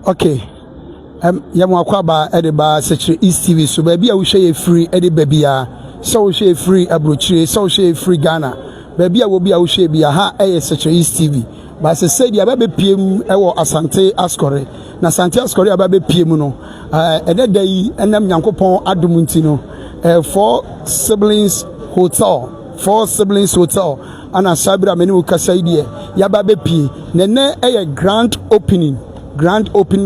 Okay. Yamwakwaba Ediba Sekyere East TV so baby I will share free Edi Babia so share free Abrochire so share free Ghana baby I will be I will share bia ha Sekyere East TV but se say dia babe PM ewo Asante Asokore na Asante Asokore ababe PM no eneda yi enam Nyankopon adom nti no 4 siblings hotel ana sabira meni ukasa idie ya babe pie nene grand opening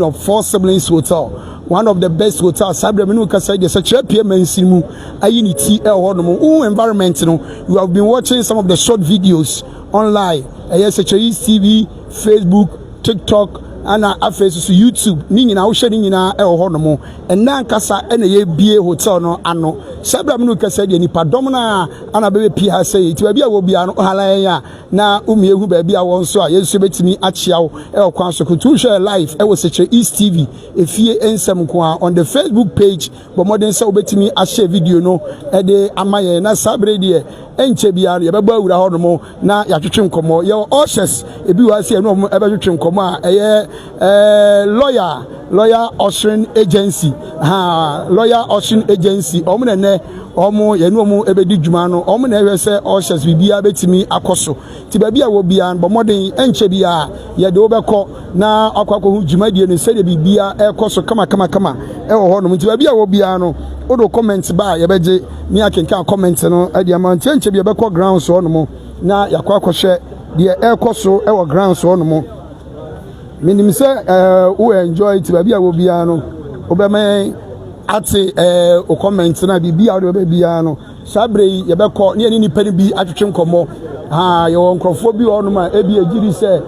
of 4 siblings hotel, one of the best hotels. Sabra menu kasa de such a PMNC ayiniti environment. You have been watching some of the short videos online. Sekyere TV, Facebook, TikTok, and Facebook, YouTube. Nini na ushedi nina honomo. And na kasa ene BA hotel no ano. Sabra menu kasa de ni padomna ana bebe pia say it baby will be an halaya na umiehu baby a won so a yesu betimi achiawo kwan so to share live Sekyere East TV efie ensem kwa on the Facebook page but modern so betimi a share video no de amaye na sabre de enche bia ye beba awura hono na ya twetwe nkomo ye ushers ebi wa se no ebe twetwe nkomo a lawyer ushering agency lawyer ushering agency omunene omo ye no mu ebedi dwuma no omo na ehwese ushers bibia betimi akoso ti ba bia wo bia bo modern enche bia ye de obekọ na akwakọ hu dwumadie no se de bibia ekoso kama ewo ho no ti ba bia wo bia no odo comment ba ye beje ni akenka comment no ade amante enche bia bekọ ground so no mo na yakwakọ hwe de ekoso ewo ground so no mo minim se wo enjoy ti ba bia wo bia no obeme ati o comment na bibia o be bia no sabre ye bekọ ne ni nipa ni bi atwetwe nkomo ye nkrofo bi o no ma e bi agiri se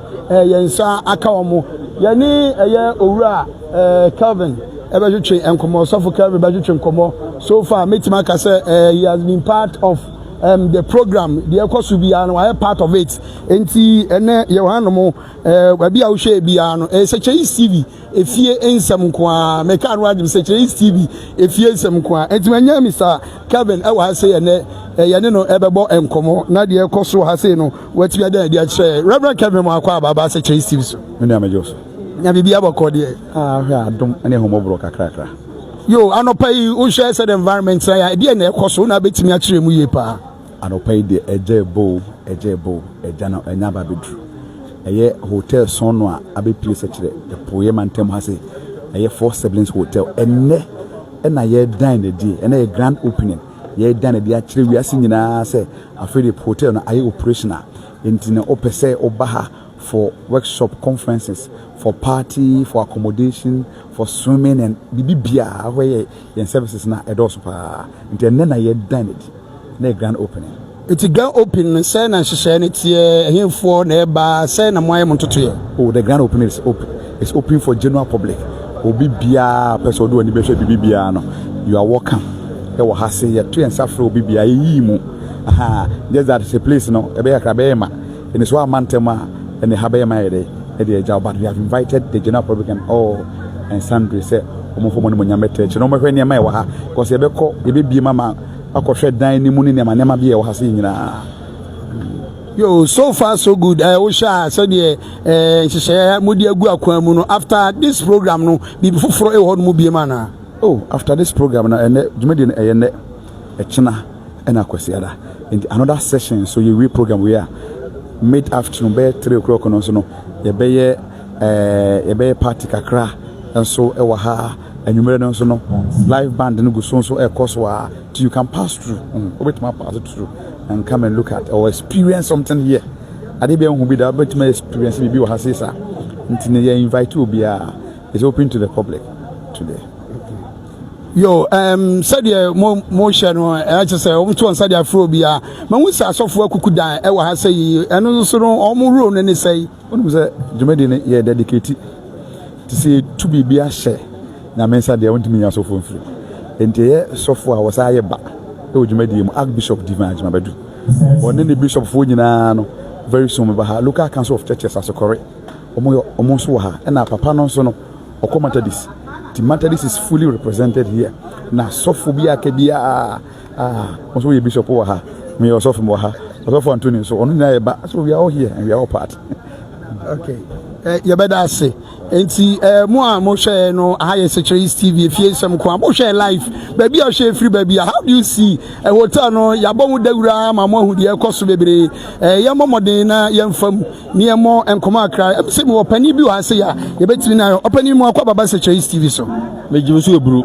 ye nsa aka omo ye ni ye owura Calvin e be twetwe nkomo sofo Calvin be twetwe nkomo so far metima ka se he has been part of the program the ekosu bia no I part of it enti ene ye hanom bia wo hwe bia no Sekyere TV efie ensem kwa meka no adem Sekyere TV efie ensem kwa enti manya Mr. Calvin e wa se ye ne no ebebo enkomo na de ekoso ha se no wati ada de a kire Reverend Calvin mo akwa baba Sekyere TV so me na mejo so nya bibia boko de hwe adom ene homobro kakrakra yo anopa yi wo hwe se the environment ya de na ekoso na betimi a kire mu ye pa anopai de ejebo ejana enyaba bedru eye hotel sono a abepile Sekyere the poye mantem ha se eye 4 siblings hotel enne na ye dan na di enne grand opening ye dan na di a kire wiase nyina se afede hotel na aye operational entine opese obaha for workshop conferences for party for accommodation for swimming and bibia where yen services na edoso pa entine na ye dan na di na grand opening it's a grand opening say na hye ne tie hemfo na eba say na moye montoto ye oh the grand opening is open for general public obi bia person do ani be hwe bibia no you are welcome e wo ha say ye to en safra obi bia yi mu just that the place no e be yakra be ma in so amantema and have be ma ye dey job but we have invited the general public and all and Sunday say omofo mo nyamete chi no mo hwe ne ma ye wa ha because ye be ko ye be bi mama akọhwe dan ni mu ni nema bia wo hase nyina yo so far so good we sha so de hyehyɛ mudi agu akwan mu no after this program no bi foforo e ho no mu bie mana oh after this program na ene dwumadi no eye ne echina ena kwasiada in another session so you reprogram we are mid afternoon by 3 o'clock no so no ye be party kakra enso e wa ha anwumere no so no live band no go so e course wa you can pass through obet ma pass through and come and look at or experience something here ade be hu bi da obet ma experience bi wa hasisa ntine ye invite obia is open to the public today yo said mo share no I just say o to on said afro bia ma hu sa asofo akuku dan e wa ha say eno so no o mo ro no ne say onu say jumadi ne ye dedicate to say to be bia share na mensa de want me asofo mfiri enti ye sofo a wasa ye ba e ojumadi mu Archbishop Divine Mabadu one ne bishop fo nyina no very soon ba ha local council of churches Asokore omo so ha na papa no so no okomata this the Methodist is fully represented here na sofo bia ka bia also ye bishop wa ha me sofo mo ha for Antonio. So on the so we are all here and we are all part. Okay. You better say. Enti mo share no higher Sekyere TV if you some kwa mo share life baby or share free baby how do you see a hotel no ya bo dawura mama hu de ekoso bebre ya momoden na yemfam ne mo enkoma akra e se me opani bi wa se ya ye betimi na opani mo akwa baba Sekyere TV so meji so eburu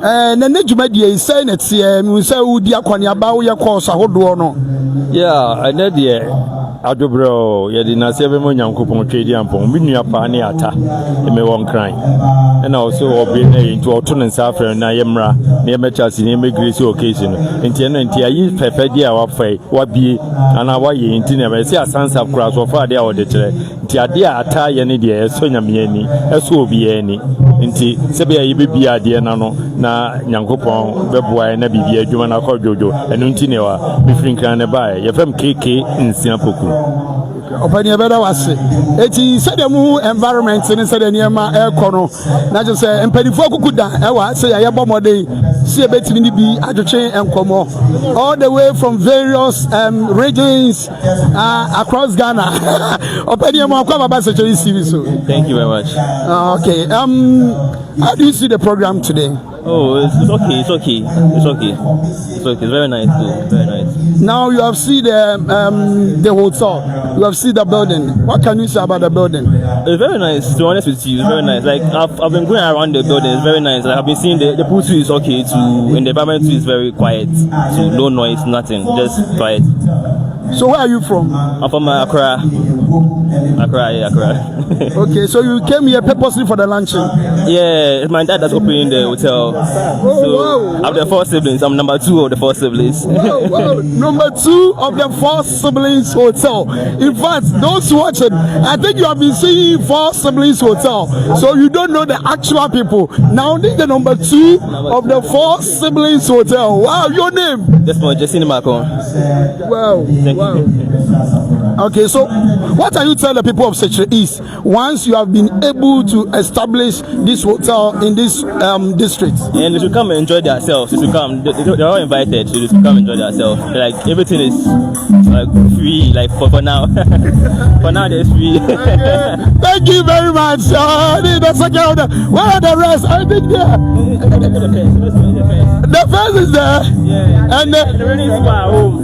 na dwumadie sai na tie mi say udi akwane aba wo ye course ahodo no yeah I know the adobro ye di na se be mo nyankopon twedi ampon bi nua pa ne ata me won kran and also obi na into oto ne safre na yemra na yemechasi na grace occasion enti na enti ayi pepe dia wa fai wa bie ana wa ye enti na be se asansa kura so fa dia wo de kire enti ade ata ye ne dia so nyame ani eso obi ye ni enti se be ayi be bia de na no na nyankopon be boa na bibia adwuma na kɔ jojo enu enti ne wa me frin kran ne ba ye fam keke nsia poku opani better was eti said mu environment ni said niema ekono na je say empadifo kukuda e wa say ya bomode see betimi ni bi adwetwe enkomo all the way from various regions across Ghana opani mu akwa baba Sekyere TV so thank you very much okay how do you see the program today? Oh, it's okay. It's very nice too. Very nice. Now you have seen the hotel. You have seen the building. What can you say about the building? It's very nice. To be honest with you, it's very nice. Like I've been going around the building. It's very nice. Like, I've been seeing the pool too is okay too, and the environment too is very quiet. So no noise, nothing, just quiet. So where are you from? I'm from Accra. Accra. Okay, so you came here purposely for the luncheon? Yeah, my dad that's opening the hotel. Wow. I'm the 4 siblings. I'm number 2 of the 4 siblings. Wow. Number 2 of the 4 siblings hotel. In fact, those watching, I think you have been seeing 4 siblings hotel. So you don't know the actual people. Now this is the number 2 of the 4 siblings hotel. Wow, your name? That's my Jesse Macon. Wow. Wow. Okay, so what are you telling the people of Sekyere East once you have been able to establish this hotel in this district? And they should come and enjoy themselves. They should come. They're all invited. So they should come and enjoy themselves. Like everything is like free. Like for now, for now it's free. Okay. Thank you very much. The second, where are the rest? I think the first is there. Yeah. And the remaining two are home.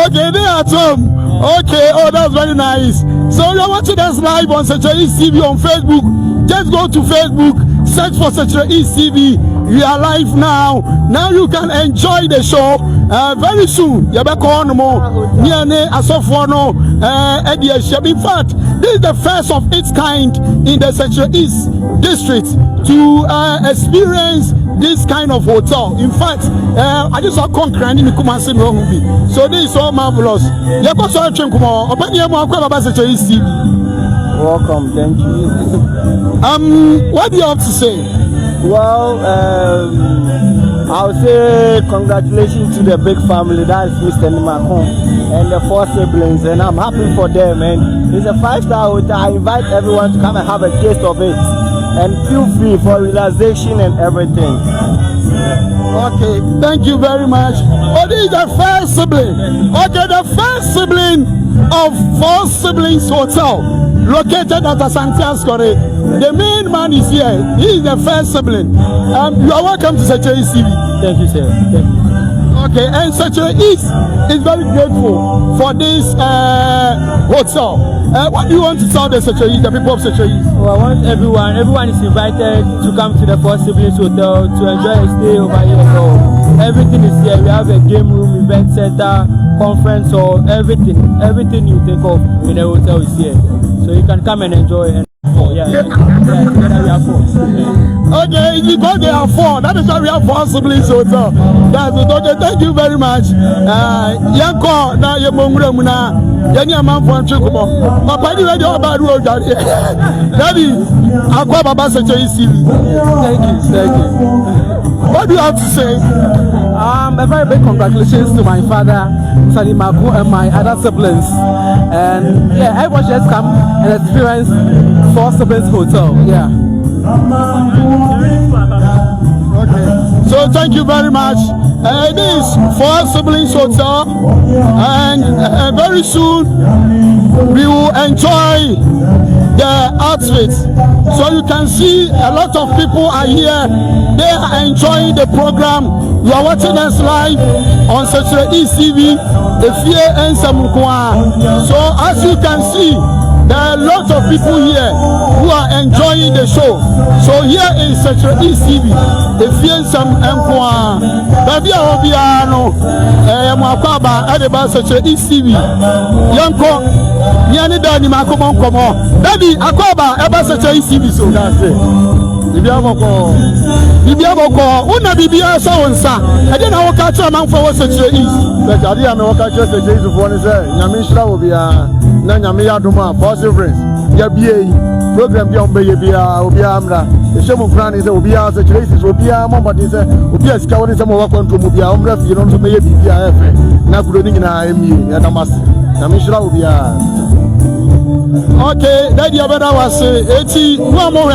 Okay, they are at home. Okay, oh, that's very nice. So you're watching us live on Sekyere TV on Facebook. Just go to Facebook, search for Sekyere TV. We are live now. Now you can enjoy the show. Very soon, in fact, this is the first of its kind in the Sekyere East district to experience this kind of hotel. In fact, I just saw Concrete in Kumasi movie. So this is so marvelous. Welcome, thank you. What do you have to say? Well, I'll say congratulations to the big family. That's Mr. Macon and the 4 siblings, and I'm happy for them. And it's a 5-star hotel. I invite everyone to come and have a taste of it, and feel free for relaxation and everything. Okay, thank you very much. Oh, this is the first sibling. Okay, the first sibling of 4 siblings hotel located at Asante Asokore. The main man is here. He is the first sibling. You are welcome to Sekyere TV. Thank you, sir. Thank you. Okay, and Sekyere East is very grateful for this hotel. What do you want to tell the Sekyere East, the people of Sekyere East? Well, I want everyone is invited to come to the 4 siblings hotel to enjoy a stay over here. So everything is here. We have a game room, event center, conference hall, everything you think of in the hotel is here. So you can come and enjoy. And together we are 4. Okay, because they are 4, that is why we have 4 siblings hotel. That's it. Okay, thank you very much. Yanko na yemongre muna yani amanfo ntwekumo. Papa ni ready about road daddy. Daddy, akwa baba Sekyere TV. Thank you. What do you have to say? A very big congratulations to my father, Mr. Macon, and my other siblings. And yeah, everyone just come and experience 4 siblings hotel. Yeah. Okay. So thank you very much. This Four Siblings Hotel, and very soon we will enjoy the outfits. So you can see a lot of people are here. They are enjoying the program. You are watching us live on Sekyere ECV. So as you can see, there are lots of people here who are enjoying the show. So here is Sekyere ECV. Baby Obiano, Mwakaba, Adeba Sekyere ECV. Yanko, Yani Dani Makomon Komo. Baby Akoba, Eba Sekyere ECV. So that's it. Bibiaboko, una Bibia Sawansa. I didn't know what catch a man for Sekyere East. But I didn't know what catch Sekyere East for one is there. Yamishra will be a Nanyamia Duma, Four Siblings. Yabia program beyond Obiamra. The show of Fran is Obia, Sekyere East, Obia, Mamba is Obia scouting some work on Mubia, Umra, you don't know, maybe BIF. Nakuruning in IME, and Amas. Yamishra will be a. Okay, that your brother was 80 one more.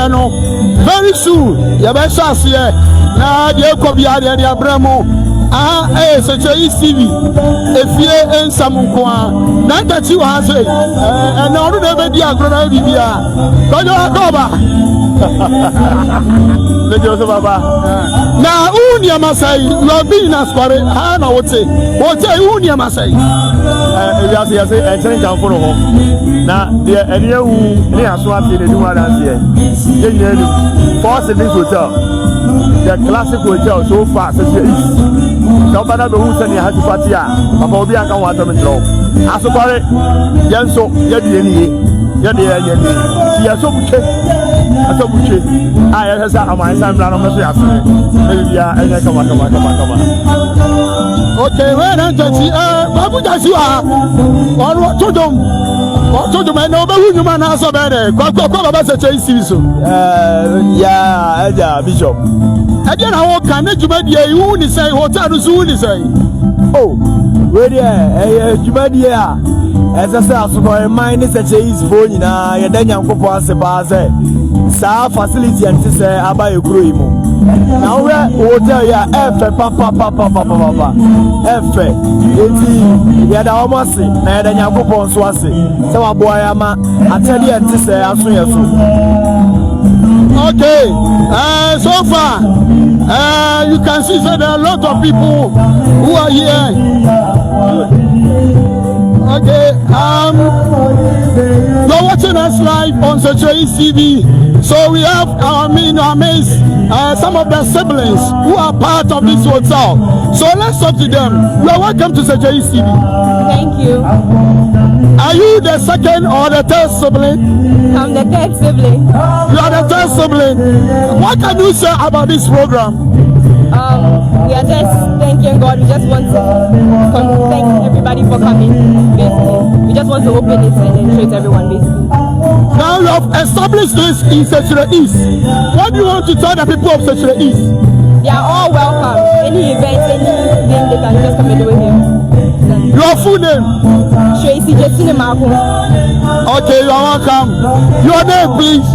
Very soon, your best chance here. Now, the Ekobia, the Abramo, Sekyere ECV, if you ain't some not that you are saying, and now the baby are going to be here. Go now, Unia Masai, you have been as far as I would say. What say Unia Masai? Yes, and turning down for home. Now, the area who near Swati, the new one here. Four Siblings Hotel, the classic hotel so far, Sekyere East. Nobody who sent you had to party. But Bobby, I can't want them to know. Asokore, Yanso, Yadi, Yasobuche. I have my son, maybe I come on. Okay, when I'm Babu, as you are, on what to do? What to do, man? Nobody who man has a better. Yeah, Bishop. Again, how can you only say hotel is only say? Oh, where Jubadia, as I said, so my mind is a chase for you now, and then you go for a bazaar. Sa facility and to say about your crew. Now we hotel ya papa ya da almost na da nya popon so ase se wa boy ama atade and to say aso yeso. Okay, so far you can see that there are a lot of people who are here. Okay, you're watching us live on Sekyere ECV. So we have our mates, some of their siblings who are part of this hotel. So let's talk to them. You are welcome to Sekyere ECV. Thank you. Are you the second or the third sibling? I'm the third sibling. You are the third sibling. What can you say about this program? We are just thanking God. We just want to thank everybody for coming. Basically, we just want to open it and show it to everyone. Basically. Now you have established this in Sekyere East. What do you want to tell the people of Sekyere East? They are all welcome. Any event, anything, they can just come and do it here. Your full name? Tracy Jessina Marco. Okay, you are welcome. Your name, please.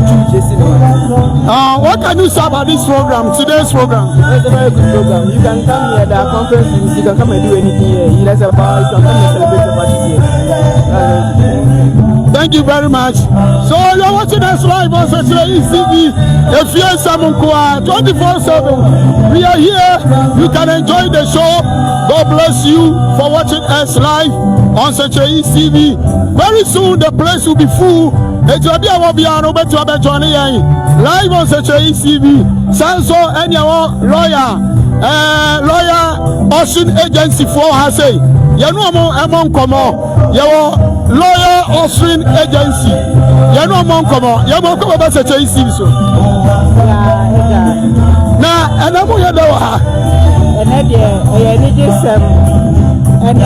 What can you say about this program, today's program? It's a very good program. You can come here, there are conferences, you can come and do anything here. You can come and celebrate your party here. Thank you very much. So you're watching us live on Sekyere ECV. If you're someone 24/7, we are here. You can enjoy the show. God bless you for watching us live on Sekyere ECV. Very soon the place will be full. It will be our piano, but live on Sekyere ECV. Sanso and your lawyer Ocean Agency for her say. You know among Komo, your lawyer Ocean Agency. You know among Komo, you know about Sekyere ECV. So now, and I'm going to do and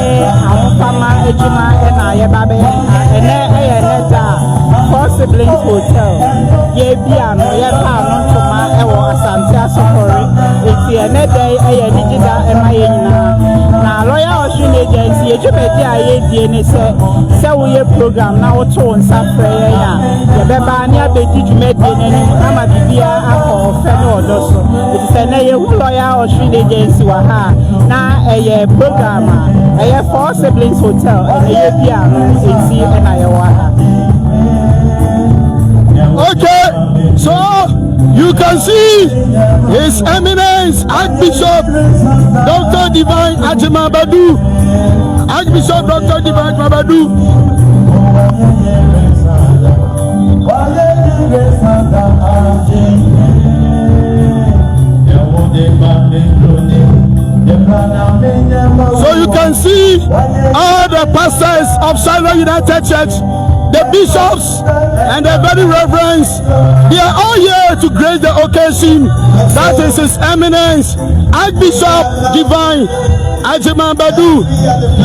Four Siblings Hotel. Piano, Asante Asokore. It's another digital and my lawyer Ocean Agency. You may die ne se wo ye program na wo to nsa frɛ ya ye beba ne abedi dwumadi n'anim na ma bibia akɔ fɛ no odo so it is na ye lawyer Osun agency wa ha na eye program eye Four Siblings Hotel eye bia enti na ye wa ha. Okay, so you can see His Eminence Archbishop Dr. Divine Ajimabadu. Archbishop Dr. Divine Ajimabadu. So you can see all the pastors of Shiloh United Church, the bishops and the very reverends, they are all here to grace the occasion. That is His Eminence Archbishop Divine Ajimabadu.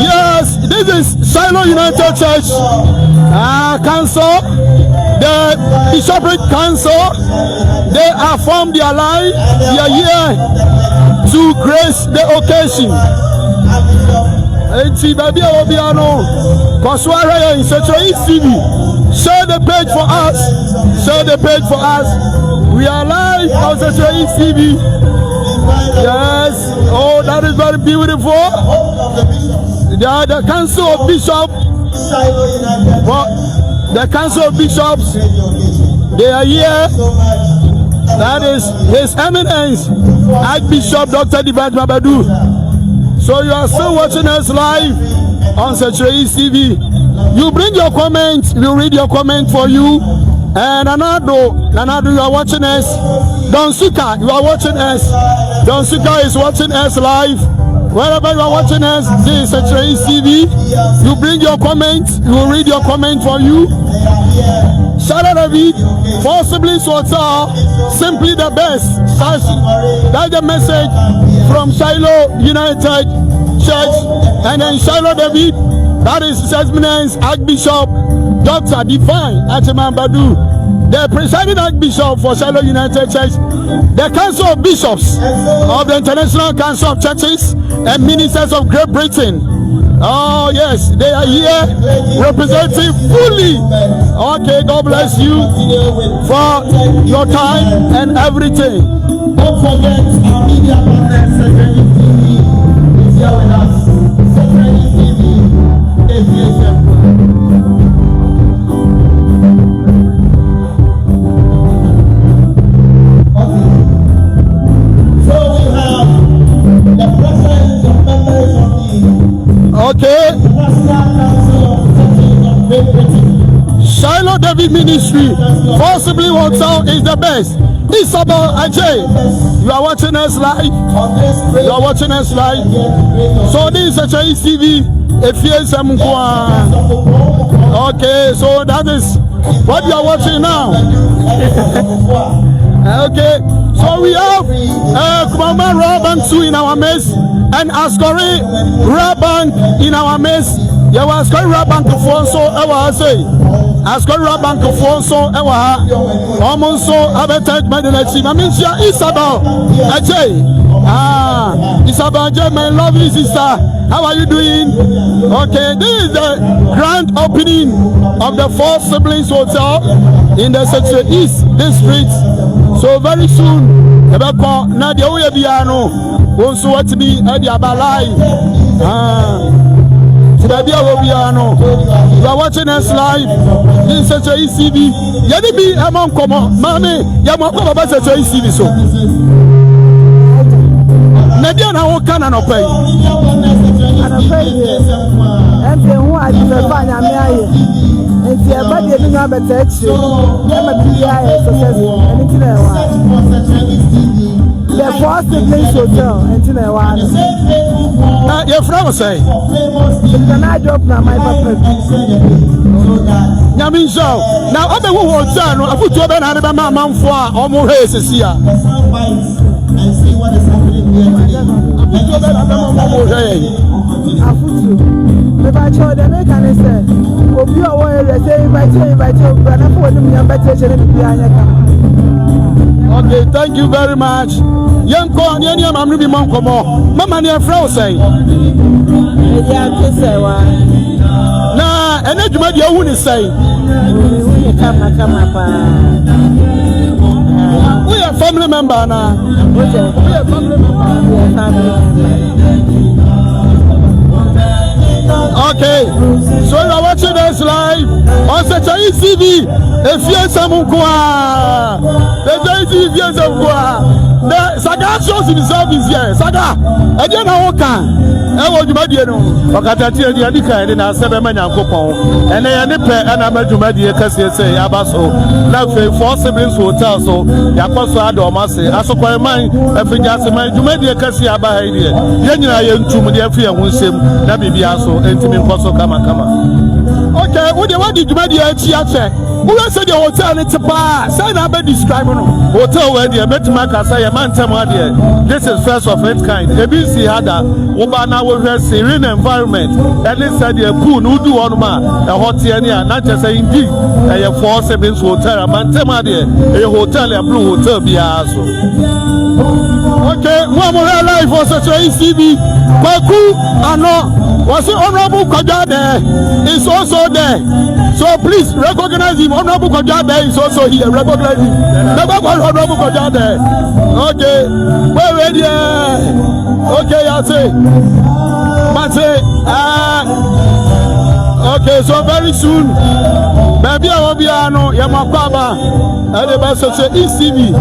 Yes, this is Shiloh United Church Council, the Bishopric Council. They are from their life. They are here to grace the occasion. Share the page for us. Share the page for us. We are live on Sekyere TV. Yes. Oh, that is very beautiful. They are the Council of Bishops. The Council of Bishops. They are here. That is His Eminence Archbishop Dr. Divine Ajimabadu. So you are still watching us live on Sekyere TV. You bring your comments, we'll read your comment for you. And Nanado, you are watching us. Don Suka, you are watching us. Don Suka is watching us live. Wherever you are watching us, this is Sekyere TV. You bring your comments, we will read your comment for you. Shout out David, Four Siblings Hotel, simply the best. That's the message from Shiloh United Church. And then Shiloh David, that is His Eminence Archbishop Dr. Divine Ajimabadu, the presiding Archbishop for Shiloh United Church, the Council of Bishops of the International Council of Churches and Ministers of Great Britain. Oh yes, they are here representing fully. Okay, God bless you for your time and everything. Don't forget our media partners, Sekyere TV is here with us. Sekyere TV is here. Okay. Shiloh David Ministry, Four Siblings Hotel is the best. Isabel Ajay, you are watching us live. You are watching us live. So this is Sekyere TV. Okay, so that is what you are watching now. Okay, so we have Kumama Rabank 2 in our midst and Asokore Rabank in our midst. Yeah, Asokore Rabank for so ever say. Asokore Rabank for so ever. Almost so abetek medenechi. I mean, Isabel Ajay. Isabel Ajay, my lovely sister. How are you doing? Okay, this is the grand opening of the Four Siblings Hotel in the Sekyere East District. So very soon, Nadia Oyebiano wants to be at the Abalai. You are watching us live in Sekyere TV. Yadibi among Komo, Mame, Yamako about Sekyere TV. So Nadia now can an pay. And who are you? It's a body of number text. The Four Siblings Hotel, and your friend say, can I drop now my papa? Yamin show. Now, other who will turn, I put your bed out of my mouth for almost races here. And see what is happening here. I put you. If I show the neck and say, oh, you are worried, say, invite you, but I'm for them, you're better. Okay, thank you very much. Young Kong, I'm going to be Monkomo. Mamma, near Frozen. media to say one. Na ene dwuma de awu ni sai. We come pa. We are family member na. We are family member. Okay, so you are watching this live on Sekyere TV. If you are someone who the Saga shows himself is here. Saga, I don't know what can. I want you to be no. Wakatati edi adika edi na sebe manya kopon. Ene ya nipe ena medjumadi ekase se abaso. Na fe four siblings hotel so yakoso ado mase. Asokore man efija se man djumadi ekase aba ha ide. Ye nyina ye ntum de afi ehun sem na bibia so entimi nkoso kama. Okay, what did djumadi echi ache? Who said the hotel it's a bar? Say na be describe no. Hotel where the betima kasa ye man tem ade. This is first of its kind. Ebisi hada oba na wo hwe serene environment. And it said the pool no do on ma a hotel here not just say indeed a four siblings hotel man tem ade a hotel a blue hotel bia so. Okay, more life for Sekyere TV. Kwaku ano was the honorable Kwaja there is also there. So please recognize him. Honorable Kwaja there is also here. Recognize him. Never honorable Kwaja there. Okay, we're ready. Okay, I say. But say, okay, so very soon, baby, I will be ano Yamakaba, and the best of ECV,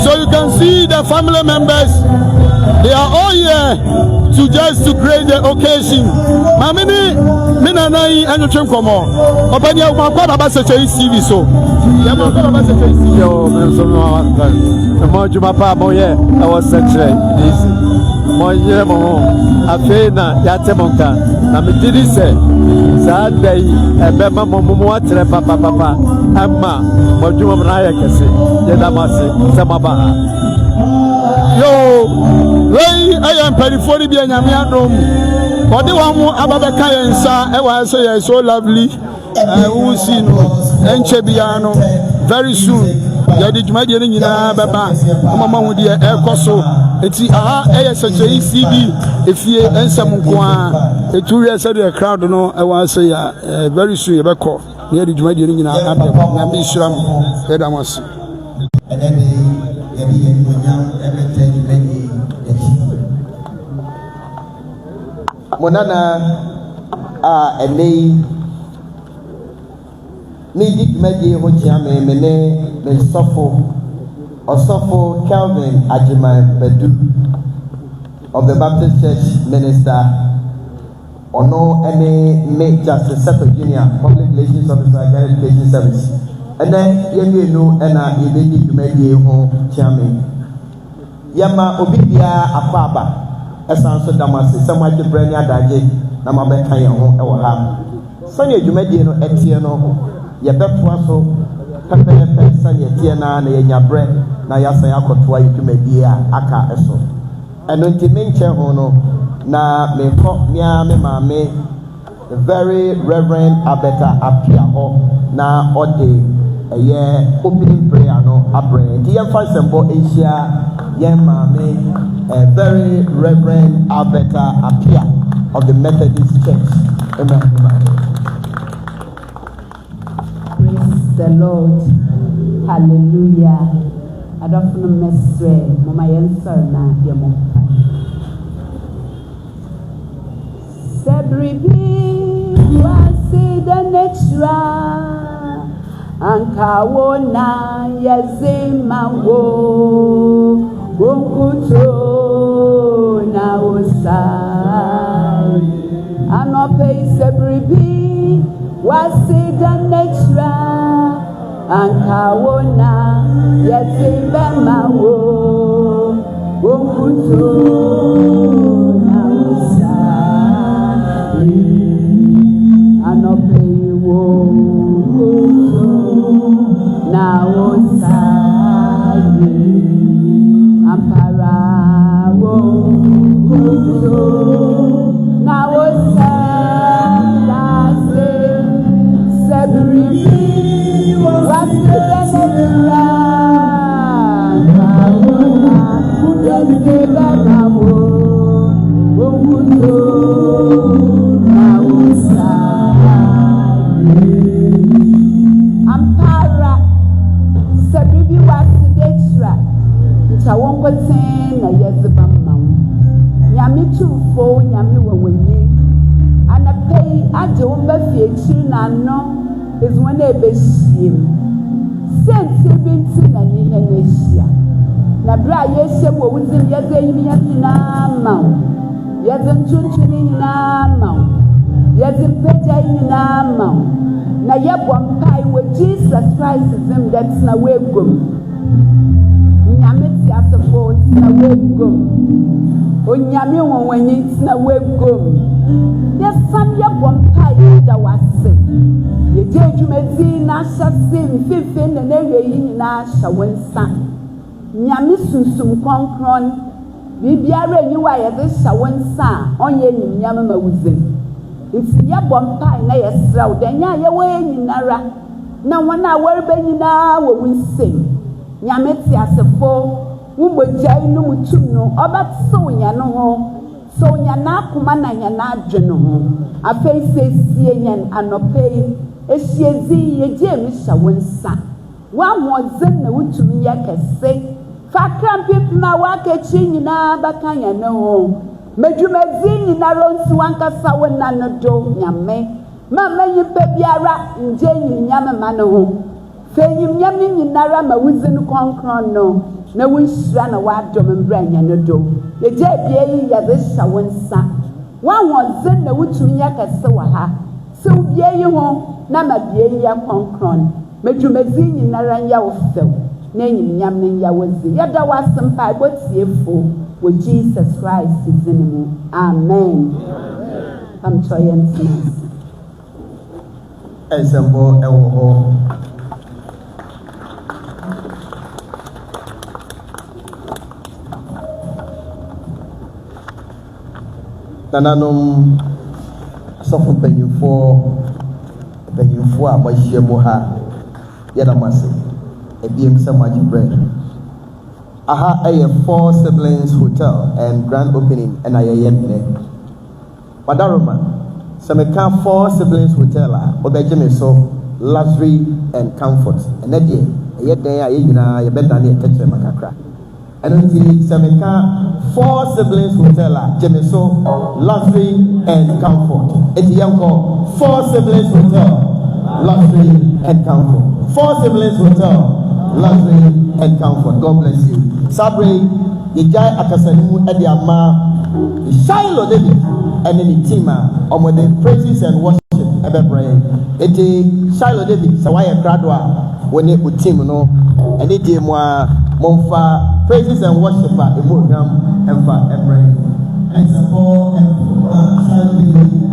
so you can see the family members, they are all here to just to create the occasion. Mamini, Minanai, and the Chinkomo, Obania Makaba Sekyere ECV, so Yamakaba Sekyere ECV. Yo, the more Jumapa boye, I was Sekyere easy. Moye mo afena yatemonka na mediri se saa dai ebema momo atre papa amma modwuma na yakese ye damase semaba yo wey ayam perifoni bi anyame adom ode wa mu ababeka yensa e wa so ye so lovely who see no enche bia no very soon ya di dwumade ni nyina beba mama hu de ekoso eti Sekyere CD efie ensam nko a etu we say the crowd no e wan say ya very soon ye beko na ya di dwumade ni nyina ade na me hyiram e da mos monana enei ni di dwumade ho tia me ne Osofo Kelvin Ajima Bedu of the Baptist Church Minister Ono any Make Justice Seto Junior Public Relations Officer Higher Education Service and then you know and you did ho chairman Yama Obibia Apaba Esanso Damasi somewhat to bring your daje Namabe Kaya ho ewa ha Sanya Jumedi no Etiano Yabepuaso Pepe Sanya Tiana Yabre na yasa yakotoa yitumedia aka eso eno ntimenche ho no na meko mia me maame the very reverend Abeta apia ho na ode eye opening prayer no abre ti yemfa sembo Asia ye maame very reverend Abeta apia of the Methodist Church. Amen. Praise the Lord. Hallelujah. Adofno mesre mama yensa na yemo Sebribi wasi the nextra ankawo na yazima wo gonkuto na osai anope sebribi wasi the nextra Ankawona yetimema wo wonkuto na usai anope wo na usai ampara wo na usai sebri agye wo mba fie akyiri n'ano is wɔn a ɛbɛhyia mu sɛntie bi nti na ne na n'ahyia na bere a yɛahyia mu wɔ wo dzin yɛdze enyim yɛ nyinaa ma wo yɛdze ntontoni nyinaa ma wo yɛdze mpagya nyinaa ma wo na yɛbɔ mpae wɔ Jesus Christ dzin dɛ tena woegom nyame te asefo tena woegom onyame wɔnwɔnyi tena woegom yɛsan yɛbɔ mpae da wase yɛgye adwumadi n'ahyɛ se mfimfini na n'ahwɛ yi nyinaa hyɛ wo nsa nyame sunsum kɔnkɔn biribiara enyi wa yɛde hyɛ wo nsa a ɔnyɛ enyimnyam ma wo dzin nti yɛbɔ mpae na yɛsrɛ wo dɛnyɛ a yɛwɔ yɛ nyinara na wɔn a wɔreba nyinaa wɔ wo nsam nyame te asefo wo mogya yi no mu tum no ɔbɛtew yɛn ho so yɛn akoma na yɛn adwene ho afei siesie yɛn anɔpɛ yi ehyiedzi yɛgye emi hyɛ wo nsa wɔahoɔdzen na wotumi yɛ kɛse fakra mpempem a wɔakakyi nyinaa bɛka yɛn ho medwumadzi nyinara nsi wankasa wo nna no do nyame ma nyimpa biara ngye nyimnyam ma no ho fɛ nyimnyam nyinara ma wodzin kɔnkɔn no na wonhyira na wɔadɔm mbra yɛn no do yɛgye bia yi yɛde hyɛ wo nsa wɔahoɔdzen na wotumi yɛ kɛse wɔ ha sɛ wo bia yi ho na ma bia yi yɛ kɔnkɔn medwumadzi nyinara nyɛ wo fɛw na nyimnyam no nyɛ wo dzi yɛda w'ase mpaebɔ tiefo wɔ Jesus Christ dzin mu amen kamkyerɛ yɛn tena ɛnsɛmbɔ ɛwɔ hɔ nananom asɔfo mpanyinfoɔ a wɔahyia mu ha yɛda mo ase ebiem sɛ mo agye brɛ aha ɛyɛ 4 siblings hotel and grand opening ɛna yɛyɛ nnɛ wadaroma sɛ meka 4 siblings hotel a wɔbɛgye me so luxury and comfort ɛnɛ deɛ ɛyɛ dan a yɛ nyinaa yɛbɛdane yɛkɛkyerɛ ma kakra ɛno nti sɛ meka 4 siblings hotel a gye me so luxury and comfort eti yɛnkɔ 4 siblings hotel luxury and comfort 4 siblings hotel luxury and comfort. God bless you. Sabre, yejai akasanimu edi ama Shiloh David and the team on the praises and worship ebe pray. Eti Shiloh David sawaya gradwa when it would team no and it mo monfa praises and worship a program and for every and support and Shiloh David.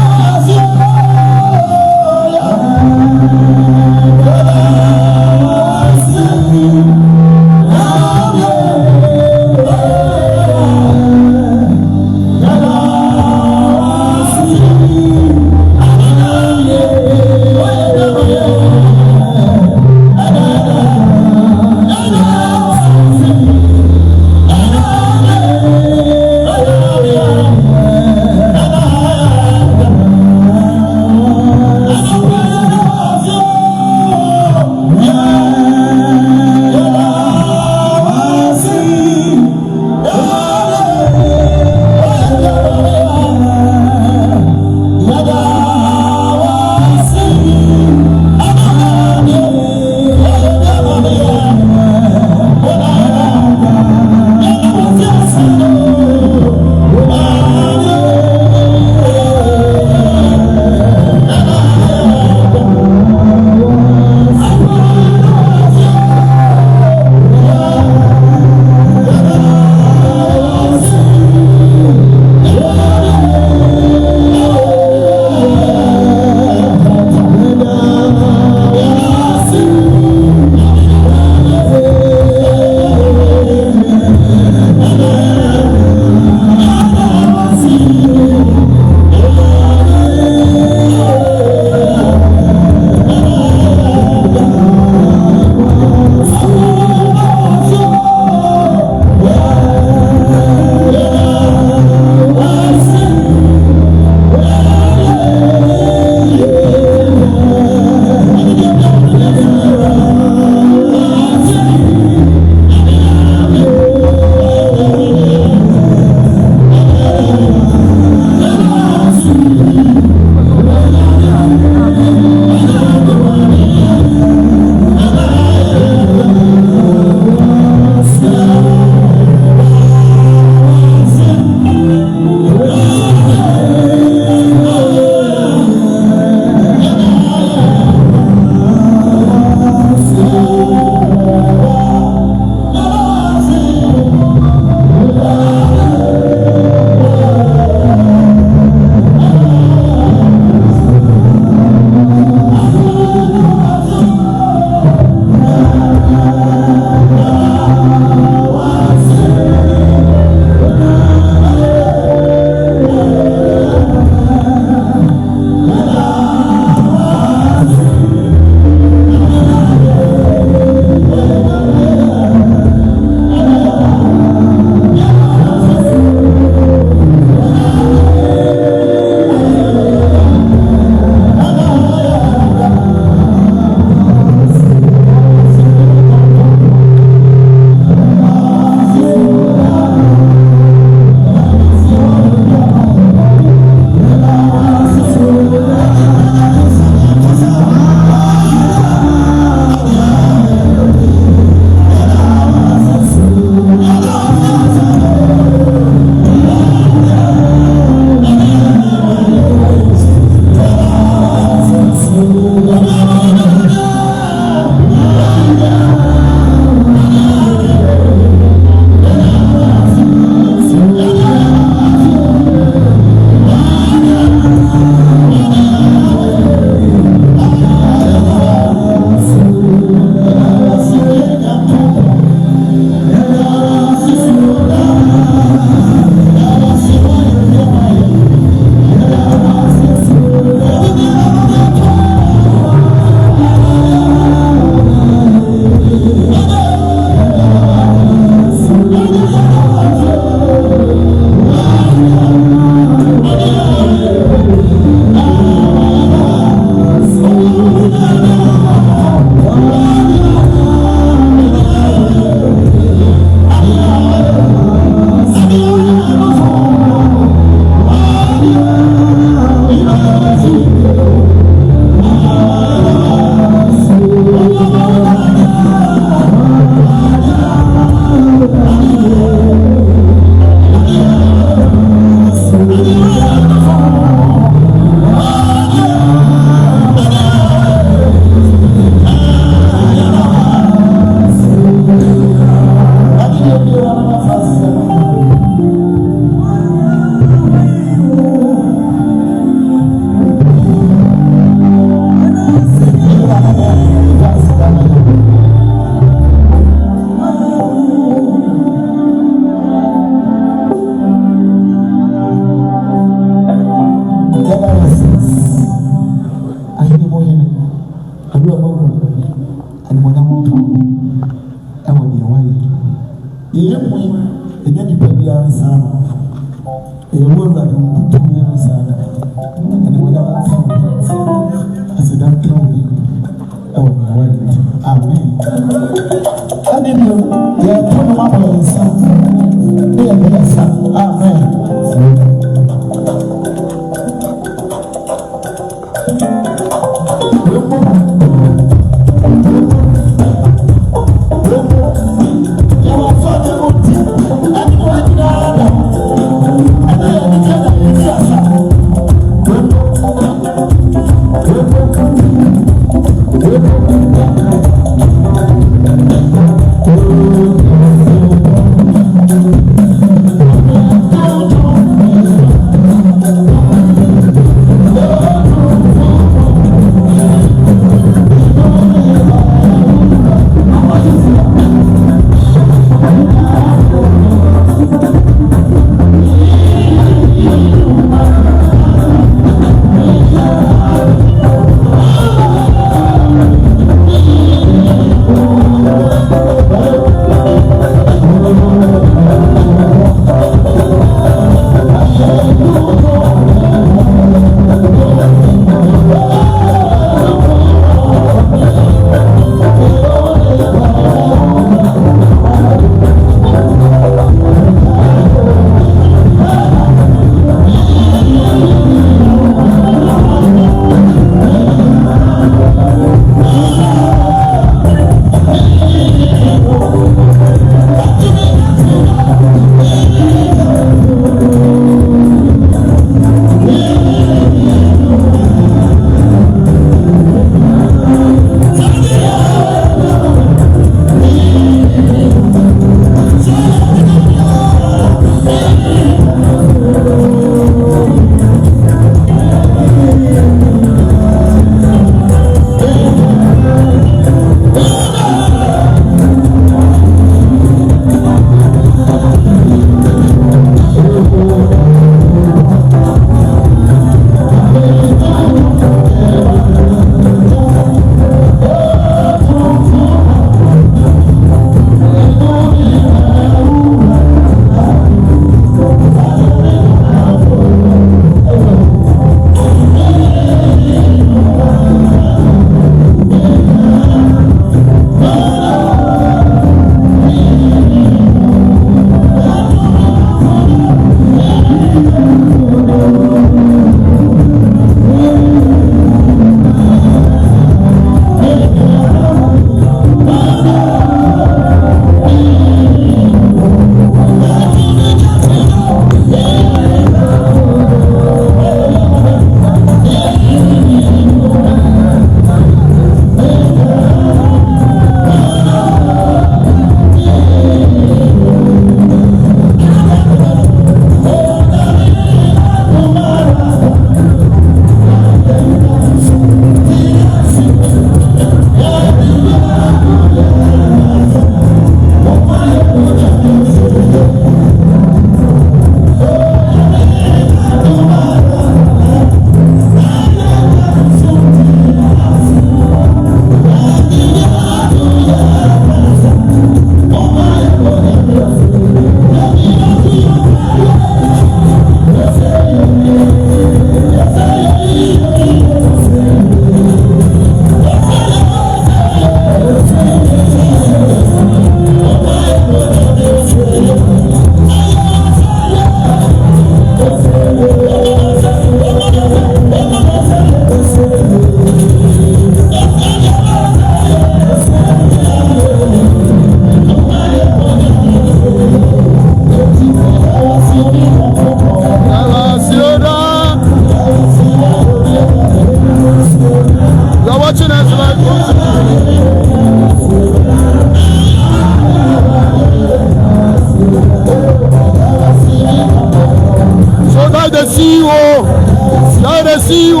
CEO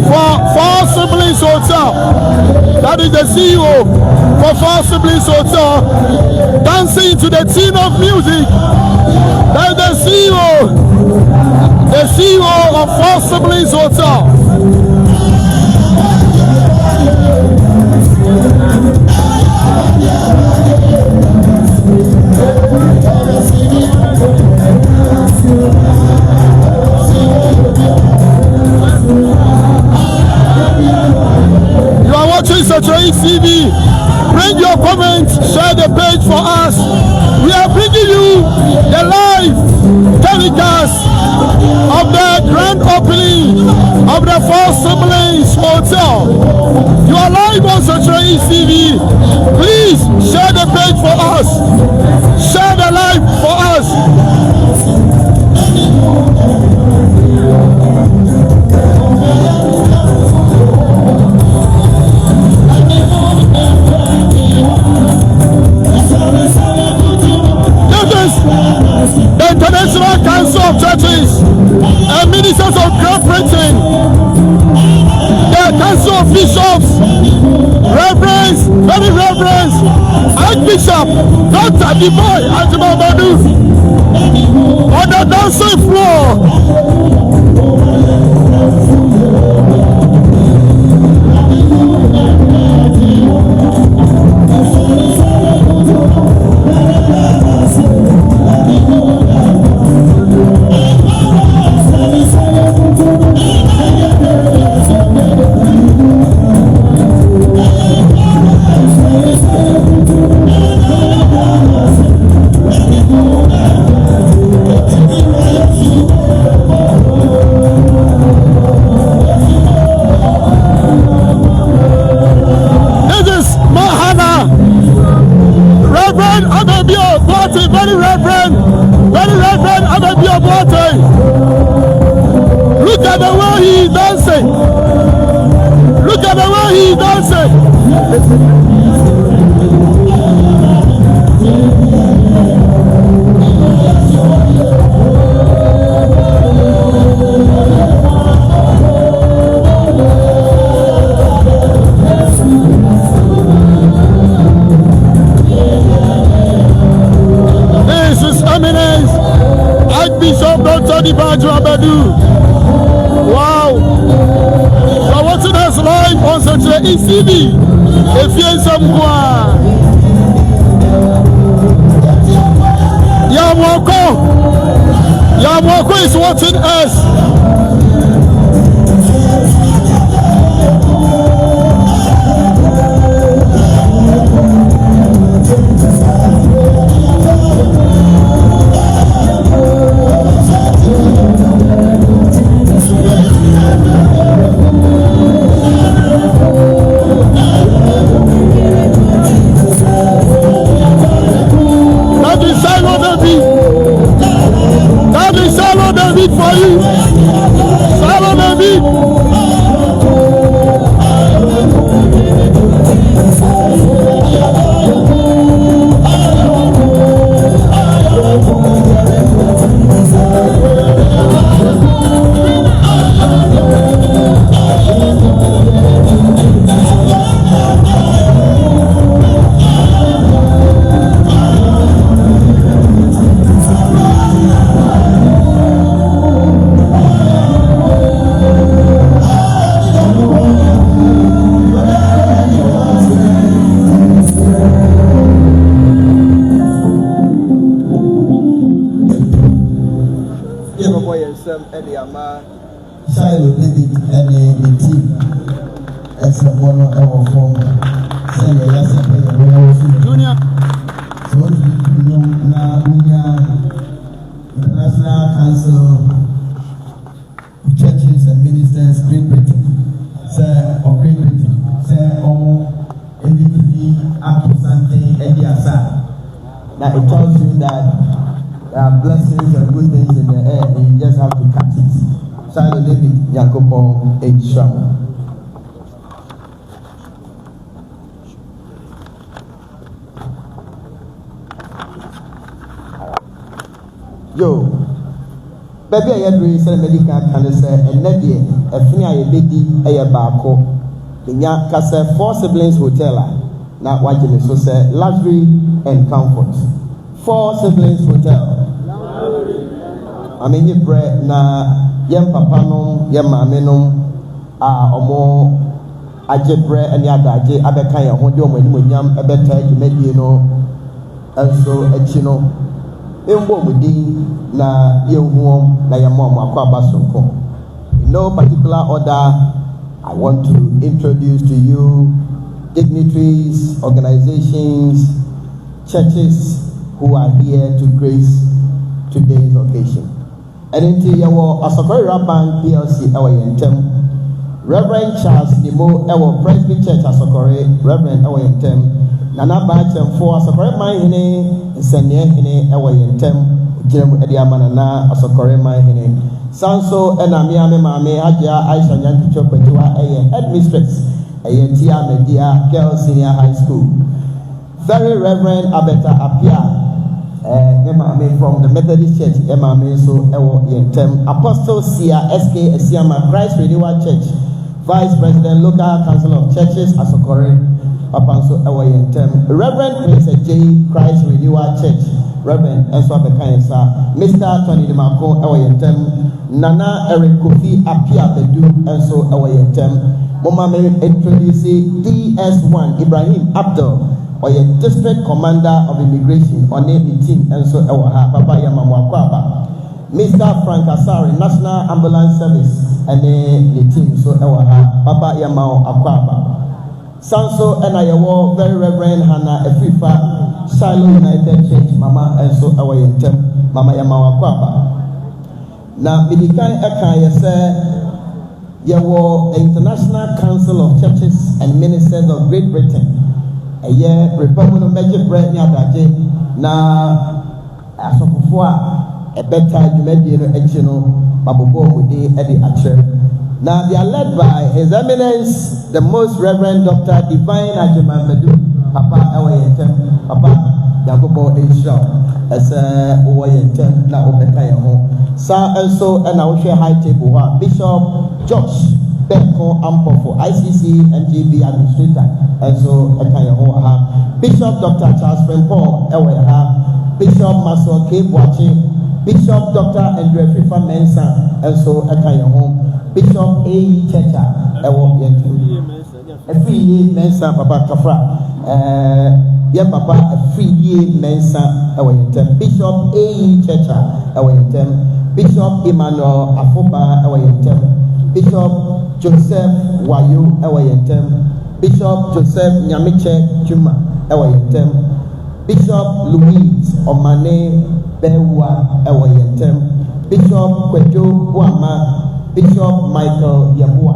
for Siblings Hotel. That is the CEO for Four Siblings Hotel. Dancing to the tune of music. That is the CEO of Four Siblings Hotel. You are watching Sekyere TV. live telecast of the grand opening of the Four Siblings Hotel. You are live on Sekyere TV. Please share the page for us. Share the live for us. The International Council of Churches and Ministers of Great Britain, the Council of Bishops, Reverends, Very Reverends, Archbishop Dr. Diboy Ajimabadu on the dancing floor. Look at the way he is dancing. Look at the way he is dancing. This is Eminence Archbishop Dr. Diboy Ajimabadu. Wow! So watching us live on Sekyere TV. If you some Yamwako is watching us. For you, Salon David. Shiloh David and the team as a one of our form. Junior. So, International Council of Churches and Ministers, Great Britain, Sir, of Great Britain, Sir, everybody, Asante Asokore. Now it tells you that there are blessings and good things in the air, and you just have to catch it. Shiloh David Yankopon Ejram. Yo, baby, I had really said medical can say, and Nadia, a thing I lady, a barco, the Yankasa Four Siblings Hotel. Now, what you so say, luxury and comfort. Four Siblings Hotel. I mean, you bread na. Yem papa nom yem maame nom omo ajebre ani adaje abeka ye ho de omo ani monyam ebeta dwumadie no enso achi no embo mudi na yehuom na yem omo akwa abasonko. In no particular order, I want to introduce to you dignitaries, organizations, churches who are here to grace today's occasion. And into your Asokore Bank PLC, our yentem. Reverend Charles Nimo, our Presby Church Asokore, Reverend our yentem. Nana Bachem for Asokore Mahine, Senye Hine, our yentem, Jem Ediamanana, Asokore Mahine. Sanso and Amiame Mame, Haja, Aisha Yanki Chopetua, a headmistress, a Yentia Media Girls Senior High School. Very Reverend Abeta Apia. From the Methodist Church, so Apostle Sia SK Esiama Christ Renewal Church, Vice President Local Council of Churches Asokore, Apanso Ewayentem, Reverend Prince J Christ Renewal Church, Reverend Enswa Bekayensa, Mr. Tony Demako Ewayentem, Nana Eric Kofi Apia Bedu, Enso Ewayentem, Mama may introduce DS1 Ibrahim Abdul. Or your district commander of immigration on the team and so Papa Yamamuakwaba. Mr. Frank Asari, National Ambulance Service and the team so Papa Yamau Akwaba. Sanso and I were very Reverend Hannah Efifa, Shiloh United Church, Mama and so our yentem, Mama Yamau Akwaba. Now, Bidikan Eka Yase, Yawo International Council of Churches and Ministers of Great Britain. A year, Republic of Major Bread Yadaje, na Asofua, a better Jumedio Exino, Babubo, Mudi, Eddie Acher. Now they are led by His Eminence, the Most Reverend Dr. Divine Ajiman Medu, Papa Ewayentem, Papa Yagobo Inshaw, as a Owayentem, na Obekayaho. Sir, also, and I will share high table, Bishop Josh. Benko Ampofo, ICC NGB Administrator, and so Bishop Dr. Charles Paul Eweha, Bishop Maso K. Boachi, Bishop Dr. Andrew Fifa Mensa, and so Bishop A. Checha, Free Mensa, Papa Kafra, Papa, Free Mensa, Bishop A. Checha, Bishop Emmanuel Afoba, Bishop Joseph Wayo Ewayentem, Bishop Joseph Nyamiche Juma Ewayentem, Bishop Louise Omane Bewa Ewayentem, Bishop Kwejo Buama, Bishop Michael Yabua,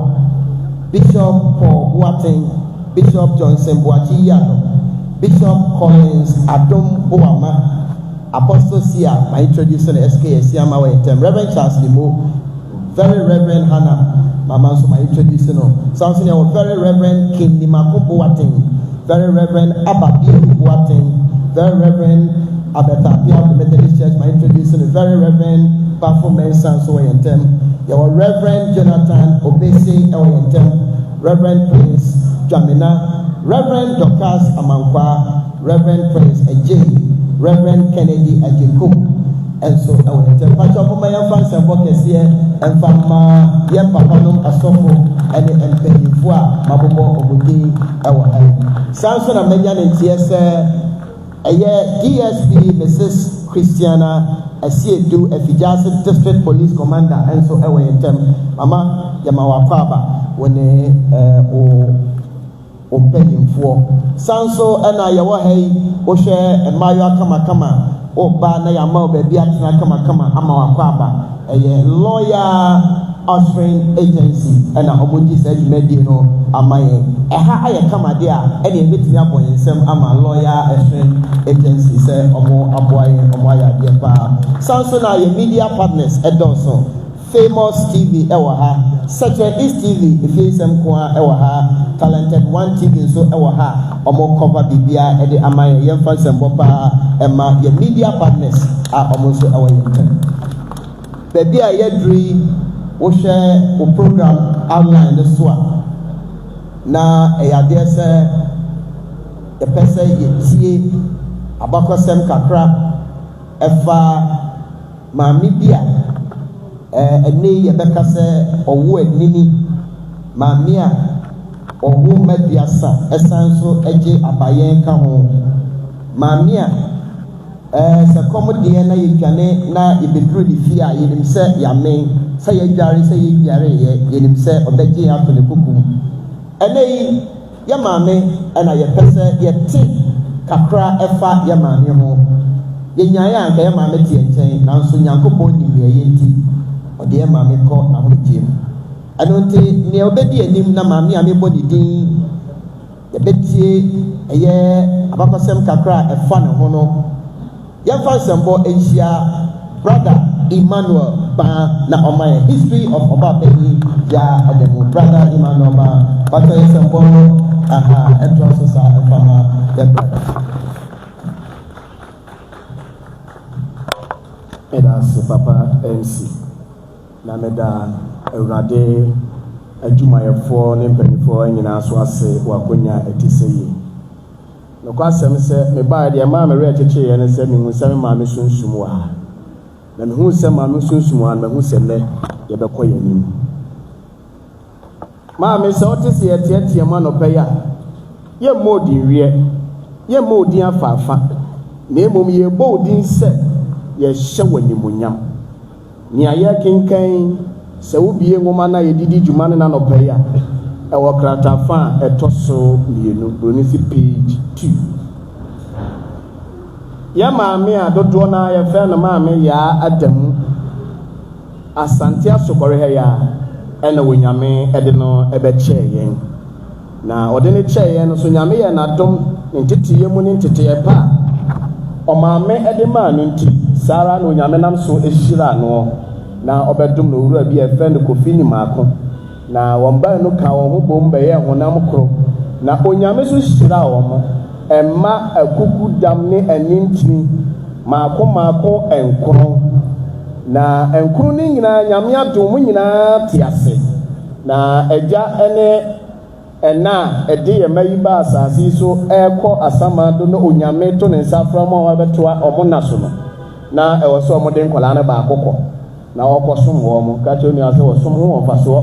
Bishop Paul Boateng, Bishop Johnson Boachi Yano, Bishop Collins Adom Buama, Apostle Sia, my introducer SK Siama Ewayentem, Reverend Charles Limo, Very Reverend Hannah. Mama, so my introduction. Sounds very Reverend King Nimako Boateng, Very Reverend Ababi Boateng, Very Reverend Abetapia of the Methodist Church. My introduction. Very Reverend Bafo Mensa so Yentem. Your Reverend Jonathan Obese Yentem, Reverend Prince Jamina, Reverend Dorcas Amankwa, Reverend Prince Ejay, Reverend Kennedy Ejeko. And so I will tell my fans and workers here and from Yam Papanum Asofo and the Penifua, Mabobo Obudi, our head. Samson and Megan and TSA, a year DSP, Mrs. Christiana, a CA2, a Fijasa District Police Commander, and so I will tell Mama Yamawa Paba when they Penifua. Sanso and I, your hey, Oshe and Maya Kama. Oba na ya ma oba bia tena kama ama wakwaba lawyer offering agency and omoji said medie no amaye eha aye kama dia e dey betimi aboyensem ama lawyer offering agency say omo aboye omo ya dia pa sanso na your media partners edonso Famous TV ewa ha Sekyere East TV ifisem kwa ewa ha Talented One TV so ewa ha omo cover bibia ede amaye yemfa sembo pa ema ye media partners a omo so ewa yemfa baby a yedri wo share o program outline this one na eyade se e pese yetie abakosem kakra efa maami bia ene yebeka se owo enini maami a owo mediasa esanso eje abayen ka ho maami a se komodie na yedwane na ibedru di fia yenim se yamen se yedware se yedware yenim se obeje atole kukum ene yi ya maami ena yepese yeti kakra efa ya maami ho yenyaye anka ye maame tie nkyɛn nanso Nyankopɔn nim ye yenti ɔde ye maame kɔ na ho gye mu ɛno nti ne obedi anim na maame a mebɔ ne din yebetie ɛyɛ abakɔsɛm kakra ɛfa ne ho no yɛmfa nsɛmbɔ enhyia brother Emmanuel ba na ɔma history of ɔba bɛyi ya ɔdɛmu brother Emmanuel ba bàtà nsɛmbɔ ɛntra so sa ɛfama yɛbrɛ Meda se papa MC na meda Awurade adwumayɛfoɔ ne mpanimfoɔ nyinaa so ase wakonya ɛte sɛ yi no kwasɛm sɛ me baa deɛ maa me rɛ kyekye yɛ ne sɛ mehu sɛ me maame sunsum wɔ ha na mehu sɛ maame sunsum wɔ ha na mehu sɛ nnɛ yɛbɛkɔ yɛn anim maame sɛ wote sɛ yɛteatea mu anɔpɛ yi a yɛmmɔ odin wiɛ yɛmmɔ odin afaafa na mmom yɛbɔ odin sɛ yɛhyɛ wɔ animuonyam nea yɛkenkan sɛ wobie nwoma na yɛdidi dwuma no nanɔpɛ yi a ɛwɔ kratafa a ɛtɔ so mmienu broni si page 2 yɛ maame a dodoɔ na yɛfɛ no maame yaa adamu Asante Asokore ha ya ɛna wonyame ɛde no ɛbɛkyɛ yɛn na ɔde ne kyɛ yɛn no so nyame yɛ n'adom ne nteteyɛ mu ne nteteyɛ pa ɔmaame ɛde maa no nti sara na onyame nam so ehyira no na ɔbɛdom no owura bi ɛfɛ no kofi ni maako na wɔn ba no ka wɔn ho bom bɛyɛ honam koro na onyame so hyira wɔn ɛma akuku dam ne anintini maako ɛnkoro na ɛnkoro ne nyinaa nyame adom nyinaa te ase na agya ɛne ɛna ɛde yɛ mayi ba asase so ɛkɔ asamado no onyame to ne nsa fra mu a wɔbɛtoa ɔmo na so no na ɛwɔ sɛ ɔmo de nkɔla ne baako kɔ na ɔkɔ som wɔ mo ka kyerɛ nua sɛ wɔsom ho wɔfa soɔ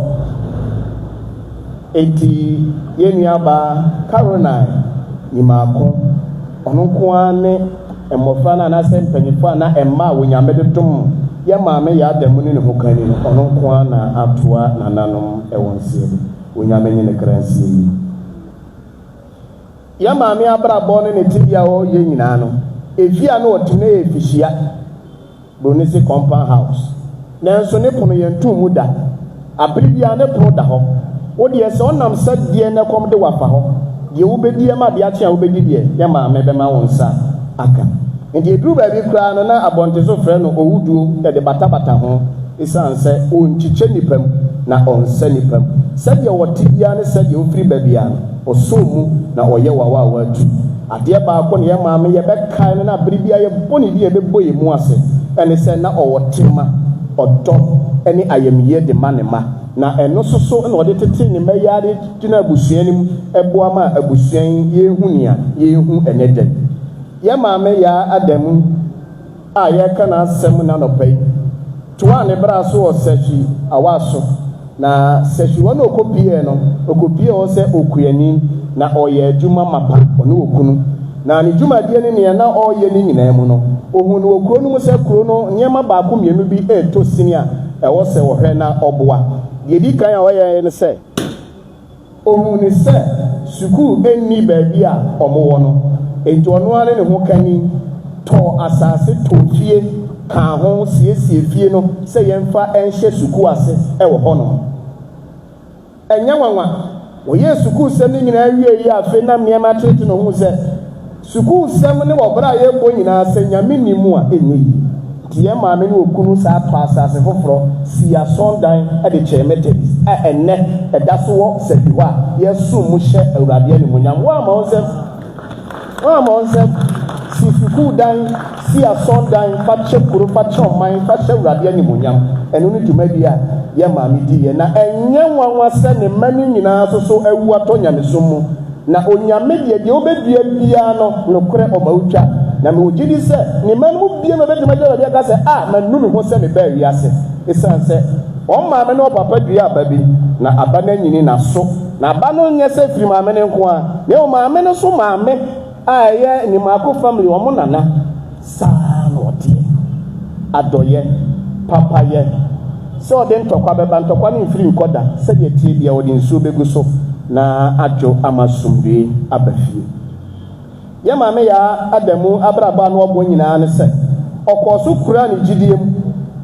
eti yɛnua ba Caroline ni maako ɔno nko ara ne mmɔfra no anasɛ mpanyinfoɔ na ɛma a wonyame de dom yɛ maame yɛ adamu ne ho kan no ɔno nko ara na atoa nananom ɛwɔ nseɛ wonyame ne ne kra nseɛ yi yɛ maame abrabɔ ne ne tibia hɔ yɛ nyinaa no efia no ɔtena yɛ fihyia broni si compound house nanso ne pono yɛn tu mu da abiri bia ne pono da hɔ wodeɛ sɛ ɔnam sɛ deɛ ne kɔm de wafa hɔ deɛ wobɛdi ma deɛ akye a wobɛdi deɛ yɛ maame bɛma wo nsa aka nti eduru baabi koraa no na abɔnte so frɛ no owuduo yɛde batabata ho ɛsiane sɛ ɔnkyikyɛ nipa mu na ɔnsɛ nipa mu sɛdeɛ wɔte bia ne sɛdeɛ ofiri baabi a no ɔsɔ mu na ɔyɛ wawa a watu adeɛ baako ne yɛ maame yɛbɛkae no na abere bia yɛbɔ ne bi yɛbɛbɔ yɛ mu ase ɛne sɛ na ɔwɔ tema ɔdɔ ɛne ayamyɛ de ma ne ma na ɛno soso na ɔde tete ne mɛyare gyina abusua nim ɛboa ma abusua yɛhu nia yɛhu ɛnɛ dɛ yɛ maame ya adamu a yɛka na asɛm na nɔpɛ yi toa ne bra so wɔ sɛhwi awaso na sɛhwi wɔn okopie no okopie wɔ sɛ okuyani na ɔyɛ adwuma mapa ɔne okunu na ne dwumadie ne nea na ɔyɛ ne nyinaa mu no ohun no okuro no mu sɛ kuro no nneɛma baako mmienu bi ɛɛtɔ sini a ɛwɔ sɛ wɔhwɛ na ɔboa deɛ di kan a ɔyɛ ne sɛ ohun ne sɛ sukuu ɛnni baabi a ɔmo wɔ no enti ɔno ara ne ho kani tɔ asase tɔ fie kan ho siesie fie no sɛ yɛmfa ɛnhyɛ sukuu ase ɛwɔ hɔ no ɛnyɛ nwanwa wɔyɛ sukuu sɛm ne nyinaa wie yi afei na nneɛma tete no ho sɛ sukuu sɛm ne wɔbrɛ a yɛbɔ nyinaa sɛ nyame ni mu a ɛnyɛ yi nti yɛn maame ne okunu saa tɔ asase foforɔ si asɔndan ɛde kyerɛ methodist a ɛnɛ ɛda so wɔ sɛbi hɔ a yɛsom mu hyɛ awurade animuonyam wɔn ama wɔn sɛ si sukuu dan si asɔndan fakyɛ kuro fakyɛ ɔman fakyɛ awurade animuonyam ɛno ne dwuma bi a yɛn maame di yɛ na ɛnyɛ nwanwa sɛ ne mma no nyinaa soso awu atɔ nyamesom mu na onyame deɛ wobɛdua biara no nokorɛ ɔma wotwa na me wogye di sɛ ne mma no mu bia no bɛtuma gya awurade aka sɛ manu me ho sɛ mebaa wiase ɛsiane sɛ ɔmaame ne ɔpapa dua aba bi na aba no anyini naso na aba no nyɛ sɛ firi maame ne nko a na maame no so maame a ɛyɛ nimaako family wɔn nana saa na ɔteɛ adɔyɛ papayɛ sɛ ɔde ntɔkwa bɛba ntɔkwa no mfiri nkɔda sɛdeɛ tie bia ɔde nsuo bɛgu so na adwo ama sumdue aba fie yɛ maame ya adamu abraba no ɔbɔ nyinaa ne sɛ ɔkɔ so kura ne gyidie mu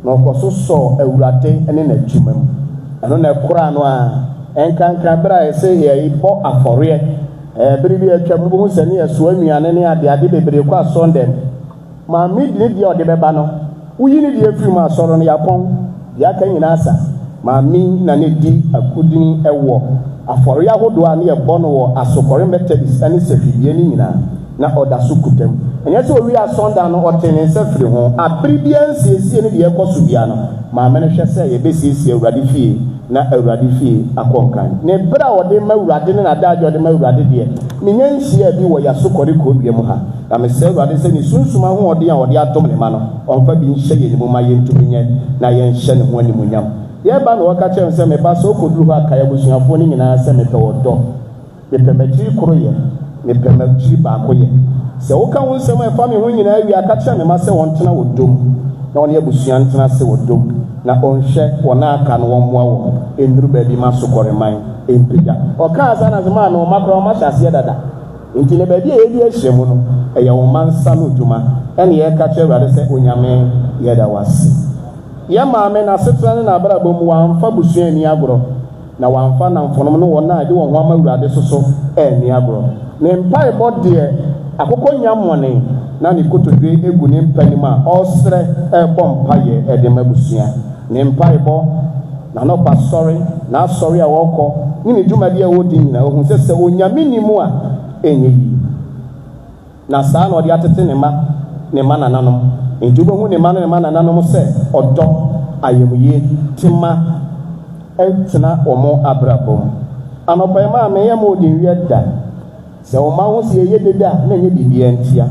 na ɔkɔ so sɔ awurade ne n'adwuma mu ɛno na ɛkora no a ɛnkankra berɛ a yɛsɛ yɛbɔ afɔreɛ bere bi atwa mu bohu sɛ ne yɛsoa nnuane ne adeade bebree kɔ asɔndɛm maame de ne deɛ ɔde bɛba no woyi ne deɛ afiri mu asɔre no yɛapɔn deɛ aka nyinaa sa maame na ne di akodini ɛwɔ afɔreɛ ahodoɔ a ne yɛbɔ no wɔ asokɔre methodist ne sɛfidie no nyinaa na ɔda so kutam ɛnyɛ sɛ owie asɔnda no ɔte ne nsa firi ho abere biara nsiesie ne deɛ ɛkɔ so bia no maame no hwɛ sɛ yɛbɛsiesie awurade fie na awurade fie akɔ nkan ne berɛ a ɔde ma awurade ne n'adagye ɔde ma awurade deɛ menya nhyia bi wɔ yɛasokɔre kurodua mu ha na mesɛ awurade sɛ ne sunsum ahoɔden a ɔde adom ne ma no ɔmfa bi nhyɛ yɛn mu ma yɛntumi nyɛ na yɛnhyɛ ne ho animuonyam yɛba na wɔka kyerɛ sɛ meba sɛ wokɔduru hɔ aka abusuafoɔ no nyinaa sɛ mepɛ wɔ dɔ mepɛ m'akyiri koro yɛ mepɛ m'akyiri baako yɛ sɛ woka wo nsɛm a ɛfa me ho nyinaa awie aka kyerɛ me ma sɛ wɔntena wɔ dom na ɔne abusua ntena sɛ wɔ dom na ɔnhyɛ wɔn aka no wɔmmoa wɔn ɛnnuru baabi ma sokɔre man ɛmpagya ɔkaa saa na sɛ maa no ɔma koraa ɔmahyɛ aseɛ dada nti ne baabi a yɛdi ahyia mu no ɛyɛ wo ma nsa no dwuma ɛne yɛka kyerɛ awurade sɛ onyame yɛda wase yɛ maame na asetena ne n'abrabɔ mu wamfa busua ani agorɔ na wamfa namfonom no wɔn a de wɔn ho ama awurade soso ani agorɔ ne mpaebɔ deɛ akokɔ nya mmɔne na ne kotodwe egu ne mpanim a ɔsrɛ ɛbɔ mpayɛ ɛde ma busua ne mpaebɔ na nɔpa sɔre na asɔre a wɔkɔ ne ne dwumadi a wɔdi nyinaa ohun sɛ sɛ onyame ni mu a ɛnyɛ yi na saa na ɔde atete ne ma nananom nti wobɛhu ne ma nananom sɛ ɔdɔ ayamye tema ɛtena wɔn abrabɔ mu anɔpa ma ameyɛ ma ɔde nwiɛ da sɛ ɔma ho sɛ yɛyɛ deda na ɛnyɛ biribiara ntia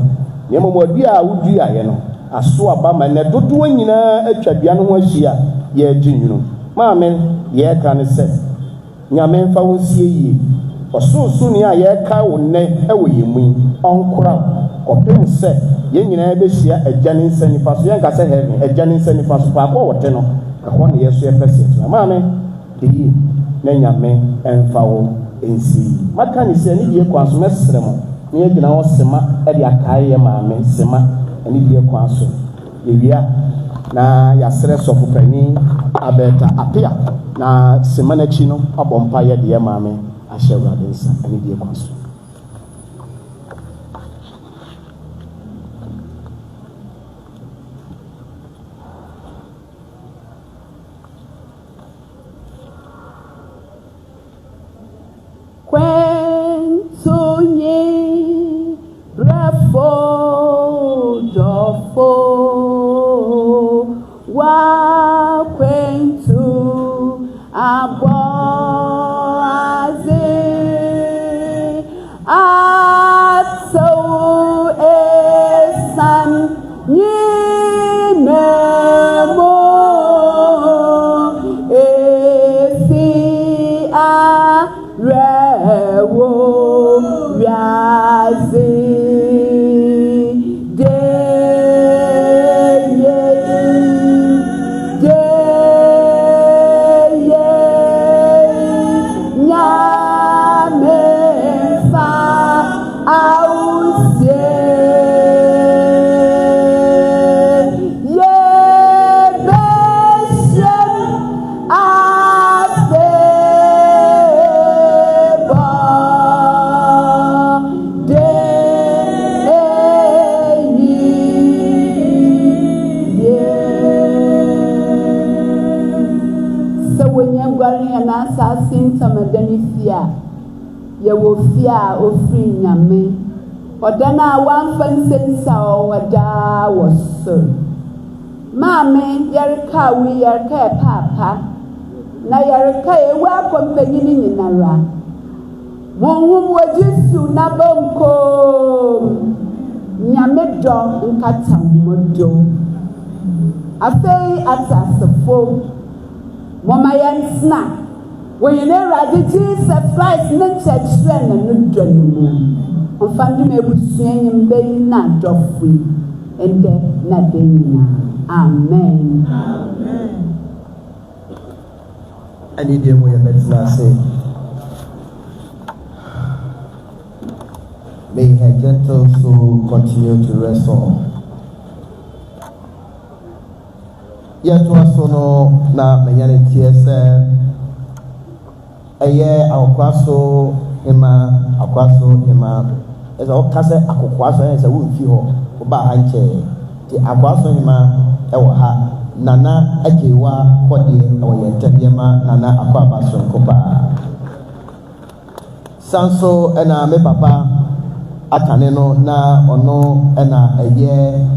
na mmom ɔdua a woduaeɛ no aso aba ma nnɛ dodoɔ nyinaa atwa dua no ho ahyia yɛagye nwunu maame yɛreka ne sɛ nyame mfa wo nsie yie ɔsorosoni a yɛreka wo nnɛ ɛwɔ yɛn mu yi ɔnkora kɔpem sɛ yɛn nyinaa bɛhyia agya ne nsa nifa so yɛnka sɛ heaven agya ne nsa nifa so faako a wɔte no ɛhɔ ne yɛ so yɛpɛ sɛ ɛtena maame de yie na nyame ɛmfa wo nsie yie maka ne sɛ ne die kwan so mɛsrɛ mo na yɛgyina hɔ sema ɛde akae yɛ maame sema ne die kwan so yɛwia na yɛasrɛ sɔfopani abɛta apea na sema no akyi no abɔ mpa yɛ deɛ maame ahyɛ awurade nsa ne die kwan so Kwentunye brafo jofo wa kwentu aboaze aso esan nyimemo esi a rewo wiazi yɛwɔ fie a ofiri nyame ɔda no a wamfa nsensa ɔwɔdaa wɔ soro maame yɛreka wi yɛreka yɛ paapa na yɛreka ewu akɔmpanyini nyinara honhom wɔ Jesu na bonkom nyame dɔ nkata mo dɔ afei atasefo mɔma yɛntena when you are Jesus Christ, nature trend and no journey. On finding a good swing and not doffy and then not dana. Amen. I need you more better say. May her gentle soul continue to rest on. yet was no na many tears. A year our quasso hima aquaso hima as all cassa aquaso as a wood feel about hanche the aquaso hima ewa nana ajewa kodi or yentema nana aquabason copa sanso ena me papa akaneno na ono ena a year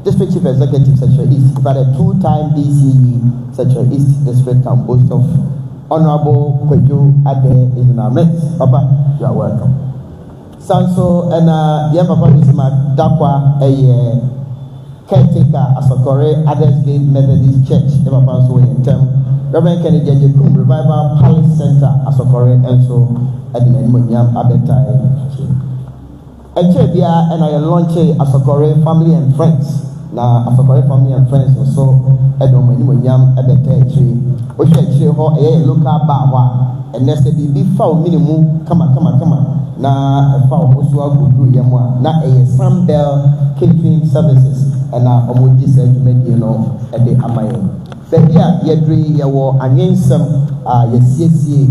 district chief executive Sekyere East but a 2-time DCE Sekyere East district composed of Honorable Kweju Ade is in our midst. Papa, you are welcome. Sanso and Papa Bismarck Dakwa a caretaker Asokore Others Gate Methodist Church. The Papa so in term. Reverend Kennedy Jekum Revival Palace Center Asokore and so at the Munyam Abetai. And Chebia and I launch Asokore Family and Friends. Na Asokore Family and Friends also at the Munyam Abetai. We should actually hold a local bar and next be foul minimum. Come on. Na a foul Osua Guru Yamwa, na a Sam Bell catering services, and now Omudi said to make you know at the Amayan. But here, Yedri, Yawo, Anyensem, Yesi,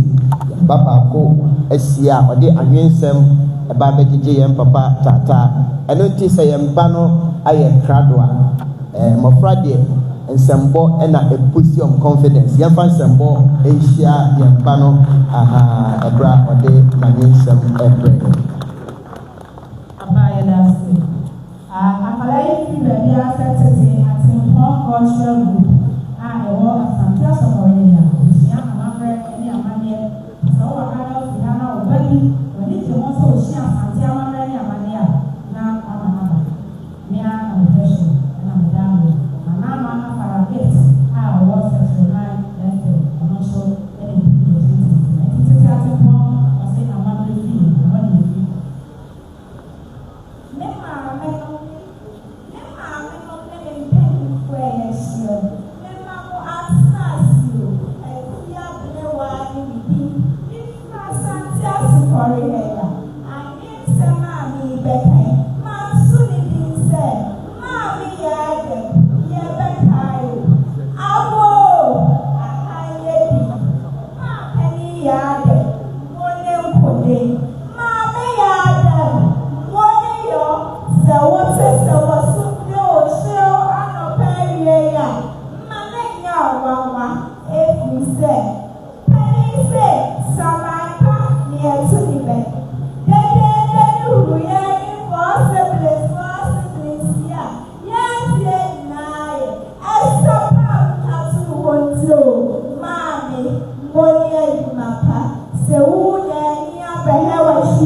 Baba Ko, Esia, or the Anyensem, a Babaji JM Papa Tata, and notice I am Bano, I am Kradwa, Mofradi. And Sambo and a position confidence. Yafan Sambo, Asia, Yampano, Ebra, or de Manisam, Ebre. Abayadasi. Apalai fi baby asatete ati Hong Cultural Group. Ewo Asante Asokore ya. Osia amamre ni amanie. So wakana fihana obali. Wani jemoso osia Asante amamre ni amania. Na amamaba. Mia amefeshi. Na mdamu. Mama Faragate, I was a friend, and also any people. And it's a certain point, I say, I'm not the fee, I'm not the fee. Never,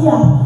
Yeah.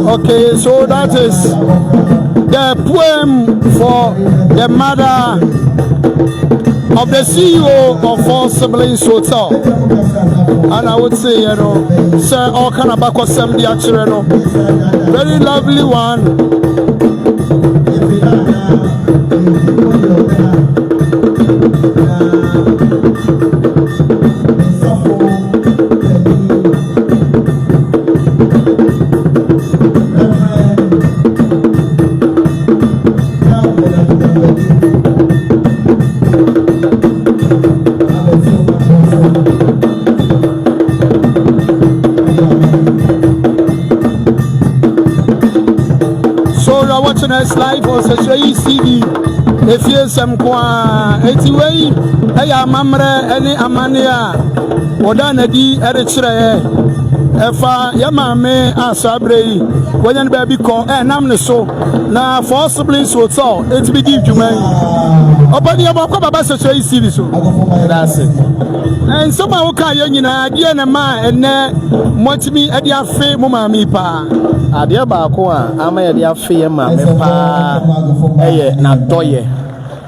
Okay, so that is the poem for the mother of the CEO of Four Siblings Hotel. And I would say, you know, sir, all kind of back of some very lovely one. Watching us live on Sekyere CD. If you some kwa etiwei eya mamre ene amania wodana di erekyere efa ya mame asabre yi wonyan ba bi ko nam ne so na Four Siblings Hotel it be give dwuma opani ya bako baba Sekyere CD so that's it. And some of ka ye nyina de na ma ene motimi ade afe mo mami pa adeɛ baako a ama yɛde afeɛ ma me paa ɛyɛ na dɔyɛ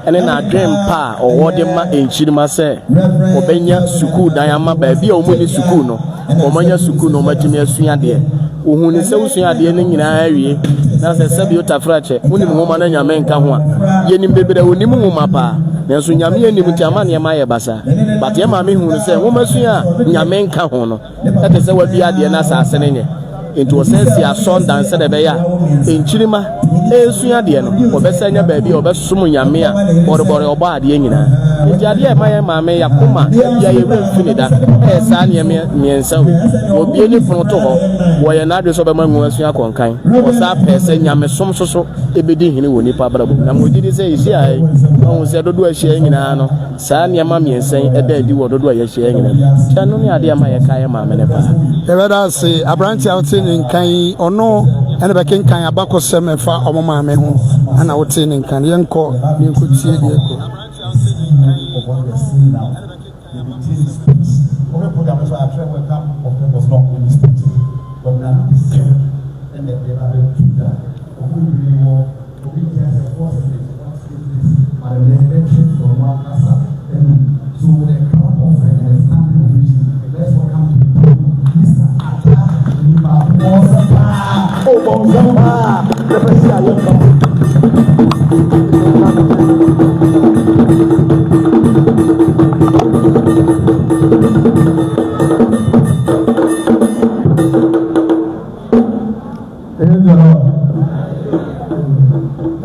ɛne na adwen pa a ɔwɔ de ma enkyirima sɛ ɔbɛnya sukuu dan ama baabi a ɔmo ni sukuu no ɔmanya sukuu no ɔmatumi asua adeɛ ohun ne sɛ usua adeɛ no nyinaa awie na sɛ sɛbi otafrakyɛ wonim nwoma na nyame nka ho a yɛnim bebree wonim nwoma paa nanso nyame yɛnim nti ama nneɛma yɛ basa but yɛ maame hu sɛ nwoma sua a nyame nka ho no ɛte sɛ wadua adeɛ no asase no nyɛ into osensi ason dan se de be ya enchirima esua de no obesanya baabi obesom nyame a borebore obo ade nyina nti ade e maye maame yakoma bia ye mfini da sa ne miensa obi ni pono to ho wo ye na ade so be manwu asua konkan o sa pese nyame som soso ebedi hini woni pa brabo na mogidi se isi ai on se dodo ahia nyina no sa ne ma miensa eda adi wo dodo ahia nyina chanu ne ade maye kae maame ne pa e weda se abranti out in kan ono ene be ken kan abako sem fa omoma me ho ana wote ne kan yenko yenko tie die ko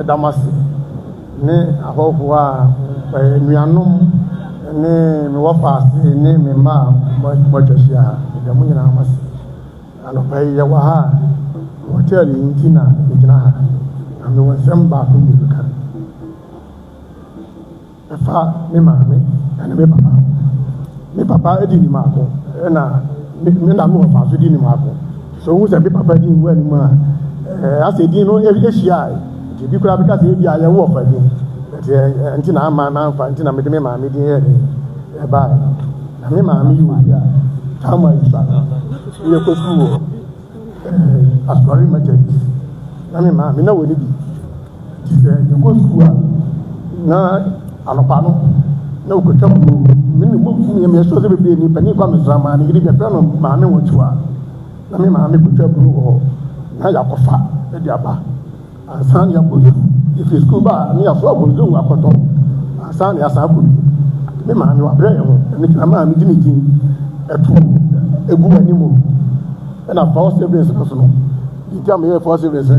Damasi ne ahohoa nuanom ne me wafa ne me ma mojhia de mo nyina amasi ano bai ya wa ha hotel intina igina ha ame wonsem ba ko ni ka afa me ma me ana me papa edi ni ma ko na me na mo fa so di ni ma ko so wu se me papa di nwa ni ma ase di no ehia bi kura bi ka se bi aye wo fa di enti na ama na fa enti na me de me ma me di e ba na me ma me yu ya kama isa ye ko su asori majet na me ma me na woni bi ti se ye ko su a na anopa no na ko tamu me ni mo fu me so se be ni pani kwa me drama ni gidi be pe no ma me wo tu a na me ma me ko tamu ho na ya ko fa e di aba Asante Asokore if you school ba ni aso abozo akoto Asante Asokore me ma ni wa bre ho ni kama mi dini etu egu animo na Four Siblings so no iti am ye Four Siblings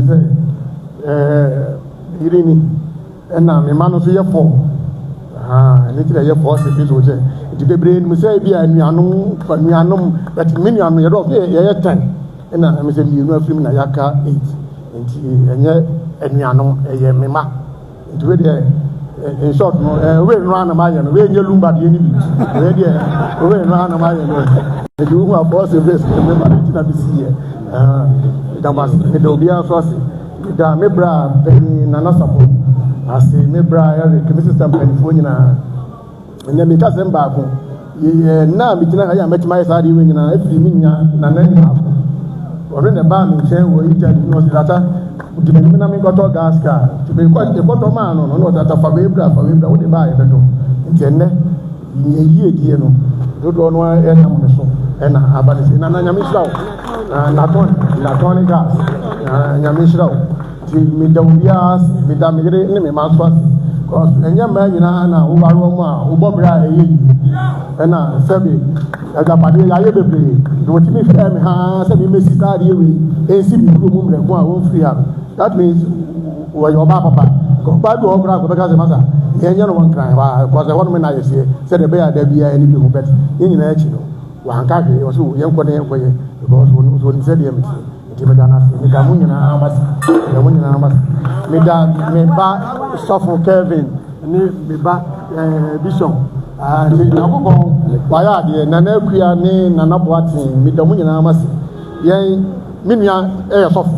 irini na me ma no so ye fo ni tire ye Four Siblings o je iti bebre ni se bi anuanom that me nuanom ye do ye 10 na me se ni no afrim na yaka 8 nti enye enuanom eye mema nti we de in short no we no ana ma ye no we nye lumba de ni bi we de we no ana ma ye no e du wa Four Siblings me ma ti na bi si ye da mas e do bia so se da me bra beni na na sapo ase me bra ya re kemi system beni fo nyina nya me ka sem ba ko ye na mi tina ya metima ya sa di we nyina e fi mi nya na na ni ɔre ne baa me nkyɛn wɔ Italy na ɔsi data di me na me kɔtɔ gas car ti me kɔtɔ maa no na ɔsi data fa beebra wode baa yɛ bɛtɔ nti ɛnɛ yɛ yie die no dodoɔ no ɛnam ne so ɛna aba ne se na nyame hyira wo natɔn ne gas na nyame hyira wo ti me da obiara me da me yere ne me ma so ase cause ɛnyɛ mmaa nyinaa na woware wɔn a wobɔ berɛ a ɛyɛ yi ɛna sɛbi agapade yɛayɛ bebree na wɔtumi fɛɛ me haa sɛ memɛsi saa adeɛ wei ɛnsi me kuro mu mmerɛko a wɔmfiri ha that means wɔyɛ ɔbaa papa ɔbaa bi wɔ koraa kɔbɛka sɛ masa yɛnyɛ no wɔnkran kɔsɛ hɔ no me na ayɛseɛ sɛdeɛ ɛbɛyɛ ada biara ne bi ho bɛt yɛ nyinaa akyi no wɔanka hwee ɔsɛ yɛnkɔ ne yɛnkɔyɛ because wɔnim sɛdeɛ mete nti meda no ase meda mo nyinaa mase meda me ba sɔfo Kelvin ne me ba Bishop nti Nyankopɔn wayɛ adeɛ Nana Akua ne Nana Boaten meda mo nyinaa mase yɛn me nua ɛyɛ sɔfo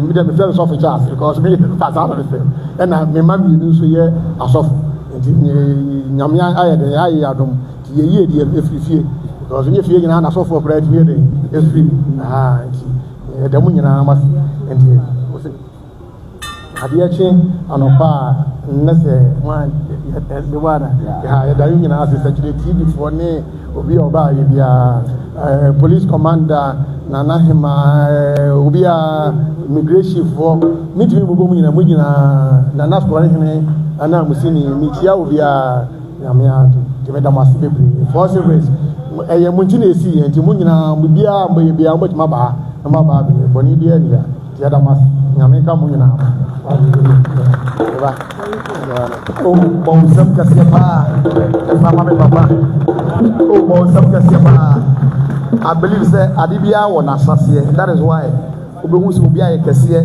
meda me fɛ sɔfo Charles because me fasa no fɛ ɛna me ma mmienu nso yɛ asɔfo nti nyame ayɛ den ayɛ adom nti yɛyie deɛ ɛfiri fie because nye fie nyinaa na asɔfo koraa tumi yɛ den ɛfiri nti ɛda mo nyinaa mase nti adeɛ kye anɔpa a nnɛ sɛ mewada yɛda yo nyinaa ase Sekyere TV foɔ ne obi a ɔbaa yɛ biara police commander Nana Hema obi a immigration foɔ metumi bobɔ mu nyinaa mo nyinaa Nana Asokore hene ana musini mekyia wo biara nyame ado nti meda mo ase bebree for service ɛyɛ mo nti na ɛsi yɛ nti mo nyinaa mo biara mo yɛ biara mo bɛtumi abaa na mo abaa bi bɔne biara nnia nti yɛda mo ase nyame ka mo nyinaa bɔnsɛm kɛseɛ paa ɛfa ma me papa bɔnsɛm kɛseɛ paa I believe sɛ ade biara wɔ n'asaseɛ that is why wobɛhu sɛ obi ayɛ kɛseɛ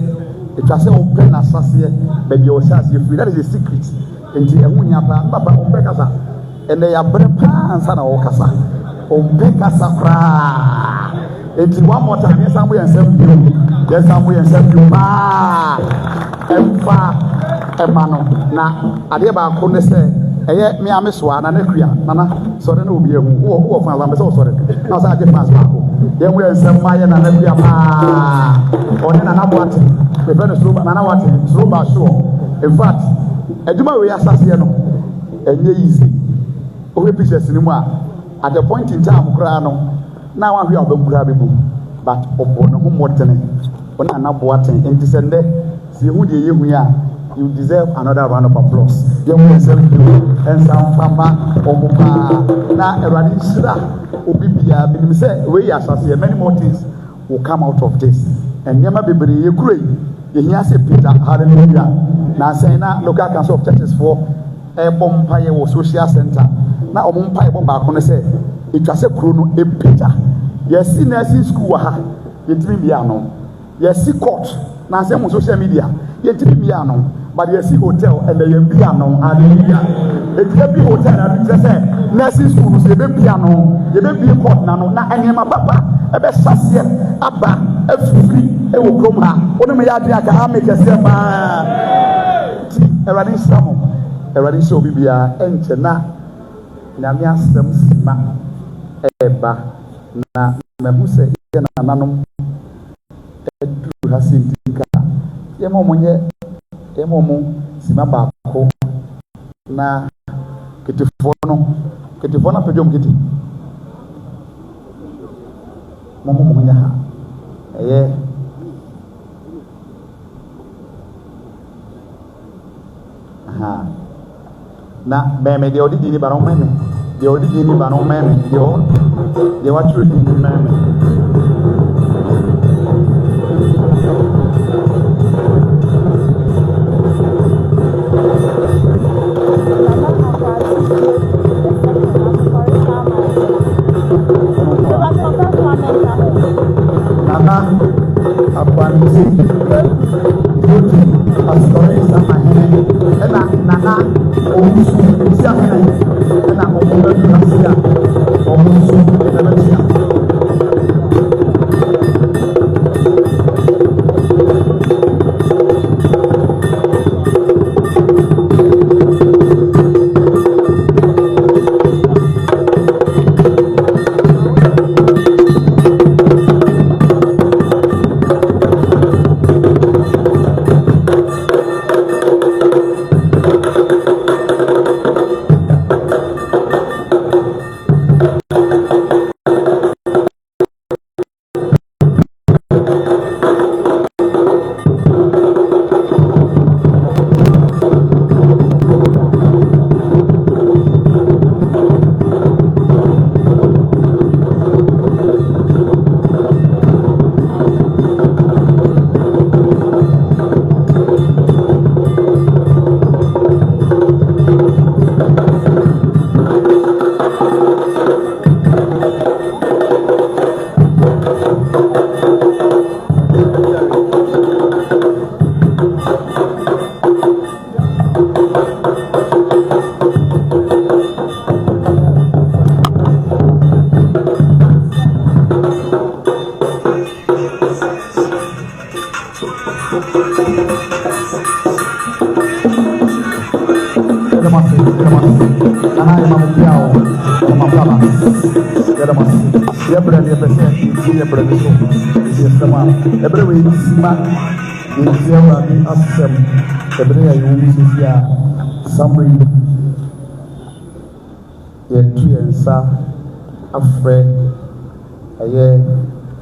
ɛtwa sɛ wopɛ n'asaseɛ baabi a wɔhyɛ aseɛ firi that is a secret nti ɛho nya paa papa wompɛ kasa ɛnɛ yɛabrɛ paa nsa na wɔkasa wompɛ kasa koraa nti one more time yɛsan mo yɛ nsɛm bio paa ɛmfa ɛma no na adeɛ baako ne sɛ ɛyɛ me ame soa na ne kua nana sɔre na obi ehu wo fa ba sɛ wo sɔre na wo sɛ agye pass baako yɛn mo yɛ nsɛm ma yɛ na ne kua paa ɔne Nana Boaten me fɛ no soro Nana Boaten soro ba sure in fact adwuma wei asaseɛ no ɛnyɛ easy ohwe pictures ni mu a at the point in time koraa no na wa hwe a ɔbɛkura bɛbu but ɔbɔ ne ho mmɔtene ɔne Nana Boaten nti sɛ ndɛ sɛ ehu deɛ yɛhu yi a you deserve another round of applause. You yourself and some papa or na Eradi Shira Obibia Binim say we as many more things will come out of this. And Yama Bibri you great. You hear say Peter hallelujah. Now saying that local council of churches for a bompire or social center. Now bompire bomba can say it was a chrono a Peter. Yes, in nursing school it will be no. Yes, see court. Now say on social media. Yet will be no. But you see hotel and the piano, hallelujah. It can be hotel and say nursing school, you be piano, you be court nano, na and my papa, a best sassier, abba, a free, a will come out. One of my idea can make a step. A running summer, a running show be a enchena, Namia Sima, Eba, na Mamuse, Nanum, Edu Hasintika, Yemomonye. Emomu sima baako na ketefoɔ na pɛdwom kete mo nya ha ɛyɛ aha na bɛmɛ deɛ ɔde gyini ba no mɛmɛ deɛ ɔde gyini ba no mɛmɛ deɛ watwerɛ gyini mɛmɛ Nana Akwanzi Beauty Asokore sama hene ena Nana Omusu sia hene ena Omusu sia Omusu sia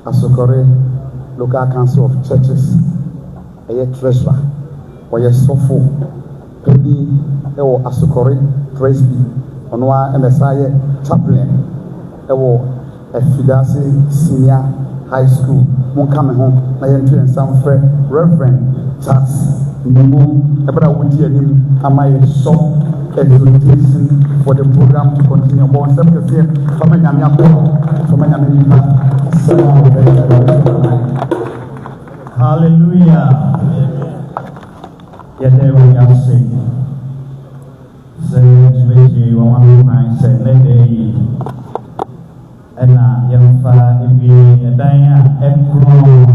Asokore Local Council of Churches, treasurer, or sofo, Penny, Asokore, Presby, Onwa MSI chaplain, Fidasi Senior High School, Monkame home, my entry and some friend, Reverend Charles Nimu, Ebra Wudi and Amaya Shop. Exhortation for the program to continue. Bon, some can say, hallelujah. Yet we are saying, say, one say, let day, and I am far in me, a daya, and grown.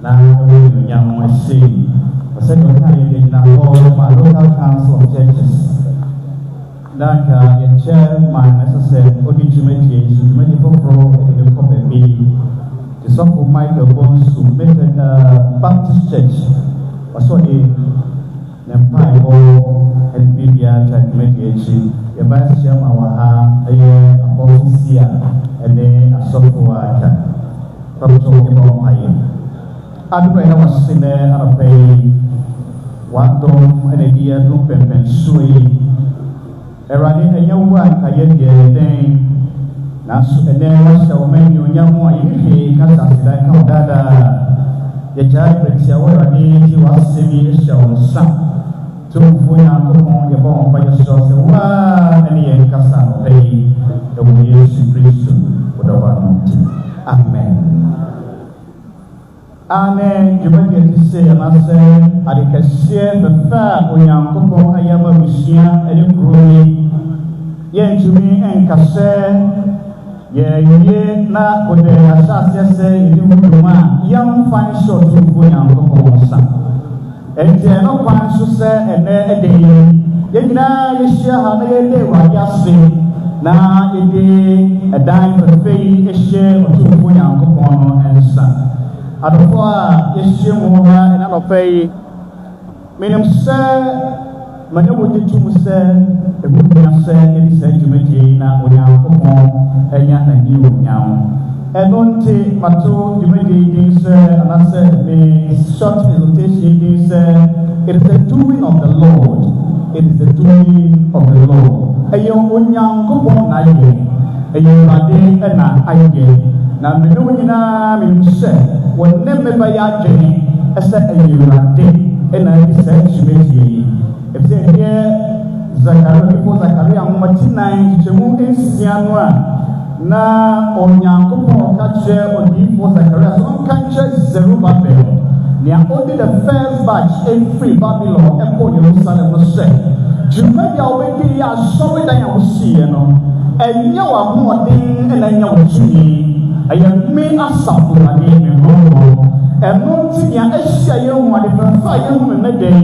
Now, we young see. Second time in all my local council of churches. That the chairman, as I said, ultimately, many people in the company, the Soko Michael Bones who made a Baptist church, also the Empire and Media Committee, the vice chairman, a Apostle Sia, and then a Soko from Soko Maya. I was in there and I pay. Wadom and a dear loop and sweet. Erani and young one, I get there. Nasu and then was the woman you young one, you can't come dada. The child that you was semi show some. To Fuyan upon your bone by yourself, and the Cassan pay the way you should preach with the one. Amen. Amen. You might get to say, and I say, I can share the fact when young couple I am a Lucian and you grow. Yen to me and Casse, ye, not what they are just say, you do young fine short to go young couple. And then no one should say, and then a day, yet now you share how they were just saying. Now it is a dime for the faith, a share or two for young couple and son. Adokwa yeshimo ha ina lopei minim se mane wodi tum se ebunya se ebi se jumeti na onyankopon enya ani onyam enonte mato jumeti din se anase me short exhortation din se it is the doing of the Lord, it is the doing of the Lord ayo onyankopon na ye ayo bade na aye na menu nyina minim se when never by your journey, as a day, and I said, she made ye. If they hear Zachariah before Zachariah, Martina, Jemu in Sianwa, na on Yanko catcher or deep for Zachariah, some catcher Zerubbabel. Near only the first batch in free Babylon, and for Jerusalem was said. Jumaya already are sorry that I will see, you know, and you are more than and I know you. I am me as something I name and not to your Asia, you want to fire him in a day.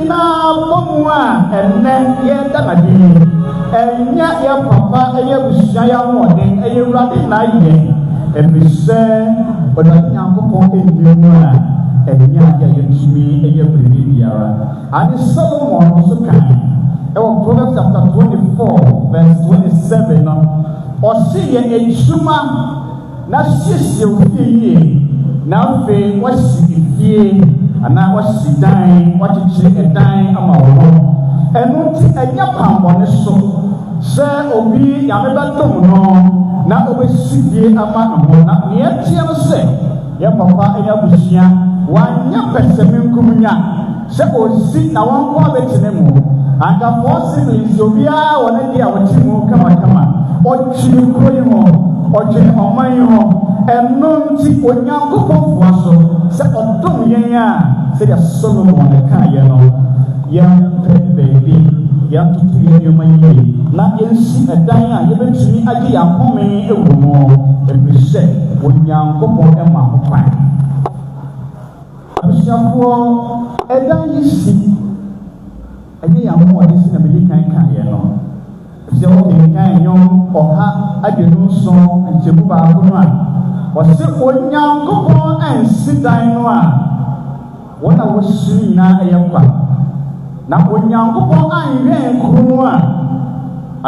Now, Bomwa, and then yet that day. And yet, your papa, and you shy morning, and you run night. And we say, but I am going to and yet you to me, and you believe Yara. And the Solomon also can. Our Proverbs chapter 24, verse 27. Or see a chuma, not sister, now fe was ye, and now was she dying, what you say a dying among and not a yapam on the soul. Sir, Obi, Yamada no, now always see ye among not near Tiana say, Ya papa and Yabusia, one yapesam Kumia, say, oh, see now one quality name, and the four siblings, Yobia, one idea what you come on. Or children or children or my home, and none see what young couple was so. Say, or don't ya say a Solomon the Kayano, young pet baby, young to you, my not in see a Diana, even to me, I am homing a woman, and we say, when young couple and my abusuafoɔ ɛdan yi si ɛnyɛ yɛn ho ɔde si na mede kan yɛ no sɛ wɔde kan nyɔm ɔha aduonu nson nkyɛmu baako no a wɔsɛ onyankopɔn ansi dan no a wɔn a wɔsiri nyinaa ɛyɛ kwa na onyankopɔn anwɛn kuro no a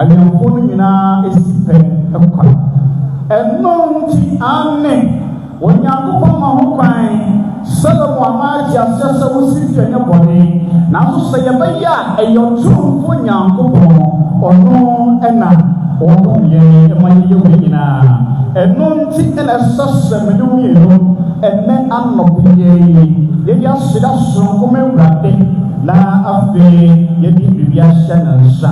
awɛnfo no nyinaa esi pɛ ɛkwa ɛno nti ane onyankopɔn ma ho kwan Salomo amaagye asɛ sɛ wosi twɛ nyɛ bɔne nanso sɛ yɛbɛyɛ a ɛyɛ ɔtomfo nyankopɔn ɔno ɛna ɔdom yɛn ɛma yɛyɛ wɔ nyinaa ɛno nti ɛna ɛsɛ sɛ mene mmienu ɛnɛ anɔpo yɛyɛ aseda sonko ma Awurade na afei yɛde biribi ahyɛ ne nsa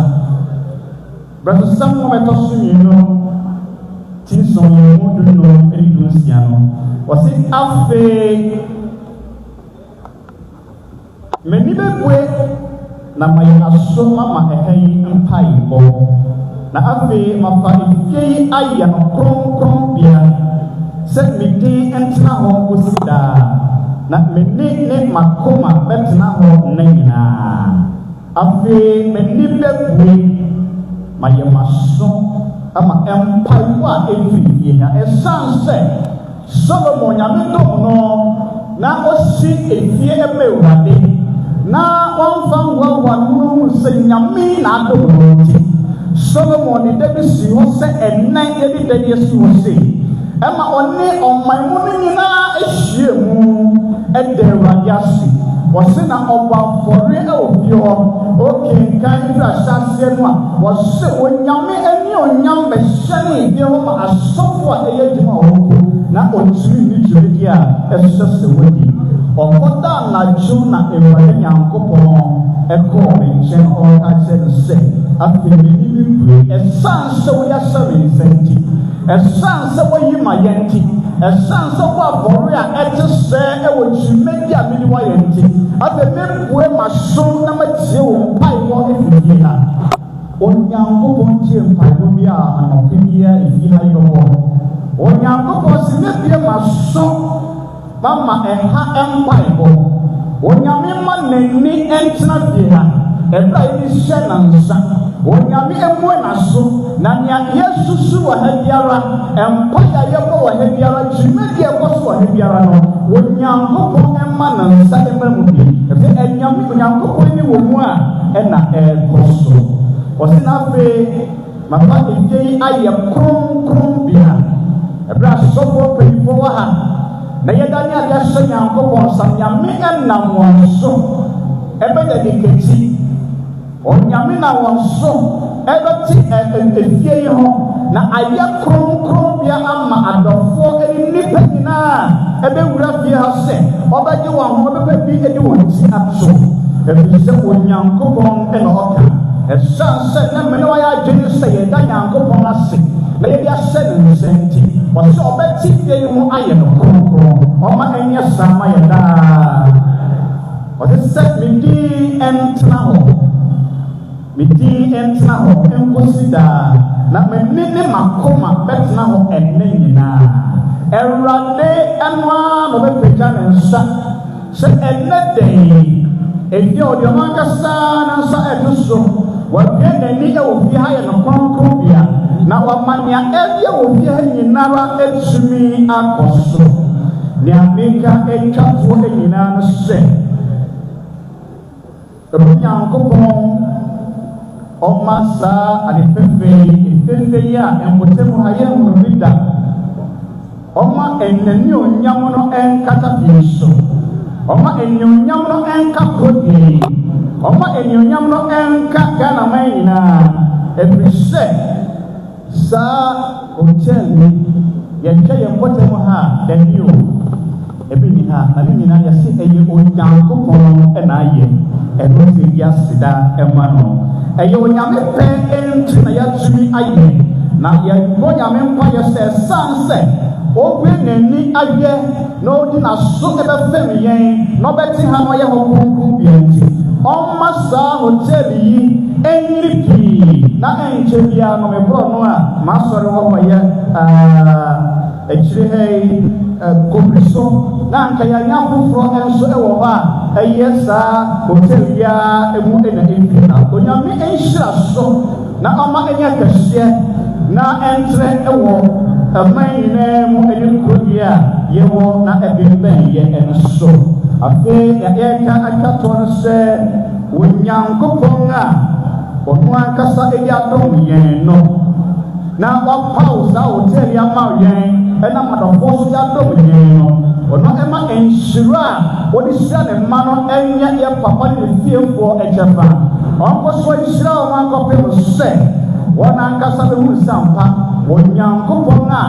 brɛsesɛm no bɛtɔ so mmienu tinson yɛn mu duno ɛne dunsia no wɔse afei m'ani bɛbue na mayɛ aso mama ɛha yi mpaebɔ na afei mafa efie yi ayɛ no kronkronbea sɛ me din ntena hɔ kɔsi daa na m'ani ne m'akoma bɛtena hɔ nna nyinaa afei m'ani bɛbue mayɛ m'aso ama mpaebɔ a ɛfiri fie ha ɛsiane sɛ Salomo nyame dom no na osi efie ɛma Awurade na wɔmfa nwawa no sɛ nyame na adom no nti Salomo ne da bi si hɔ sɛ ɛnɛ yɛde da bi asi hɔ sɛ ɛma ɔne ɔman mu no nyinaa ahyia mu ɛda Awurade ase wɔse na ɔbɔ afɔre ɛwɔ fie hɔ okenkan firi ahyɛaseɛ no a wɔse onyame ani onyam bɛhyɛne fie hɔ ma asɔfo a ɛyɛ adwuma wɔ hɔ na ɔtiri ne dwumadi a ɛhyɛ sɛ wadi ɔkɔda anadwo na Awurade Nyankopɔn ɛkɔɔ me nkyɛn ɔka kyerɛ no sɛ afei m'ani bi bue ɛsiane sɛ woyɛ ahyɛ me nsa nti ɛsiane sɛ woayi ma yɛ nti ɛsiane sɛ wo afɔre a ɛte sɛ ɛwɔ dwumadi a mede woayɛ nti afei mebue m'aso na matie wo mpaebɔ afidie ha Onyankopɔn tie mpaebɔ bi a anɔpa biara ɛfi ha yɛbɔ Onyankopɔn si ne bie m'aso mama ɛha mpaebɔ Onyame ma n'ani ɛntena bie ha ɛbra yɛde hyɛ na nsa Onyame ɛmue n'aso na nea yɛsusu wɔ ha biara mpaeɛ a yɛbɔ wɔ ha biara dwumadi a ɛkɔ so wɔ ha biara no Onyankopɔn ɛma na nsa ɛma mu bi ɛfɛ ɛnyame Onyankopɔn ni wɔ mu a ɛna ɛkɔ so wɔse na afei mama efie yi ayɛ kronkronbea ɛbrɛ asɔfoɔ mpanyinfoɔ wɔ ha na yɛda ne ade ahyɛ Nyankopɔn nsa nyame ɛnam wɔn so ɛbɛyɛ de kɛkyi onyame na wɔn so ɛbɛte efie yi ho na ayɛ kronkronbea ama adɔfoɔ ɛne nnipa nyinaa ɛbɛwura fie ha sɛ ɔbɛgye wɔn ho ɔbɛpɛ bi ɛde wɔn ti ato ɛfiri sɛ Onyankopɔn ɛna ɔka ɛsiane sɛ na mene wɔyɛ adwene sɛ yɛda Nyankopɔn ase na yɛde ahyɛ ne nsa nti wɔsɛ ɔbɛte fie yi ho ayɛ no kronkron ɔma ɛnyɛ saa ma yɛ daa ɔde sɛ me din ɛntena hɔ me din ɛntena hɔ ɛnkɔsi daa na m'ani ne m'akoma bɛtena hɔ ɛnnɛ nyinaa Awurade ɛno ara na ɔbɛpagya ne nsa sɛ ɛnnɛ dɛn ɛfie a ɔde ɔno ankasa ne nsa ɛto so wɔabue n'ani ɛwɔ fie ha yɛ no kronkronbea na wɔama nea ɛyɛ wɔ fie ha nyinara atumi akɔ so nea meka atwafoɔ nyinaa no sɛ Onyankopɔn ɔma saa ade fɛfɛ yi a ɛmbotamu ha yɛ hunu bi da ɔma ɛnani onyam no ɛnkata fie so ɔma ɛnionyam no ɛnka kodie ɔma ɛnionyam no ɛnka Ghana man nyinaa ɛfiri sɛ saa hotel ni yɛtwa yɛn mpɔtam ha dabi o ebi ni ha na ne nyinaa yɛse ɛyɛ Onyankopɔn ɛna ayɛ ɛno sɛ yɛ aseda ɛma no ɛyɛ Onyame pɛ ɛnti na yɛatumi ayɛ na yɛbɔ Nyame mpa yɛ sɛ ɛsiane sɛ ɔbue n'ani ayɛ na ɔde n'aso ɛbɛfɛm yɛn na ɔbɛte ha na ɔyɛ hɔ kronkronbea nti ɔmma saa hotel yi ɛnyiri pii na ɛnkyɛ biara no meborɔ no a masɔre hɔ wɔyɛ akyire ha yi kɔmpiso na anka yɛanya foforɔ nso wɔ hɔ a ɛyɛ saa hotel ya emu na ɛmfina onyame ɛnhyira so na ɔma ɛnyɛ kɛseɛ na ɛntrɛ wɔ ɛman nyinaa mu ɛne kurodie a yɛwɔ na ɛbɛnbɛn yɛ ɛno so afei yɛka atwa toɔ no sɛ onyankopɔn a ɔno ankasa ɛde adɔm yɛn no na ɔpaw saa hotel yi ama yɛn ɛna madɔfoɔ so de adɔm yɛn no ɔno ɛma nhyira a wɔde hyira ne mma no ɛnyɛ yɛ papa ne ne fiefoɔ ɛkyɛfa ɔnkɔ so nhyira wɔn akɔpem sɛ wɔn ankasa bɛhu sampa wɔn nyankopɔn a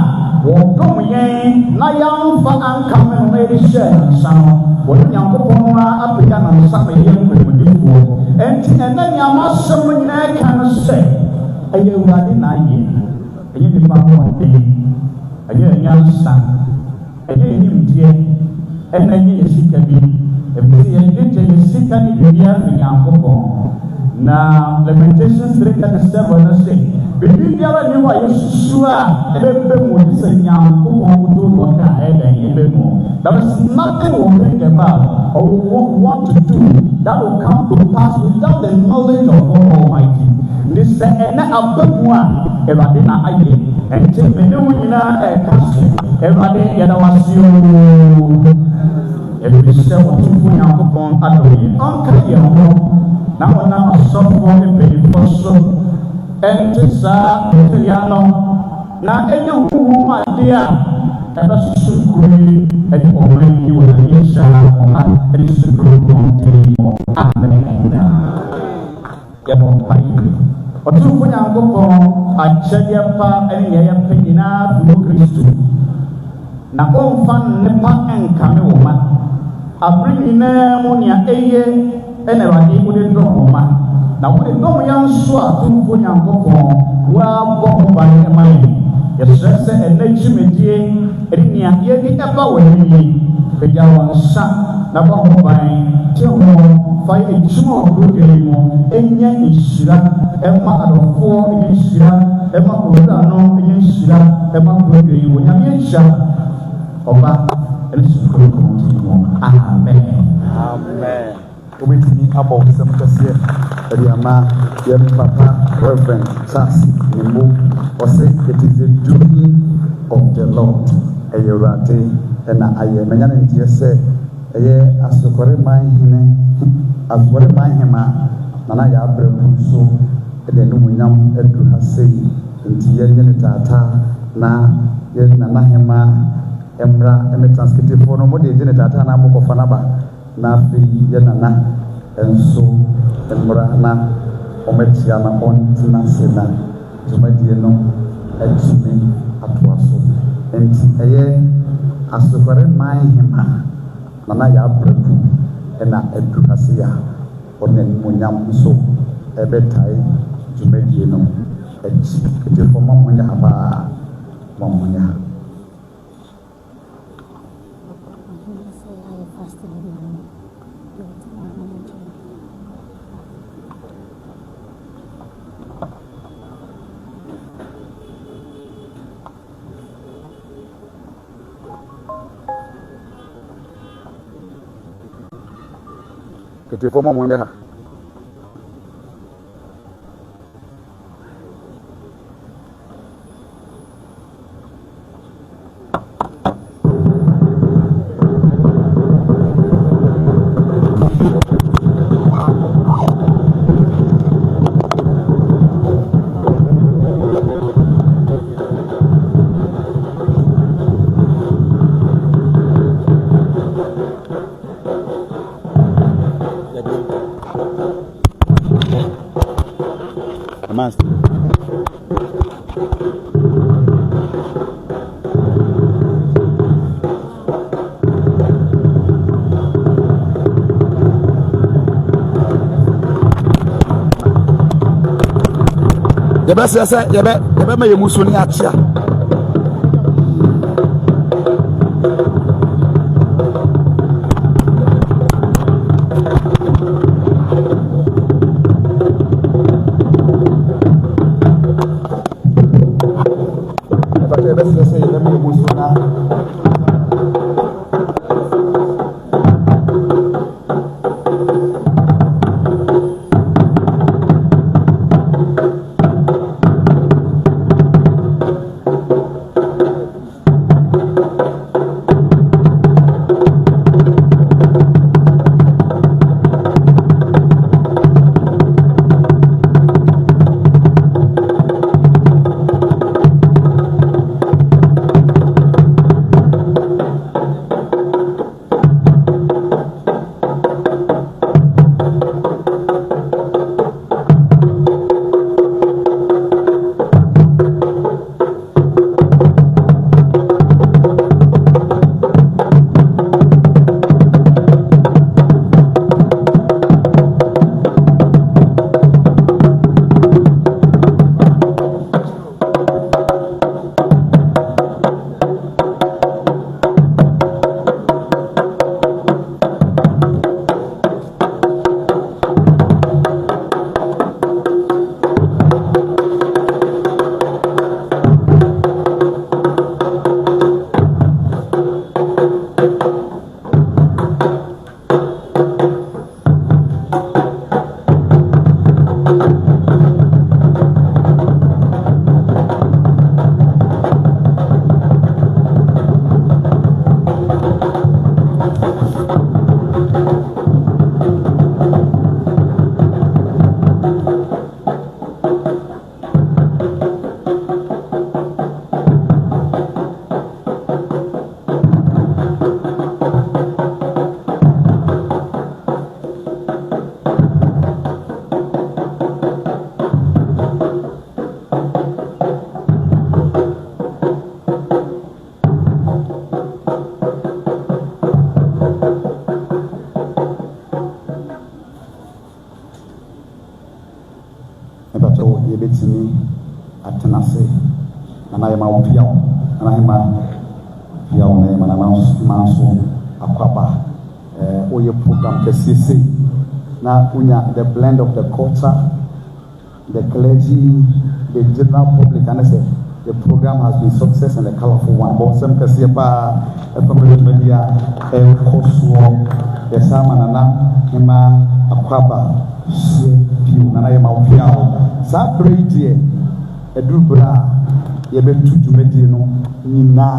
wɔdɔm yɛn na yɛamfa ankame no ɛde hyɛ nsa no wɔn nyankopɔn no a apagya na nsa ma yɛyɛ nkwamudifoɔ ɛnti ɛnɛ nneɛma asɛm no nyinaa ka no sɛ ɛyɛ awurade na ayɛ ɛyɛ nipa ahoɔden ɛyɛ nyansa ɛyɛ nimdeɛ ɛna ɛyɛ yɛ sika bi ɛfiri yɛde yɛ sika ne biribiara fi nyankopɔn na Lamentations 3:7 no sɛ biribiara ne hɔ a yɛsusu a ɛbɛbɛ mu de sɛ nyankopɔn wodoo no ɔka a ɛdɛn ɛbɛ mu there is nothing will bring about or we want to do that will come to pass without the knowledge of God Almighty. Ne sɛ ɛnɛ aba mu a Awurade na ayɛ ɛnti mene wo nyinaa ɛka so Awurade yɛda wase oo ɛfiri sɛ ɔtomfo nyankopɔn adɔ yɛ ɔnka yɛn ho na wɔnam asɔfoɔ mpanimfoɔ so ɛnte saa nteria no na ɛnyɛ huhu adeɛ a ɛbɛsoso kuro yi ɛde ɔman yi wɔ n'ani hyɛ ɔma ɛde so kuro kɔntɛn wɔ amen yɛbɔ mpa yi ɔtomfo nyankopɔn akyɛdeɛ pa ɛne deɛ yɛpɛ nyinaa fi wɔ Kristo na ɔmfa nnepa ɛnkame wɔ ma abere nyinaa mu nea ɛyɛ ɛna Awurade wode dɔm wɔ ma na wode dɔm yɛ nso a ɔtomfo nyankopɔn woabɔ ho ban ma yɛ yɛsrɛ sɛ ɛnɛ dwumadie ɛde nea yɛde ɛba wɔ ani yi pagya wɔ nsa na bɔ ho ban kyɛ ho fa yɛ adwuma wɔ kurodua yi mu ɛnyɛ nhyira ɛma adɔfoɔ ɛnyɛ nhyira ɛma owura no ɛnyɛ nhyira ɛma kurodua yi wɔ nyame nhyira ɔba ɛne sukuu kɔmɔnti mu amen wobɛtumi abɔ wo nsɛm kɛseɛ ɛde ama yɛn papa Reverend Charles Nimbo ɔsɛ it is the doing of the Lord ɛyɛ Awurade ɛna ayɛ manya ne nteɛ sɛ ɛyɛ Asokore man hene Asokore man hema nana yɛ abrɛ mu nso ɛde animuonyam aduru ha sei nti yɛnyɛ ne taataa na yɛn nana hema mmra ɛne transkitifoɔ no mode gye ne taataa na mokɔfa no aba na afei yɛ nana nso mmra na ɔmatia na ɔntena se na dwumadie no atumi atoa so nti ɛyɛ Asokore man hema nana yɛ abrɛku ɛna aduru ha sei a ɔne animuonyam nso ɛbɛtae dwumadie no akyi kitifoɔ ma mo nyɛ ha paa ma mo nyɛ ha kitifoɔ ma mo nyɛ ha Master. Yɛbɛsɛ sɛ yɛbɛma yɛ musu ne akyea yɛbɛsɛ sɛ yɛbɛma yɛ musu na yɛbɛtumi atena ase na yɛma wo pia wo na yɛma pia wo na yɛma na nso akwaba woyɛ program kɛseɛ sei na wonya the blend of the culture, the clergy, the general public, and I say the program has been success and a colorful one. But some can see about a family media, a course war, the Samanana, Hima, Akwaba, Piu, Nanayama Piao, Sabrady, a Dubra, Yebetu to Medino, Nina,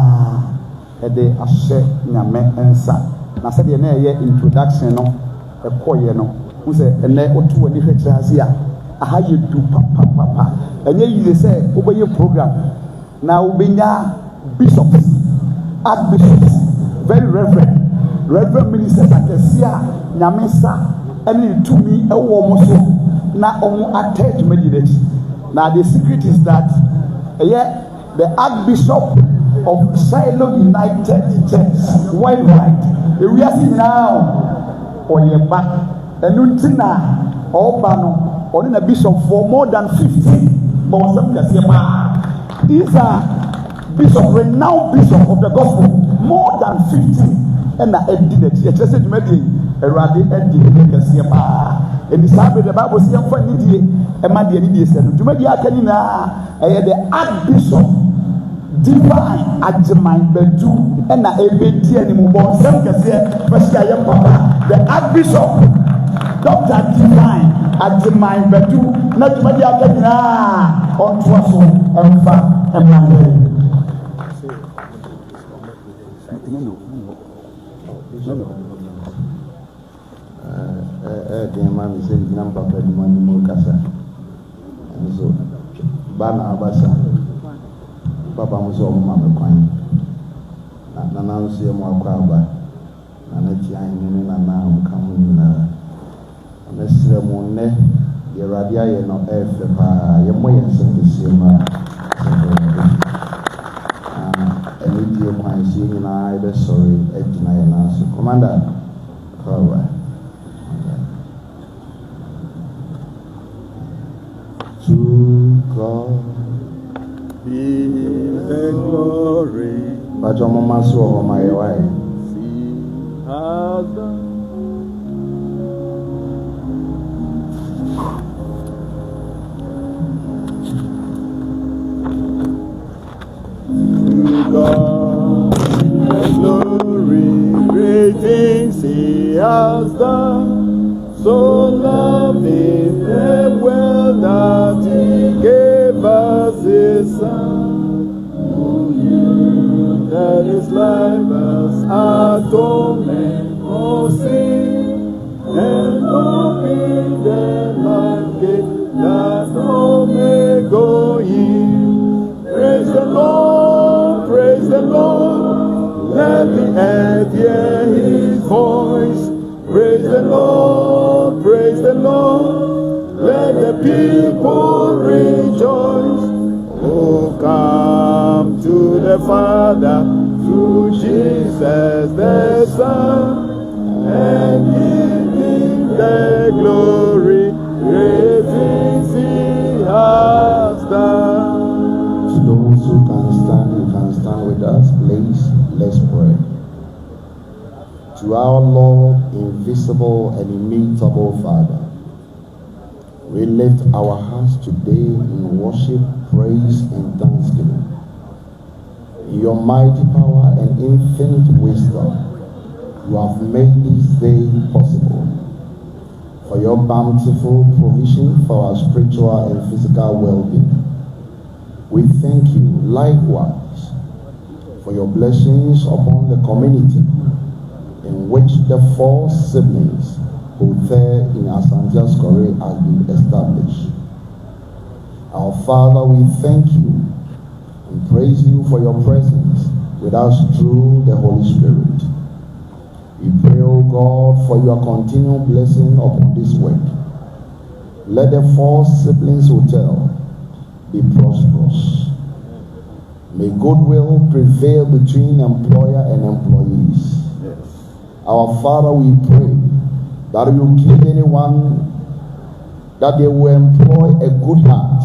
a day Ashe, Name, and Sa. Now, said the introduction, a choir, who said, and then or two and if it's how you do papa. And then you say, over your program. Now, we are bishops, archbishops, very reverend ministers, I can see Namesa, and to me, a woman so now attached meditation. Now, the secret is that, the archbishop of Shiloh United Church, worldwide, we are seeing now, or your back, and Nutina, or Bano, or in a bishop for more than 50. But some can say, these are bishops, renowned bishops of the gospel, more than 50. And I did it. Just said, maybe a radi and the Siama. And the Sabbath, the Bible says, I'm funny, and my dear, to make the Akanina, the Archbishop, divine Ajimine Bedu, and I ebedi anymore. Some can say, the Archbishop, Dr. Divine Ajimine Bedu, not to make the Akanina on Twasso and Fa and Monday. Dear man, is in number of money more casa. And so, Bana Abasa, Papa was all Mamma Quine. Nana see more crowd, and it's young and now coming. And let's see them one day. The radia, no F, your way and some the same. And with your mind, seeing I, the sorry, 89 answer. Commander, all to God be the glory. But your mama saw my wife. To God be the glory, great things He has done. So loving the world that He gave us His Son, who knew that His life was atonement for sin, and opened the life gate that all may go in. Praise the Lord, praise the Lord, let the earth hear His voice. Praise the Lord, praise the Lord, let the people rejoice. Oh, come to the Father, through Jesus the Son, and give Him the glory, great things He has done. To those who can stand, you can stand with us, please. Let's pray. To our Lord, invisible and immutable Father, we lift our hearts today in worship, praise, and thanksgiving. In your mighty power and infinite wisdom, you have made this day possible. For your bountiful provision for our spiritual and physical well-being. We thank you likewise for your blessings upon the community in which the 4 siblings who there in Asante Asokore has been established. Our Father, we thank you and praise you for your presence with us through the Holy Spirit. We pray, O God, for your continual blessing upon this work. Let the 4 siblings hotel be prosperous. May goodwill prevail between employer and employees. Our Father, we pray that you give anyone that they will employ a good heart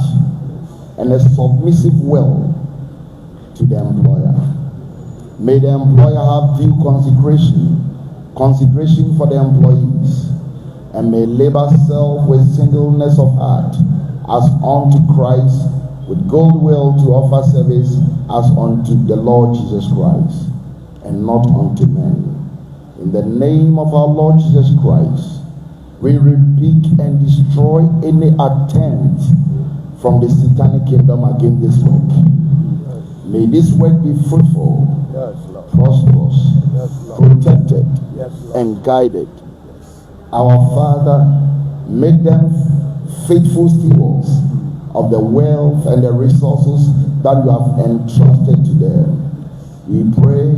and a submissive will to the employer. May the employer have due consideration for the employees, and may labor serve with singleness of heart as unto Christ, with goodwill to offer service as unto the Lord Jesus Christ, and not unto men. In the name of our Lord Jesus Christ, we rebuke and destroy any attempt from the satanic kingdom against this work. May this work be fruitful, prosperous, protected, and guided. Our Father, make them faithful stewards of the wealth and the resources that you have entrusted to them. We pray,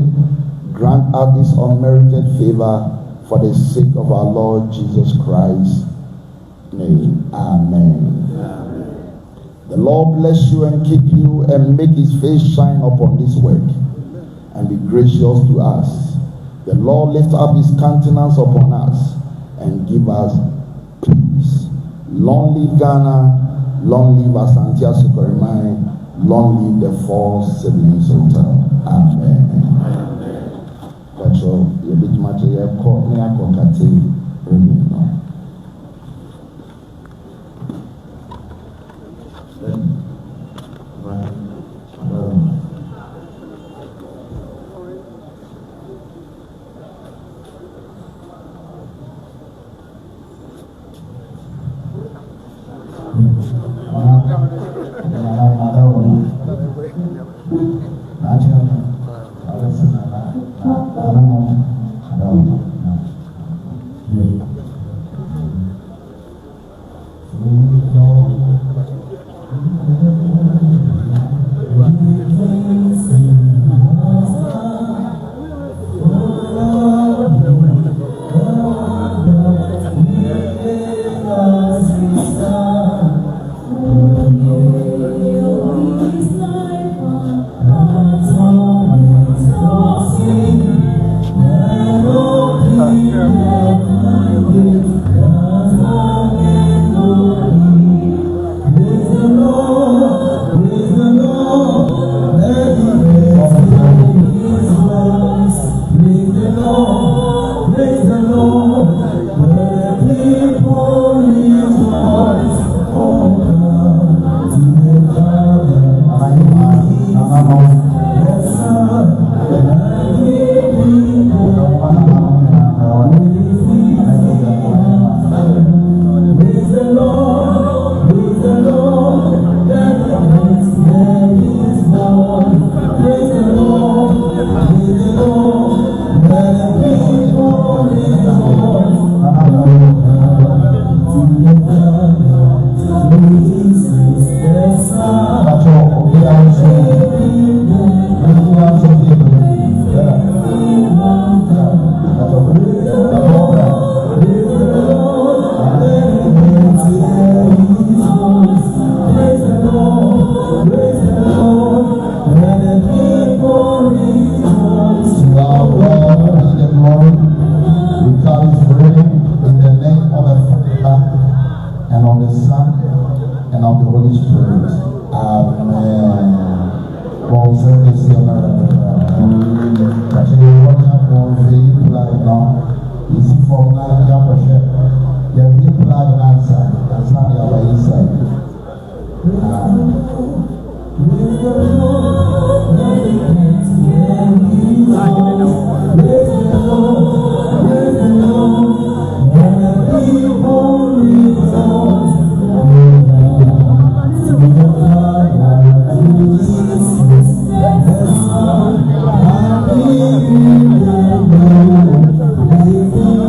grant us this unmerited favor for the sake of our Lord Jesus Christ. Name. Amen. The Lord bless you and keep you and make his face shine upon this work and be gracious to us. The Lord lift up his countenance upon us and give us peace. Long live Ghana, long live Asante Asokore, long live the four siblings hotel. Amen. Pacho, you big matter, you have caught me, I got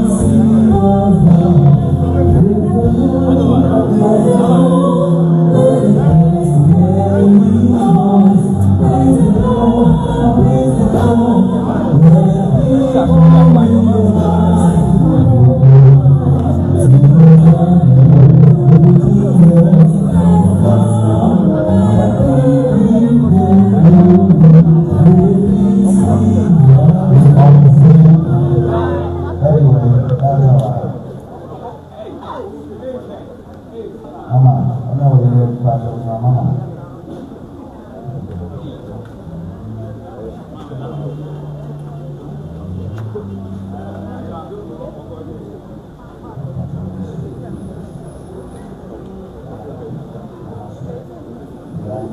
Oh,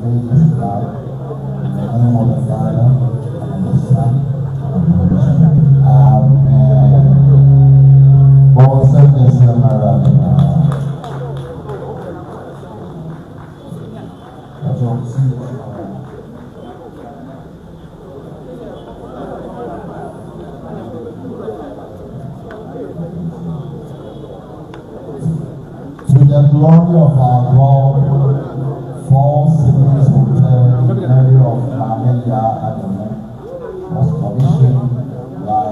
amazing God. In the name of the Father, and of the Son, and of the Holy Spirit. Amen. All subjects are married. To the glory of our God, 4 siblings hotel, Mary of Mamelia Adamo, was commissioned by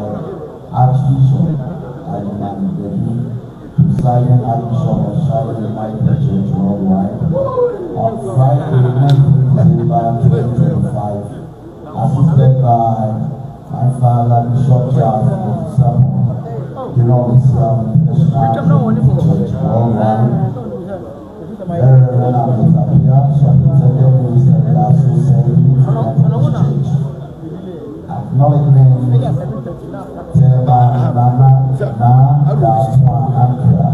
Archbishop Adman Bedu, presiding Archbishop of Charlotte Michael Church Worldwide, on Friday, 19 December 2025, assisted by my father, Bishop Charles Samuel, General Islam International Church Worldwide, Very Reverend Abdul Tapia, Superintendent Minister of the Association of Church, acknowledgement Tema Nana Na Daswa Ankara,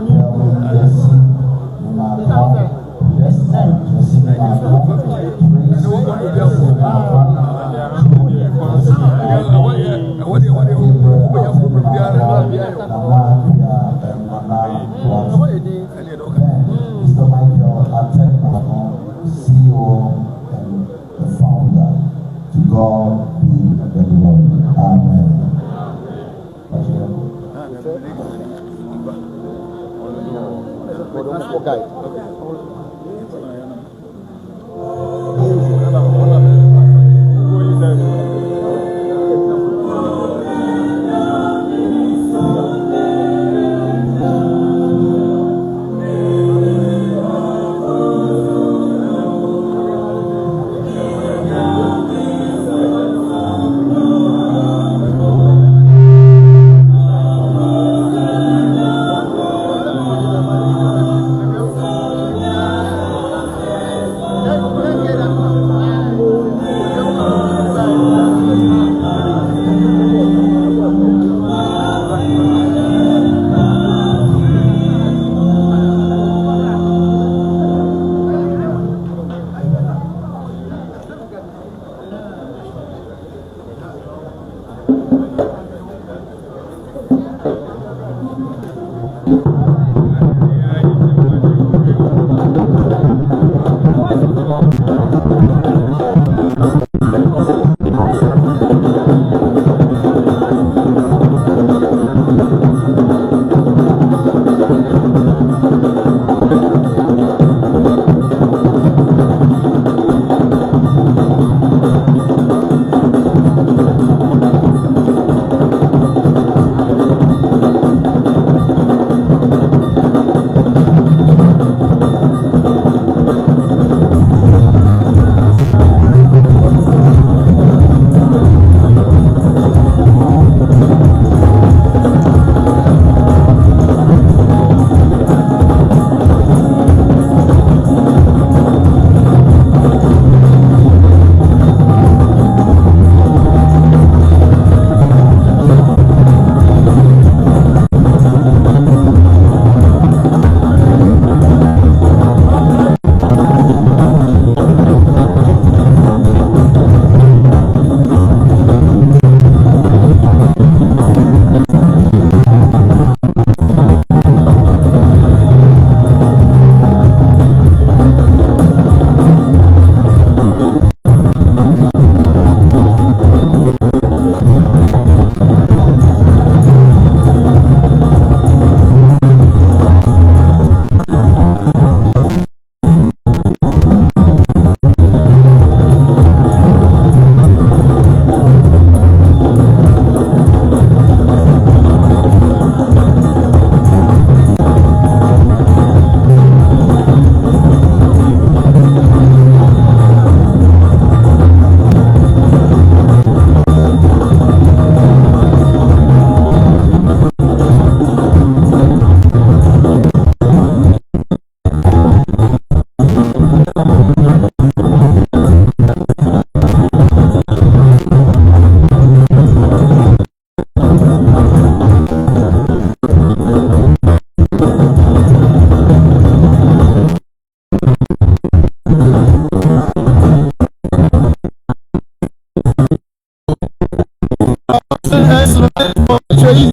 Kelvin Jesse Nimako, Destiny Jesse Nimako, Praise Jesse Nimako, Mr. Michael Atek, CEO and the founder. To God be the glory. Amen. Sekyere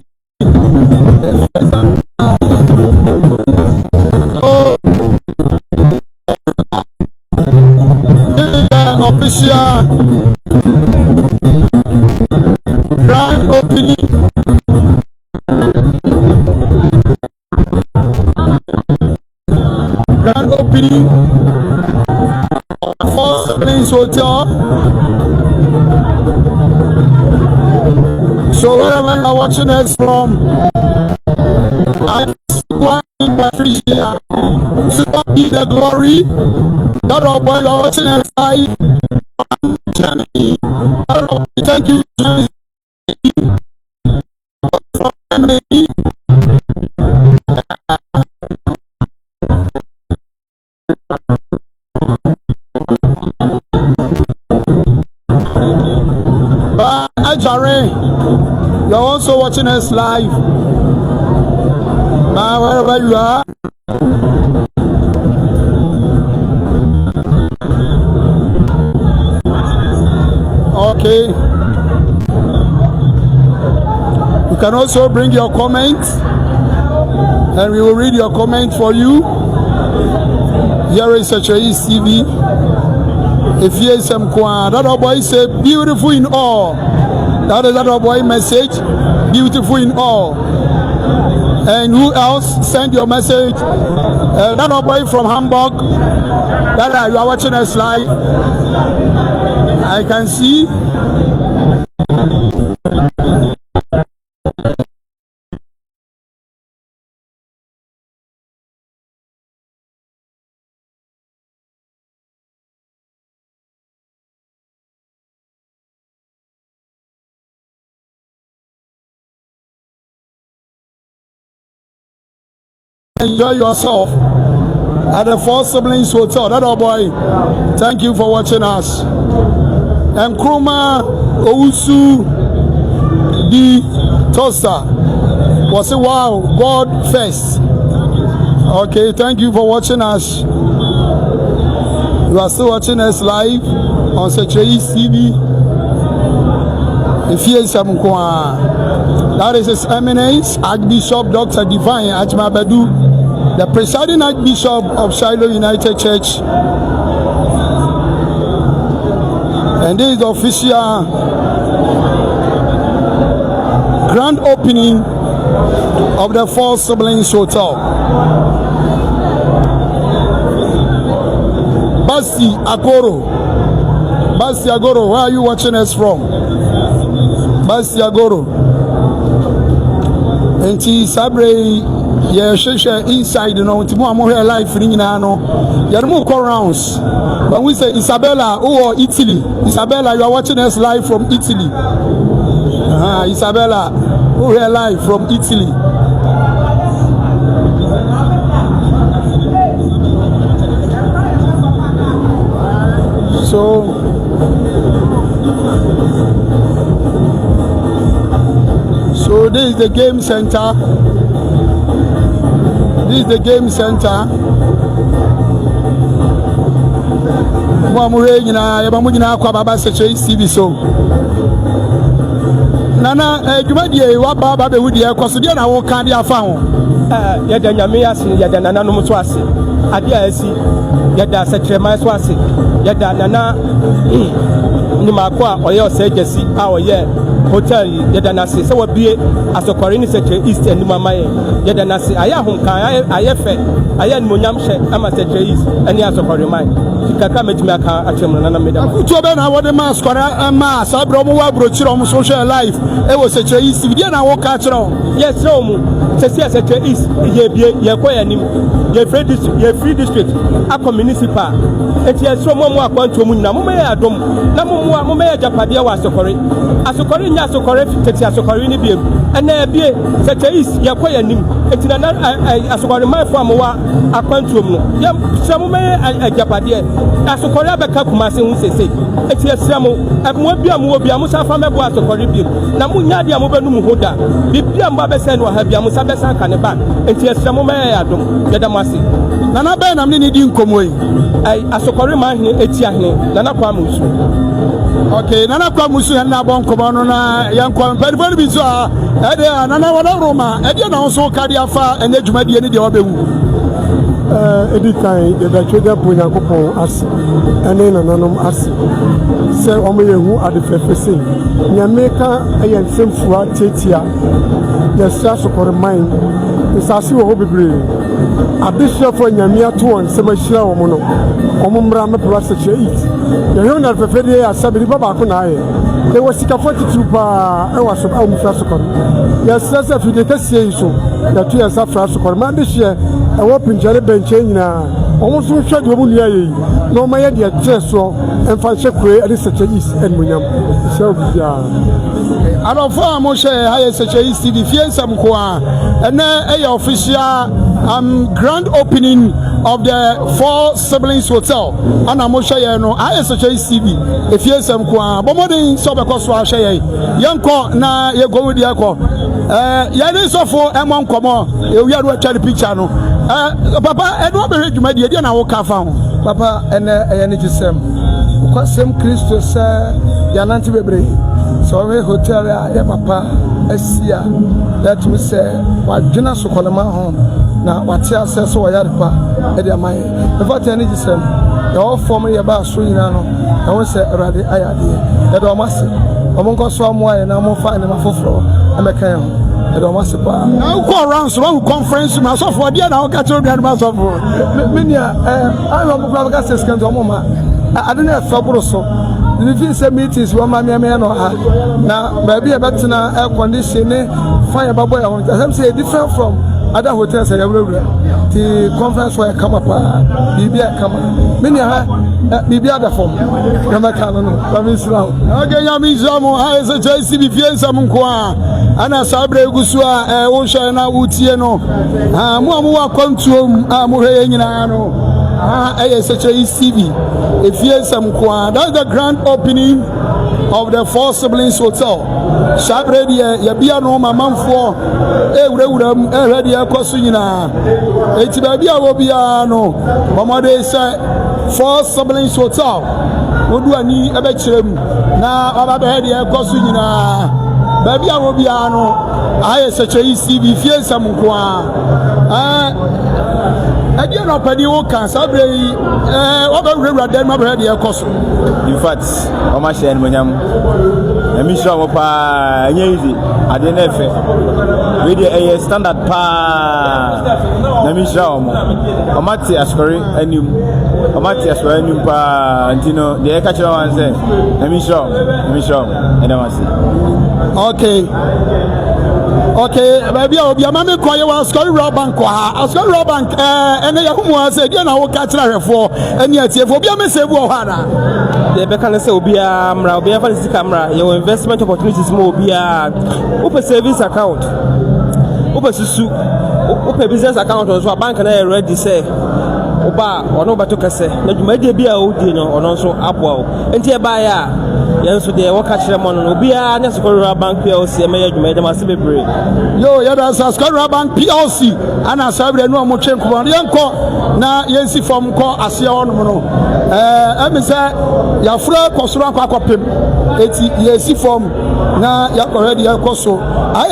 official grand opening of Prince Hotel. So wherever you're watching us from, I want to appreciate the glory. God of boy, you're watching us live. Thank you. You're also watching us live. Wherever you are. Okay. You can also bring your comments and we will read your comment for you. Here is Sekyere TV. If you have some that boy say beautiful in all. That is that boy message. Beautiful in all. And who else send your message? That boy from Hamburg. That you are watching us live. I can see. Enjoy yourself at the Four Siblings Hotel. That boy, thank you for watching us. And Kruma Owusu the Toaster was a wow, God first. Okay, thank you for watching us. You are still watching us live on Sekyere TV. If you some that is His Eminence Archbishop Dr. Divine Ajmabedu, the presiding Archbishop of Shiloh United Church. And this is the official grand opening of the Four Siblings Hotel. Basti Agoro, where are you watching us from? Basti Agoro. And Sabre. Yeah, inside, you know, Timo Amore life in Nano. Yarmo rounds. But we say Isabella, oh, Italy. Isabella, you are watching us live from Italy. Isabella, oh, we are live from Italy. So this is the game center. This is the game center. Nana, Jumadie, what Baba would you consider our candy found? Yadanyamia, Yadanana Muswasi, Adiasi, Yada Sekyere Swasi, Yada Nana Nimakwa, or your Sekyere, our year. Hotel Yadanasi, so be Asokore ni Sekyere East and Mamaye Yadanasi. I am Hunka, I am Munyamshe, I'm a Sekyere East, and Asokore mine. Kaka met me a car at Yamana Meda. To Ben, I want a mask or a mass. I brought my brochure on social life. It was Sekyere East. You didn't walk out. Yes, Rome. Sekyere East, ye free district, a municipal. It is so more want to Munamaya Dom, Namumaya Japadia was Asokore. Asokore tete Asokore ni biem ena bie Sekyere East yakoya nim etina na Asokore man fo amwa akwantuom no ya samu me ajapade Asokore abeka kumase hu sese eti esramu amwa bia mu obi amusa fa mebo Asokore biem na munya dia mo benum hoda bibia mba bese no ha bia musa besa ka ne ba eti esramu me ya adom yadamase nana be na mni ni di nkomo yi Asokore man eti ahne nana kwa musu Okay, nana kwa musu na bon komo na yankwa mpedifo bi so a ede nana wona roma ede na so kadi afa ene dwumadie ne de obewu edi kan de da tweda po Nyankopon ase ene nananom ase se omo yehu adefefese nyameka ayensemfua tetia yesa sokore man isasi wo bebre abishafo nyamia to on se mahira wo no omo mra me process it yehu na fefede ya sabiri baba ko na aye e wasika 42 pa e waso ba mu fra sokore yesa se fide kase so ya tu yesa fra sokore man de hye e wo pinjare benche nyina omo so hwe de omo nia yi no ma ye de treso emfa hye kure ade seche is en munyam so bia Alofo mo she haye Sekyere TV fiensam ko a ene official grand opening of the 4 Siblings Hotel ana mo she ye no haye Sekyere TV fiensam ko a bomodin so be ko so a she ye yenko na ye go di akọ ye ni sofo emon komo e wi ado atwa picture no papa eno be hwedwuma die na wo ka fa ho papa ene eye ni gisem ko sem Kristo sa ya nanti bebre so we hotel ya papa asia that me say wadwena sokolema ho na wate ase so yarepa e dia man e fa tani gisem ya o form ye ba so yina no na won say rade ayade e do mase o mon ko so mo aye na mo fa ne mafoforo e mekan ho e do mase pa na go around so one conference ma so for dia na o ka tro bia ma so for menia I no mo ka se scan to mo ma adena fabro so the feel meetings one ma me no ha na baby e betina air conditioning fire babo ya won some say different from other hotels ya wura the conference where come up bibia come many ha bibia da form na maka no no mi sra okay ya mi zamu ha se chesi bi fiensa mu ko a ana sabre gusu a wo hwe na wutie no ha mu wa kwantuom a mu hwe nyina no Sekyere TV that's the grand opening of the 4 Siblings Hotel. Shabre ya bia no mamamfo ewurawuram ehwede ekoso nyina eti ba bia wo bia no bomode se 4 Siblings Hotel wodu ani ebe kirem na oba behede ekoso nyina ba bia wo bia no Sekyere TV fiensam ko a again opadi wo kan sabre oba wura den ma behede ekoso in fact o ma share monyam emi sure mo pa anya easy ade na efe we dey standard pa na mi sure mo Asante Asokore anim pa antino dey ka chira wan say emi sure ena wasi okay baby obi amame koye wa Asokore bank ha Asokore bank ene ya humu ase dia na wo ka chira hwefo ene atiefo obi amese bu o ha na de be kan say obi amra obi afa sika amra your investment opportunities mo obi open savings account open susu open business account so bank na ready say oba ono ba to kase na dwuma de bia o di no ono so aboa o enti e ba ya yenso de waka kire mo no obi a na Asokore bank PLC me ya dwuma de ma se bebre yo ya da Asokore bank PLC ana sabre no mo twen ko yenko na yensi form ko ase ono no emise ya fura kosoro akopem eti yensi form na ya already yakoso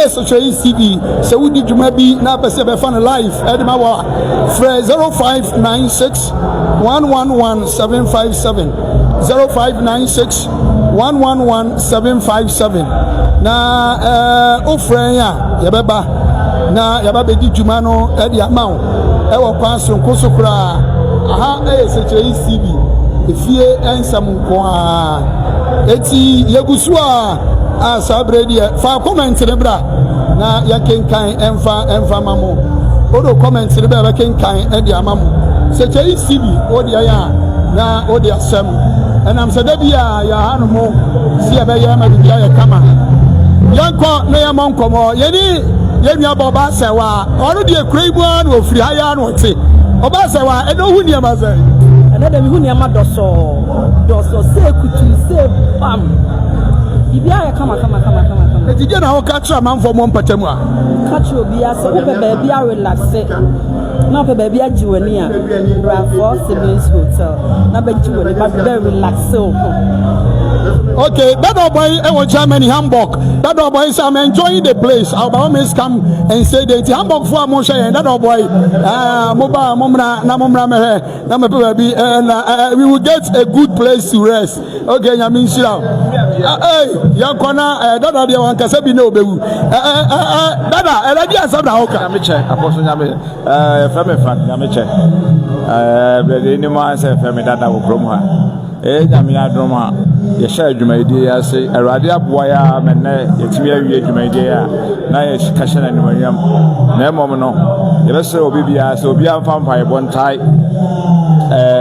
Sekyere TV se wudi dwuma bi na pese be fan live edema wa 0596 111 757 0596 111 757 na ofren ya beba na ya baba di dwuma no edi amawo e wo kwanso nkoso kura Sekyere TV efie ensam nko eti yegusu sabre dia fa comment ne bra na ya kenkan emfa mamo odo comment ne bra kenkan e dia mamo Sekyere TV odi ya na odi asem enam se da bia ya hanu mo si e be ya ma bia ya kama yanko na ya monkomo yeni yenua boba sewa oru die kreibu na ofiri haya na ote oba sewa e do hu ni ma se ene da mi hu ni ma doso se kutu se bam bibia ya kama eti na ho katra manfo mo mpatamu a katra obi ase wo pe ba bia relax na pe ba bia jiwani a 4 Siblings Hotel na ba jiwani ba relax o Okay, that old boy was Germany, Hamburg. That old boy says, I'm enjoying the place. I'll by all means come and say that Hamburg for Moshe and that old boy, Moba, Momra, Namomra, Namabi, and we will get a good place to rest. Okay, I mean, hey, Yakona, that are the one Casabi no Bewu. Dada, and I just have the Hoka. Yamiche, Apostle Yami, Family Frank, Yamiche, the Nima said, Family Dada will Broma. Yamia Droma, Yasha Jumadia say, a Radia Boya, Mene, Yatimia Jumadia, Naya Kashan and William, Nemomino, Yellow Bibia, so be a vampire one tie,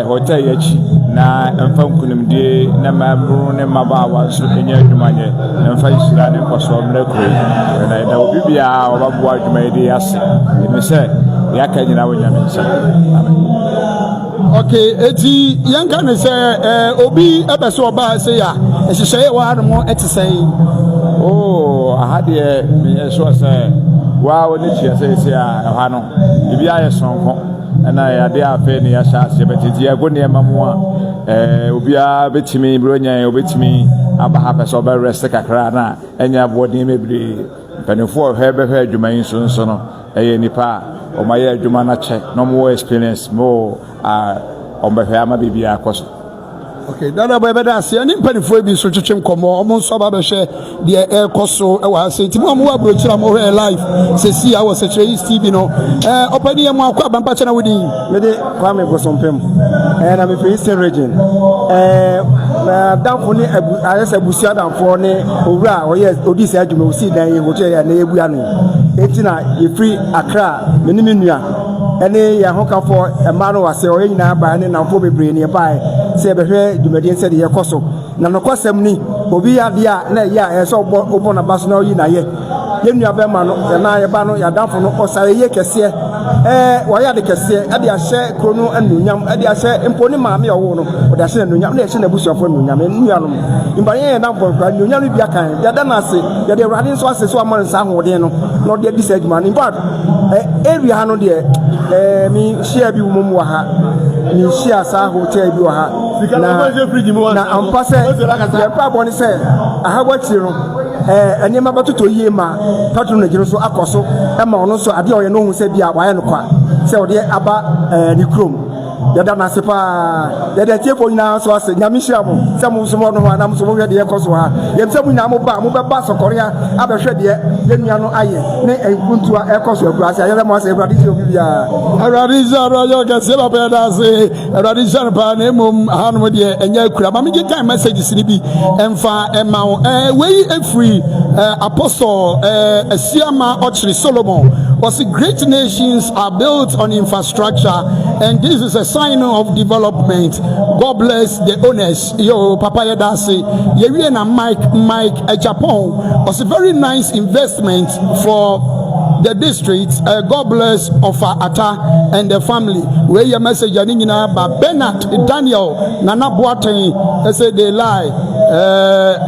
Hotel Yachi, Na, and Funkunim de, Nama Brune Mabawa, Supinia Jumania, and Faislan and Poswam Lekri, and I know Bibia or Boy Jumadia, you may say, Yakan Yamin. Okay, eti yanka ne say obi ebeso oba say ya e hye wa admo etesai aha de me so say wa woni chia say ha no ibi aye sonko na ya de afa ne ya sha se betiti ya go ne mamu a obi a betimi bronya obetimi aba ha pese oba rest kakra na enya bodin mebri penifo hebe adwuma yin so no eye nipa o ma ye adwuma na che no more experience more on behama bibia akoso. Okay, that boy better say any penifo bi so twetwem komo omo so ba be hwe de ekoso e wa say timo mo abrochira mo he live say see I was Sekyere TV no opani am akwa bampa chana wodi me de kwame gosompem na me free eastern region damfo ni ayesa busia damfo ni owura oye odisi adwuma osi dan ye hotel ya na ebua no etina ye free Accra me ni menua ene ya hokafo emaro wase oye nyina ba ne namfo bebre ne bae se behwe dwumadi nse de ye koso na no kosem ni obi ya dia na ya so obo na baso na oyi na ye yenua be ma no na ye ba no ya damfo no osare ye kese wa ya de kese ade ahye krono anunyam ade ahye emponi maame owo no ode ahye anunyam na ahye na busuafo anunyam enuanom imbanye ye damfo kwa anunyam bi akan ya da na ase ya de rade so ase so amon sa hoden no no de bi segma in fact area ha no de mi share bi wo mu ha mi share sa hotel bi wo ha na ampase ya pa boni se ahabo chiro enema batoto yie ma patro na giro so akoso e ma ono so ade oye no hu se bia waye no kwa se ode aba ni krom ya da na se pa ya da tie ko nyina so ase nyame hia mo se mo so mo no ha na mo so mo hwe de ekoso ha ye se mo nyina mo be ba Asokore aba hwe de ye nua no aye ne enkuntua ekoso akura ase ya mo ase akura di obi bia aradi zaro yo ga se ba be da se aradi zaro pa na mum ha no de enya akura ma me get time messages ni bi emfa ema we free apostle Asiama Ochri Solomon was the great nations are built on infrastructure and this is a sign of development. God bless the owners. Yo papa yedase yewie na Mike Japan was a very nice investment for the district. God bless Ofa Ata and the family. Where your message nyina ba Bernard Daniel Nana Boateng they say they lie.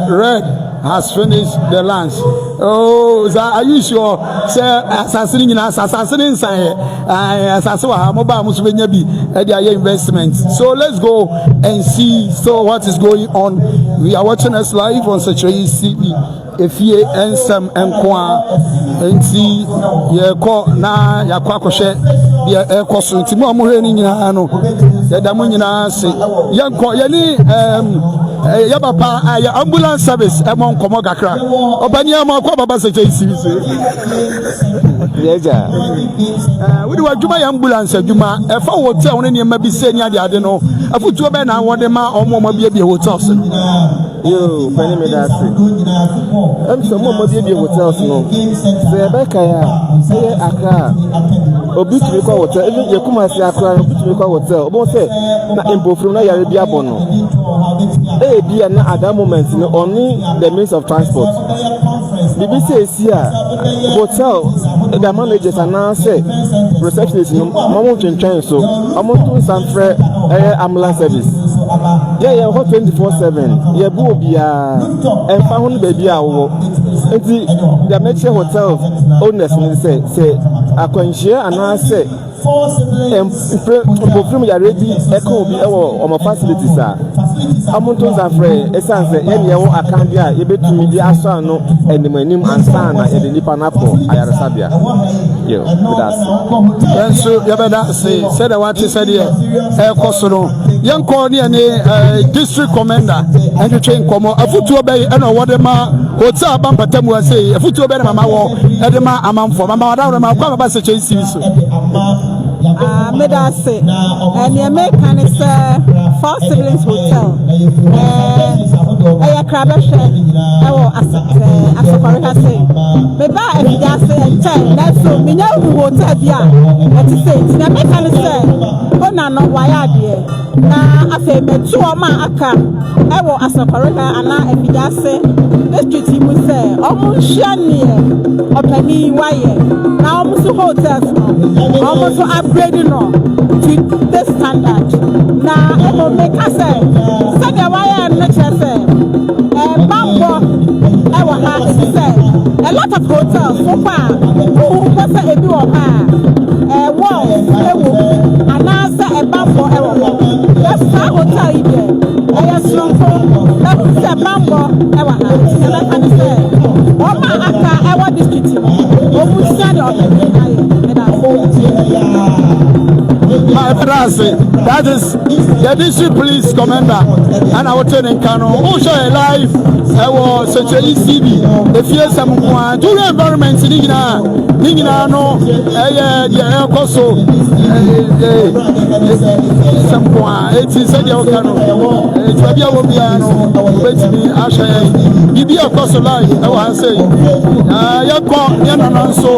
Red has finished the lands. Oh, are you sure? Say assassin in assassin inside. Assassin wa mobile musubenya bi their investment. So let's go and see what is going on. We are watching us live on Sekyere TV. If ye ensem enkwa enti ye ko na yakwa kohwe de ekoso enti mo amohwe ni nyina no ye da mo nyina se ye nko ye ni ya papa ya ambulance service e mo nkomo kakra obani am akwa baba Sekyere TV yeja we do adwuma ya ambulance adwuma e fa hotel ne ne ma bi se ni ade no afutuo be na wode ma omo bi hotels no yo pani me da se so mo bi hotels no se be ka ya se Accra obi tumi kwa hotel even ye kuma se Accra obi tumi kwa hotel obo se na impofru na yare bi abono bi na at that moment no only the means of transport BBC here hotel the managers announce receptionist no mo twentwen so mo tun sanfre ambulance service yeah hot 24/7 yeah bu obia emfa ho no baby a wo enti the metro hotel owners say akwanhia announce From your ready, echo be our facilities are. Amontos are free, essence, any I can't be able to meet the Asano and the Menim and Sana and the Nipanapo, Ayarasabia. You, that's so you better say, said I want to say here, Kosono, young Corny and district commander, and you train Como, a foot to obey, and what the ma, what's up, Pampatemu say, a foot to obey Mamma, Edema, Amam for Mamma, Mamma, Bass, Medase, and the American is Four Siblings Hotel. A crabasher, Asokore say. Maybe if you just say and tell that's so. We know who hotel here. At the same, the American say, oh, no, why are you? Now, I say, me two of my aka. I will Asokore and now if you just say, this duty must say, almost shiny, or penny wire. Now, almost hotels, almost upgrading to this standard. Now, I will make us say, the wire and let us say, Bambo, I will have to say, a lot of hotels so far, who was a do of her, wall, and answer a Bambo, that's our hotel here. I am strong for that was a Bambo, I will have to say, oh, my aka, I want this duty, oh, we stand on that is the district police commander and our training Kano who show a live I was such a ECB if you have some to environment Nina no yeah also some it is said you Kano it will be a piano wait me Asha Bibi of course live I was saying so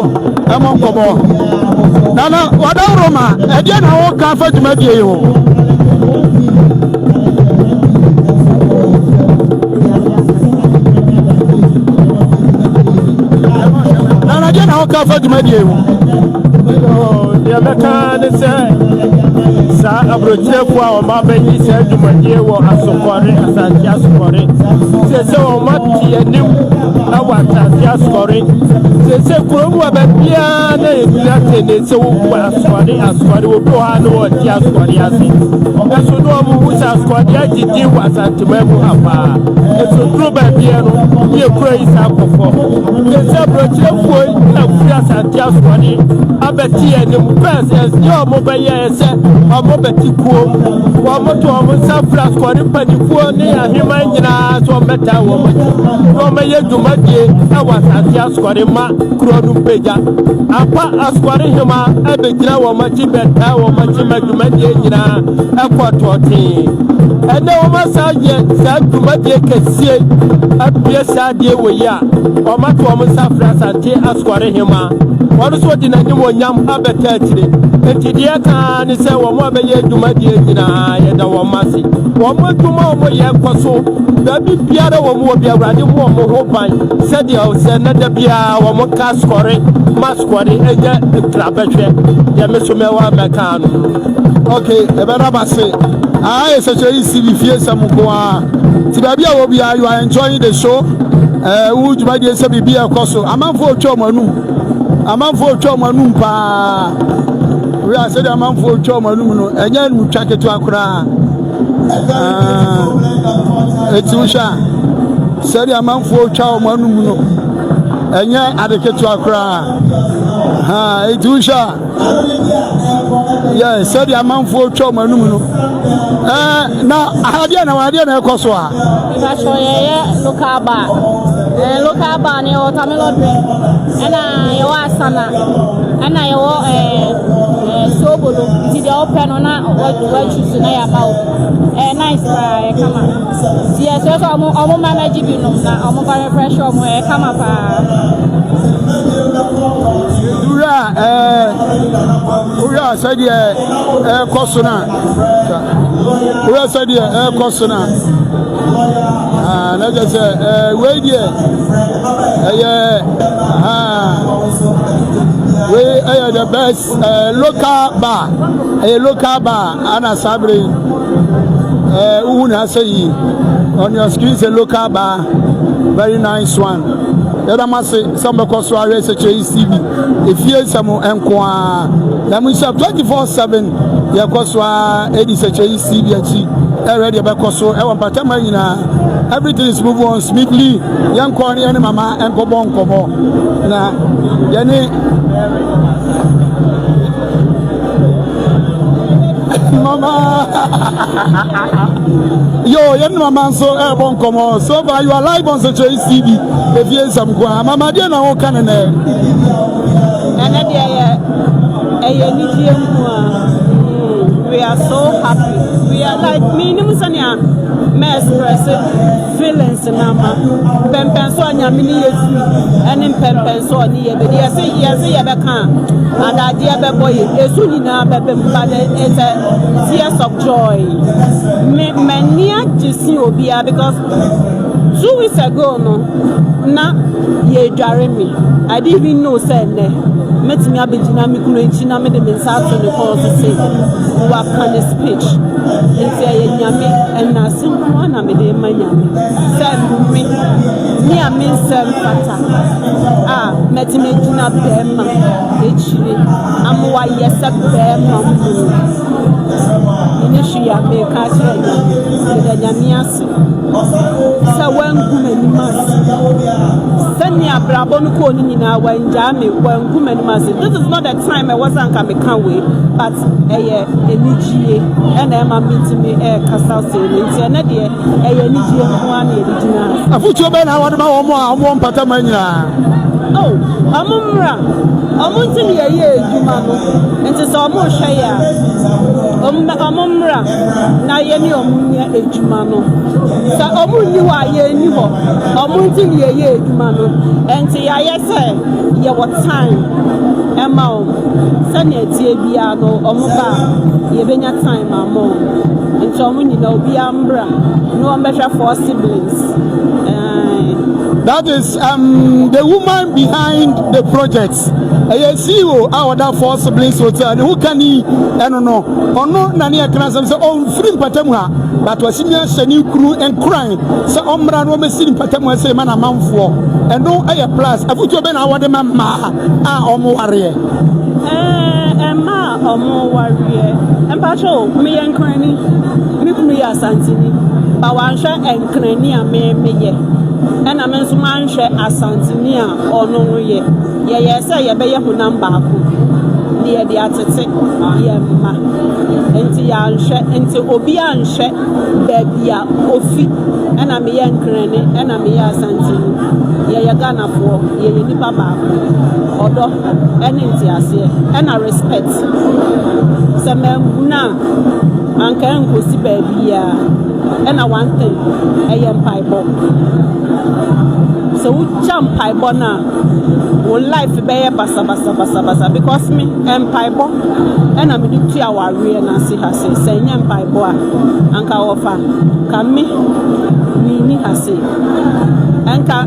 I'm on Kobo Nana wada Roma again I won't come for to make you Nana again I won't come for to make you the American say Sa Abrochefo or Mabeni said to my dear Asokore, Asante Asokore. Say so much and new Asante Asokore. Say Kurumu Abapiana is nothing so Asokore will go on what Asokore has it. That's what no one was Asokore did was at Mebu Apa. It's a true Babiano, you praise Alcohol. Yes, Abrochefo, Asante Asokore, Abati and the presence, your mobile, Mobetikuo, Wamoto, Safra, Squadipanifuo, near him, and so better woman. Romaya Dumadi, I was at Yasquadima, Cronum Pega, Apa Asquadima, Abedina, or Machibeta, or Machimadumadi, Aquatoti. And no Massagia said to Madia Cassia, up Piesa de Waya, or Matuama Safra, Sante Asquadima. What is what in a new yam abattery? And Tidia can say, one more year to my dear Dina, and our Massy. One more tomorrow, Yakoso, Baby Piano, or more be a radio more hope. Said you, said another Bia, or more Cascore, Masquadi, and yet the Clapetche, Yamisumela Macan. Okay, Eberaba say, I such a easy fear some Tibabia will be, you are enjoying the show. Would you buy the SBB Coso? I'm on for Chomanu. A man for Choma Numpa. We are said a man for Choma Nuno, and then we track it to Accra. It's Usha. Said a man for Choma Nuno, and yet I get to Accra. It's Usha. Yes, said a man for Choma Nuno. Now I had no idea, Koswa. Local bar. Local bar near Tamelodre. And I was Sana. And I was Sobolo. Did you open on what you say about? Nice, come on. Yes, there's almost managing you know, almost very fresh on where come up. Ura said Cosona. Ura said Cosona. Let's just say, wait here. We are the best local bar. A local bar, Anna Sabri. Una say on your screen, a local bar. Very nice one. Yadamase, some because we are CB. If you some enqua, then we shall 24/7. Yakoswa, Eddie CB, already because so, everything is moving on smoothly. Young Corny and Mama and Kobon Kobo. Now, Yanni. Mama, yo, yen mama so airborne come on. So far you are live on such a CD. If you some kwa, mama dear na what can I? We are so happy. We are like me express feelings nama pempenso anyamini yesu ene pempenso oni ye be yes beka and ade be boy esu nyina bebe mbade is a tears of joy me mania jisi obia because 2 weeks ago no na ye dware me I didn't even know say ne metimi abegina me kuno enchi na me de mensa to the call to say wa kan speech nti ye nyame na simple na me de manyame say me ni amensem fata metimi gina bema echire amwa yesa bema ni shi ya me ka che de nyame ase sa wangu mani mas sani abrabo no ko ni nyina wanja me wangu mani mas. This is not the time I wasn't can wait, but energy and Emma meeting me castle savings and idea energy one original. I put your man out of my own patamania. Oh, Amumra, Amuntin ye, Jumano, and it's almost share. Amumra, Nayani Omunia, a Jumano. So Omunia, ye knew, Amuntin ye, Jumano, and say, I say, ye what time. Emma, Sunny Tiabiano, Omuba, Yevenia time, Amon, and so many no be Ambra, no measure for siblings. That is the woman behind the projects. I see you our that four siblings hotel. Who can he? I don't know. Or no, Nania can say, oh, free Patemwa, but was in your new crew and crying. So, Ombra, no missing Patemwa, say, man, a month for. And no, I plus. I put your ben, I want the mamma, or more warrior. Emma, or more warrior. And Pacho, me and Cranny, me Asante, but one shot and Cranny, me. And I mean, so man share Asante or no ye. Yes, I be a number. Near the attic, ma. Into Obian share, baby, Ofi, and I'm a young cranny, and I'm a Asante. Ye Gana for ye nipa back. Although, and and I respect. Some now, and can go see baby, and I want thing, I am pipe. So we jump pipe now. Will life be basa because me and pipe and I'm in 2 hour real and see her say nyam pipe and ka offer can me ni her say and ka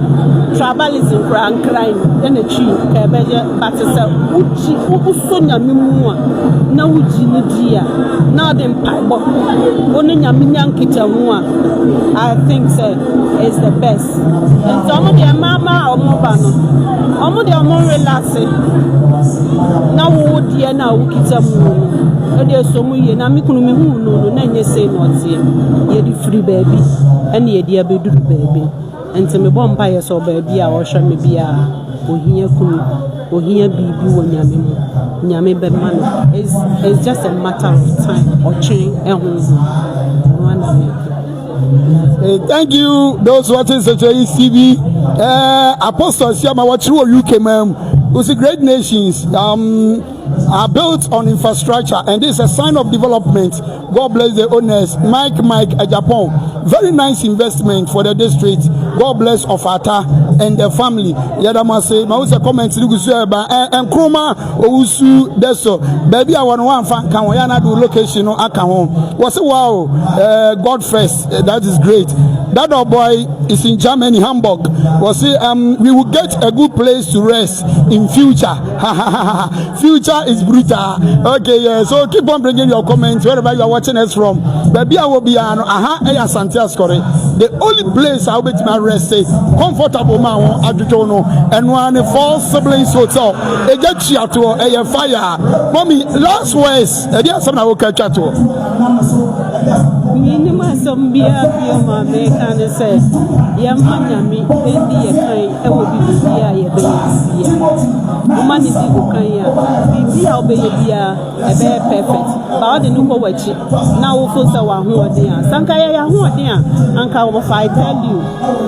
tribalism and crime then a tree ka beje but say uchi uso nyame mu a na uji ni dia na dem pipe oni nyame nyankita mu a I think say is the best and some of the mama or mobile no de omo relax na wo die na wo kita mu e de so mu ye na me kunu me hu no na nye say no tie ye di free baby and ye di abeduru baby enti me bom pa ye so baby a wo hwa me bia ohia kunu ohia bibi wo nyame mu nyame be man it's just a matter of time or change thank you those watching such a CB Apostle Siama what you UK ma'am who see great nations are built on infrastructure and this is a sign of development. God bless the owners. Mike Japan, very nice investment for the district. God bless Ofata and the family. Yadama say ma was a comment and Kroma Owusu Deso baby I want one fan can we do location no aka home was wow God first that is great. That old boy is in Germany, Hamburg. Was we will get a good place to rest in future. Future Brutal is brutal. Okay, yeah. So keep on bringing your comments wherever you are watching us from. Baby, I will be Asante Asokore. The only place I'll be to my rest comfortable man Adutono and one Four Siblings Hotel. A get to a fire. Mommy, last words. There's something I will catch at all. Minima some beer, my can say, Yammy, India, I will be here, woman is Ugaya, I'll be here, a very perfect. But I didn't know what you now for so one who are there. Sankaya, who are there, Uncle, if I tell you,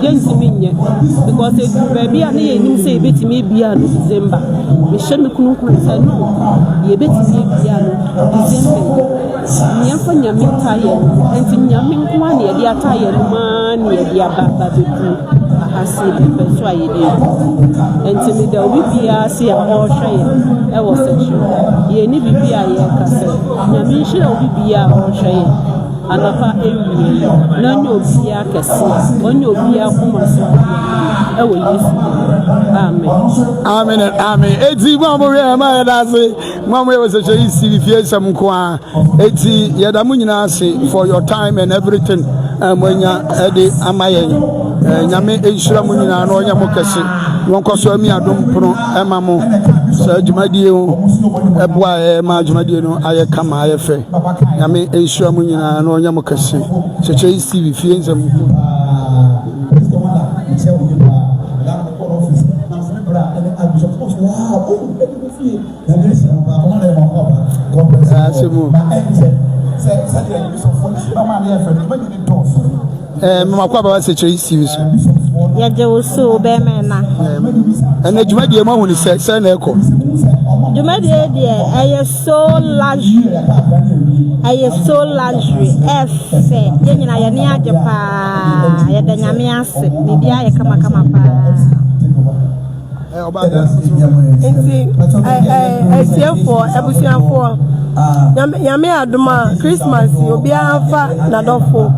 yes, because it baby and you say, bit me be a December. We shouldn't say no, you bet me be a December. Nyamfa nyame taye enti nyame nkwani ye dia taye ma ne ye dia baba bebu ahase be so ayede enti me da obi bia se a ho hwe ye e wo sechu ye ni bibia ye kase nyame nhira obi bia ho hwe ye anapa ewie na nyo bia kase onyo bia kuma so e wo yesu amen amen amen eti mamu ye ma da se mamu ye wo sechu isi fie sam kwa eti yada mu nyina ase for your time and everything amanya ede amaye nyame enhyira mu nyina no nya mo kase won koso ami adom pro ema mo sa adwumadie ho eboa ma adwumadie no aye kama aye fe nyame enhyira mu nyina no nya mo kase cheche isi fie nsam mama kwa baba se chiri series ya je oso be mena ene dwumadie ma huni se na eko dwumadie de aye so luxury efe je nyina ye ne age pa ye da nyame ase bibia ye kama pa for ebusianfo nyame adoma Christmas obi afa na dofo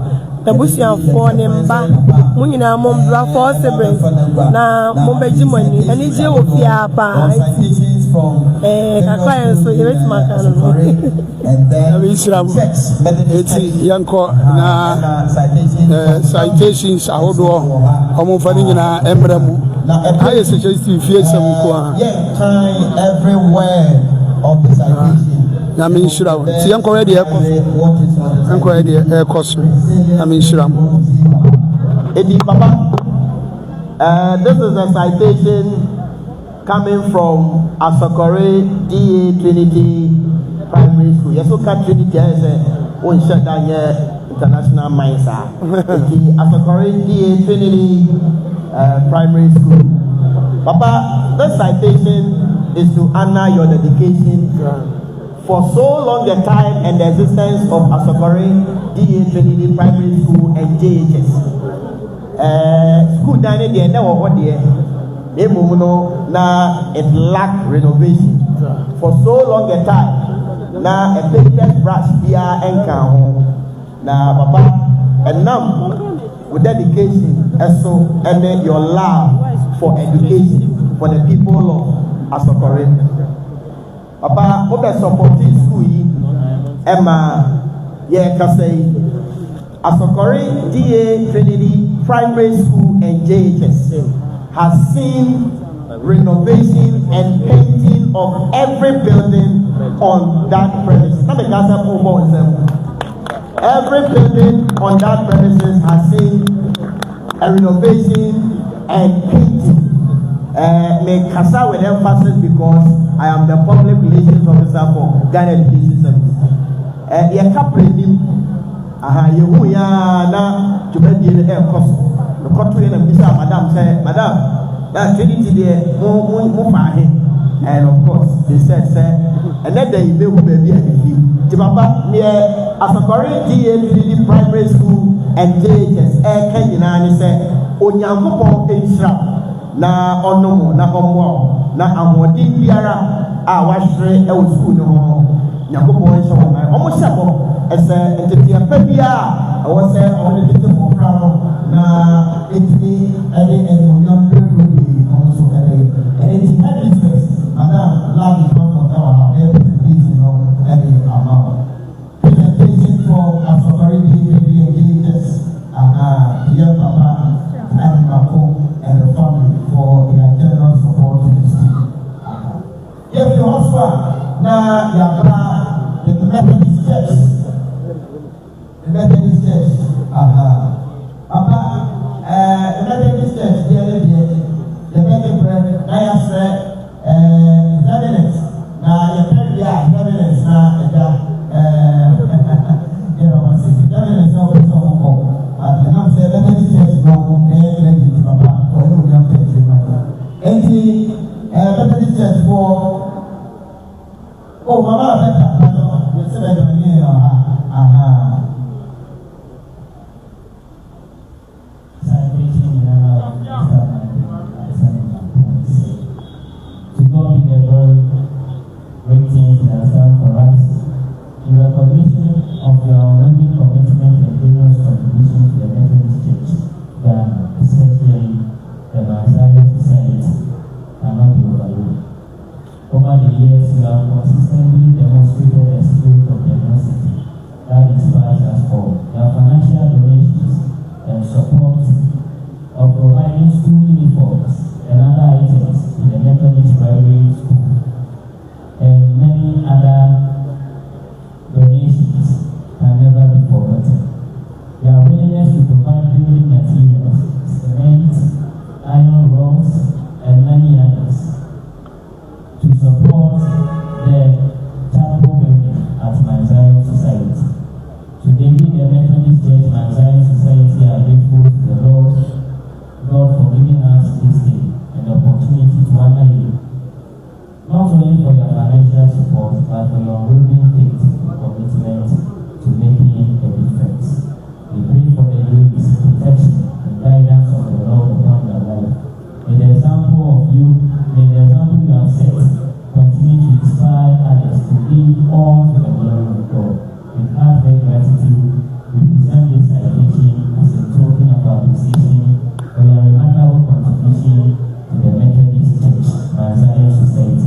ebusianfo ne mba munyina mombra for siblings na mombeji mani ani je ofia pa kakwa enso yewet makano eti yanko na citations ahodo omo fani nyina emremu aye se chesi fie sam ko everywhere of the citation na min shira ti yanko we de ekoso na min shira edi papa this is a citation coming from Asokore DA Trinity Primary School. Yes, okay, Trinity is on Shadanya International Mindsa. Asokore DA Trinity Primary School. Papa, this citation is to honor your dedication for so long a time and the existence of Asokore DA Trinity Primary School and JHS. School down there, never what there. Now it lacked renovation for so long a time. Now a painted brush here and home. Now, Papa, and now with dedication and then your love for education for the people of Asokore. Papa, what the supporting school Emma Kasei Asokore DA Trinity Primary School and JHS has seen renovation and painting of every building on that premises. Every building on that premises has seen a renovation and painting. May Kasa with emphasis because I am the public relations officer for Ghana Education Service. The couple to be the air cost. The country and Madam said, Madam, that Trinity there, and of course, they said, and then they will be a fee. Timaba near Asokore DA Trinity Primary School and JHS Air Kenyan said, Onyango Insra, na Onomo, na Omo, na Amodi Biara, Awashre, El School, Yakopo, almost as a Pepia, I was there on the little now it's me and young people also and it's madam love is not for our na yabra the Methodist Church. The Methodist Church. Papa, the Methodist Church, the Methodist bread, na yasre, evidence, na evidence, na you know, evidence of the song. But the number 7 Methodist Church, no, Papa, for you, young church. Methodist Church for Mama, you said I don't hear. To God be the glory, great things that are done for us. In recognition of your unending commitment and generous contribution to the Methodist Church, Ghana, especially the Messiah Society, cannot be overlooked. Over the years, you have consistently demonstrated a spirit of generosity that inspires us all. Your financial donations and support of providing school uniforms and other items to the Methodist Primary School and many other donations can never be forgotten. Your willingness to provide building materials, cement, iron rods, and many others to support the chapel building at Mount Zion Society. Today, we, the Methodist Church Mount Zion Society, are grateful to the Lord God for giving us this day and the opportunity to honor you, not only for your financial support, but for your unwavering faith and commitment to making a difference. We pray for the grace, protection, and guidance of the Lord upon your life. May the example you have set continue to inspire others to give all to the glory of God. With heartfelt gratitude, we present this citation as a token of appreciation for your remarkable contribution to the Methodist Church, Mount Zion Society.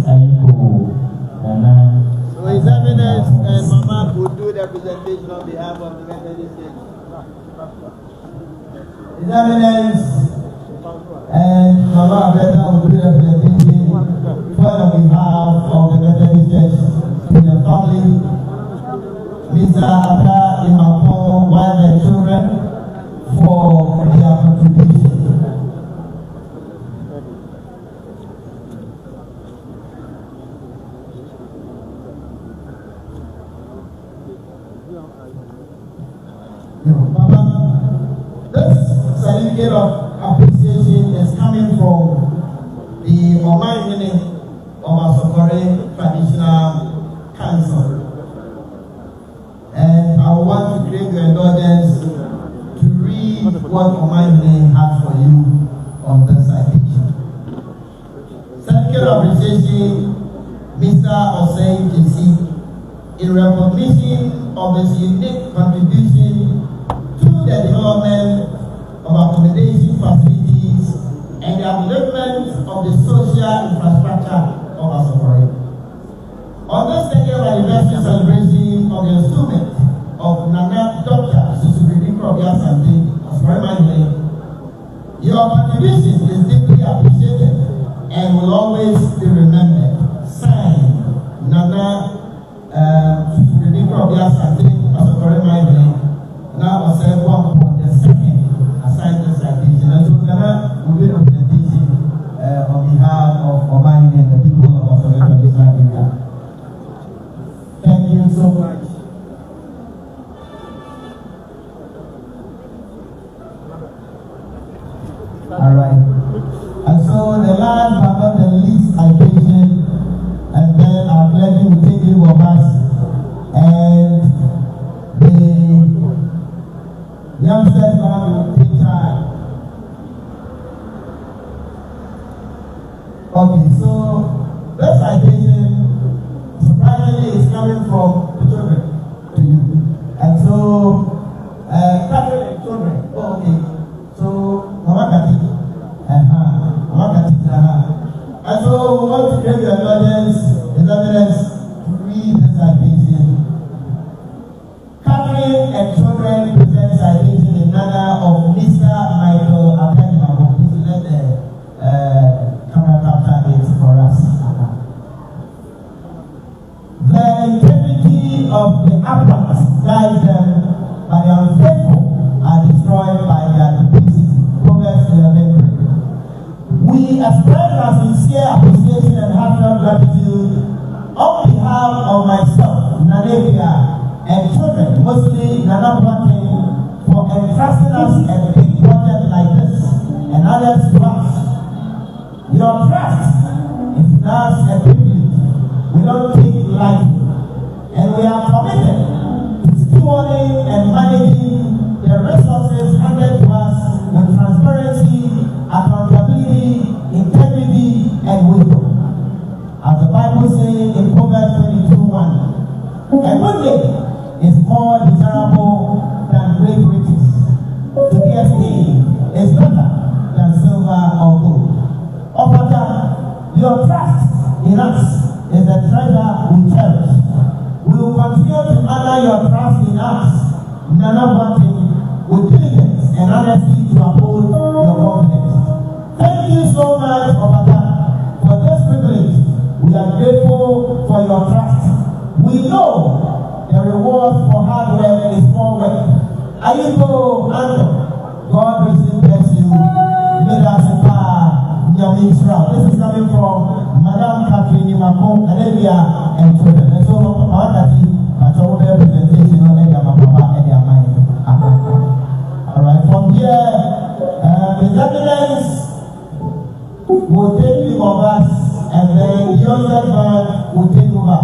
So His Eminence and Mama will do the presentation on behalf of the Methodist Church. His Eminence and Mama Abeta will do the presentation on behalf of the Methodist Church to the family, Mr. Abba, Imapo, wife and children, for their contribution. Papa, this certificate of appreciation is coming from the Omani of Asokore Traditional Council. And I want to crave your indulgence to read what Omani has for you on this citation. Certificate of appreciation, Mr. Osei JC, in recognition of his unique contribution to the development of accommodation facilities and the upliftment of the social infrastructure of Asokore. On this 2nd anniversary celebration of the installment of Nana Dr. Asante Asokore, your contribution is deeply appreciated and will always be remembered. Signed, Nana Asante Asokore, now was said one of the second assigned this citation. And so Nana will do the presentation on behalf of Omani and the people of Asokore traditional area. Thank you so much. All right. And so the last but not the least citation, and then our clergy will take leave of us, and the youngsters now will take charge. Okay, so this citation surprisingly is coming from the children to you. And so, Catholic children, okay. So, Mama Kati, and so we want to give your audience His Eminence to read the citation. Catholic and children present citation in honor of Mr. Michael Abedimabo. Please let the camera capture it for us. integrity of the upright guides them, but the unfaithful are destroyed by their duplicity. Proverbs 11:3. We express our sincere appreciation and heartfelt gratitude on behalf of myself, Nanevia, and children, mostly Nana Boateng, for entrusting us a big project like this and others to us. Your trust is thus a privilege we don't take lightly, and we are committed to stewarding and managing the resources handed to us with transparency, accountability, integrity, and wisdom. As the Bible says in Proverbs 22:1, a good day is more desirable than great riches. To be esteemed is better than silver or gold. Opata, your trust in us is the treasure we cherish. We will continue to honor your trust in us, Nana Boateng, with diligence and honesty to uphold your confidence. Thank you so much, Opata, for this privilege. We are grateful for your trust. We know the reward for hard work is more work. Ayubo Ando, God richly bless you. This is coming from Madam Catherine Mako, Arabia, and children. And so, our presentation on Alright, from here, the evidence will take you of us, and then your servant will take over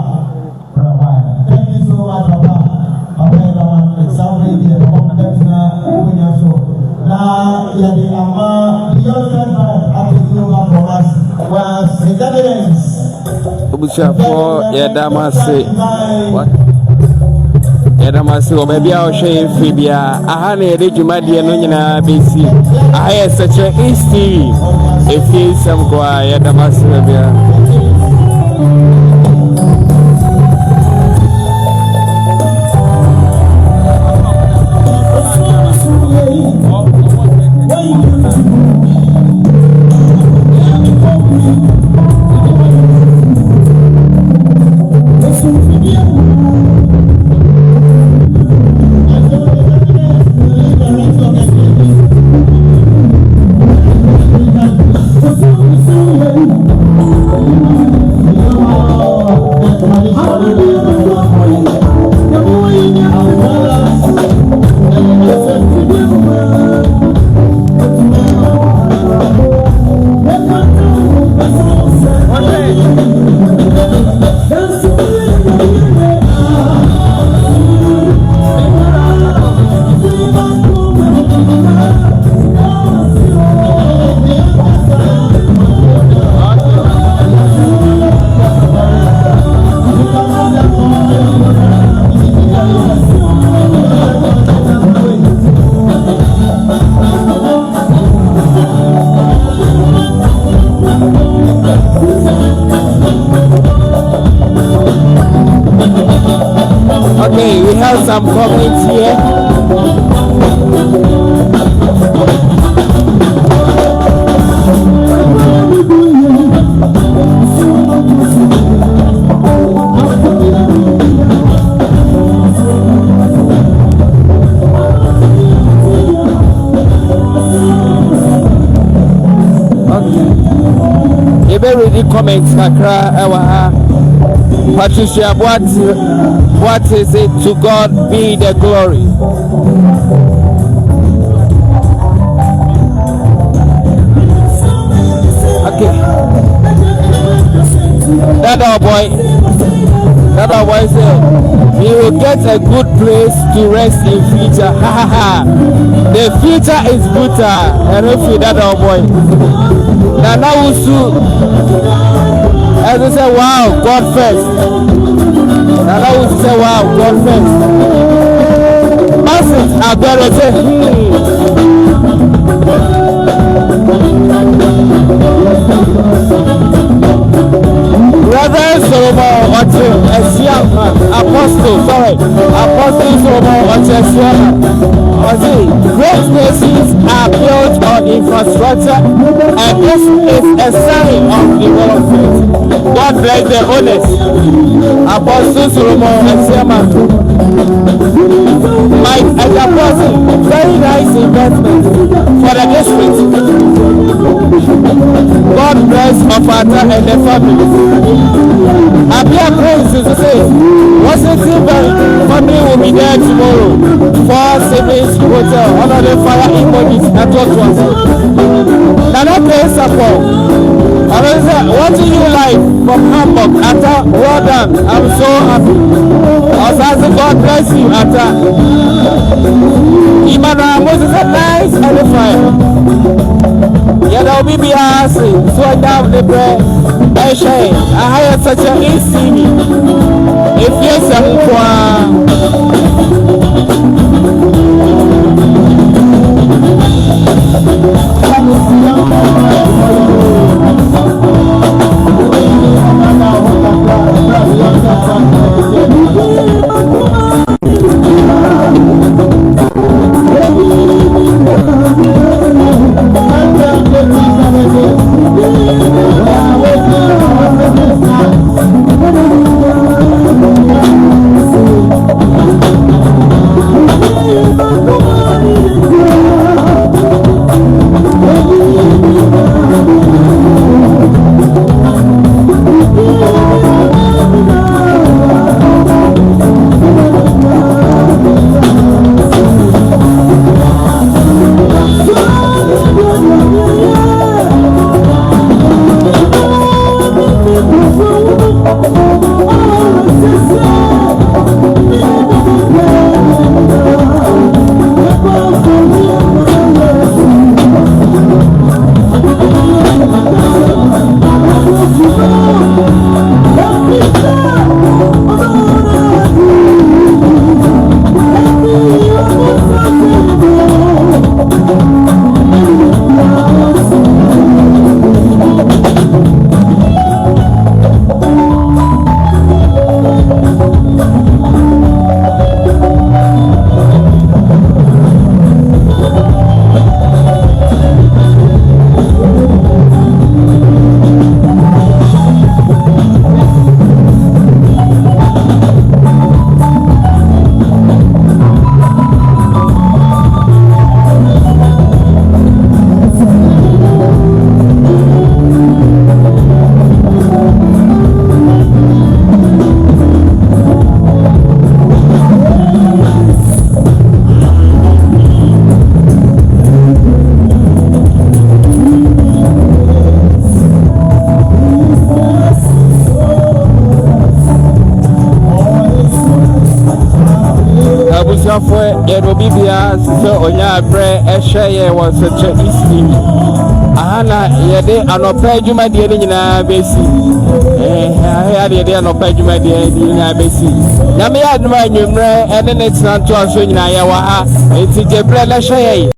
for a while. Thank you so much, Papa. It's something here, now, the your servant has to take over from us. Was the evidence. Yadamasi o baby a ohwe fibia aha na yede dwumadie no nyina besi aha ye Sekyere East efi sam kwa Yadamasi bia. Okay, we have some comments here. Okay. Ebe read the comments kakra ewa. Patricia, what is it? To God be the glory. Okay. That our boy said, he will get a good place to rest in future. Ha ha ha. The future is better. And if you that our boy. Now as I say, wow, God first. And I would say, wow, God first. Masses are better to Reverend Solomon Apostle Solomon Otesiana. Great nations are built on infrastructure, and this is a sign of development. God bless the honest. Apostle Solomon Esiama, Mike Ejaposi, very nice investment for the district. God bless Ofata and the family. Abia Prince is to say, Washington family will be there tomorrow for Siblings Hotel under the fire emojis and talk to us. Now that pays support. What do you like from Hamburg? Atta, well done. I'm so happy. Asante, God bless you, Atta. Imana Moses a nice edifier. Yeah, there will be BRC. So I down the bread. I hire such a easy. If yes, Bibia, so Onya Bre, Eshaye was such a easy. Ahana, Yade, and Opejuma, the Edina Besi. I had the idea of Opejuma, the Edina Besi. Yamia, my number, and then it's not to us in Ayawa, it's a bread, Eshaye.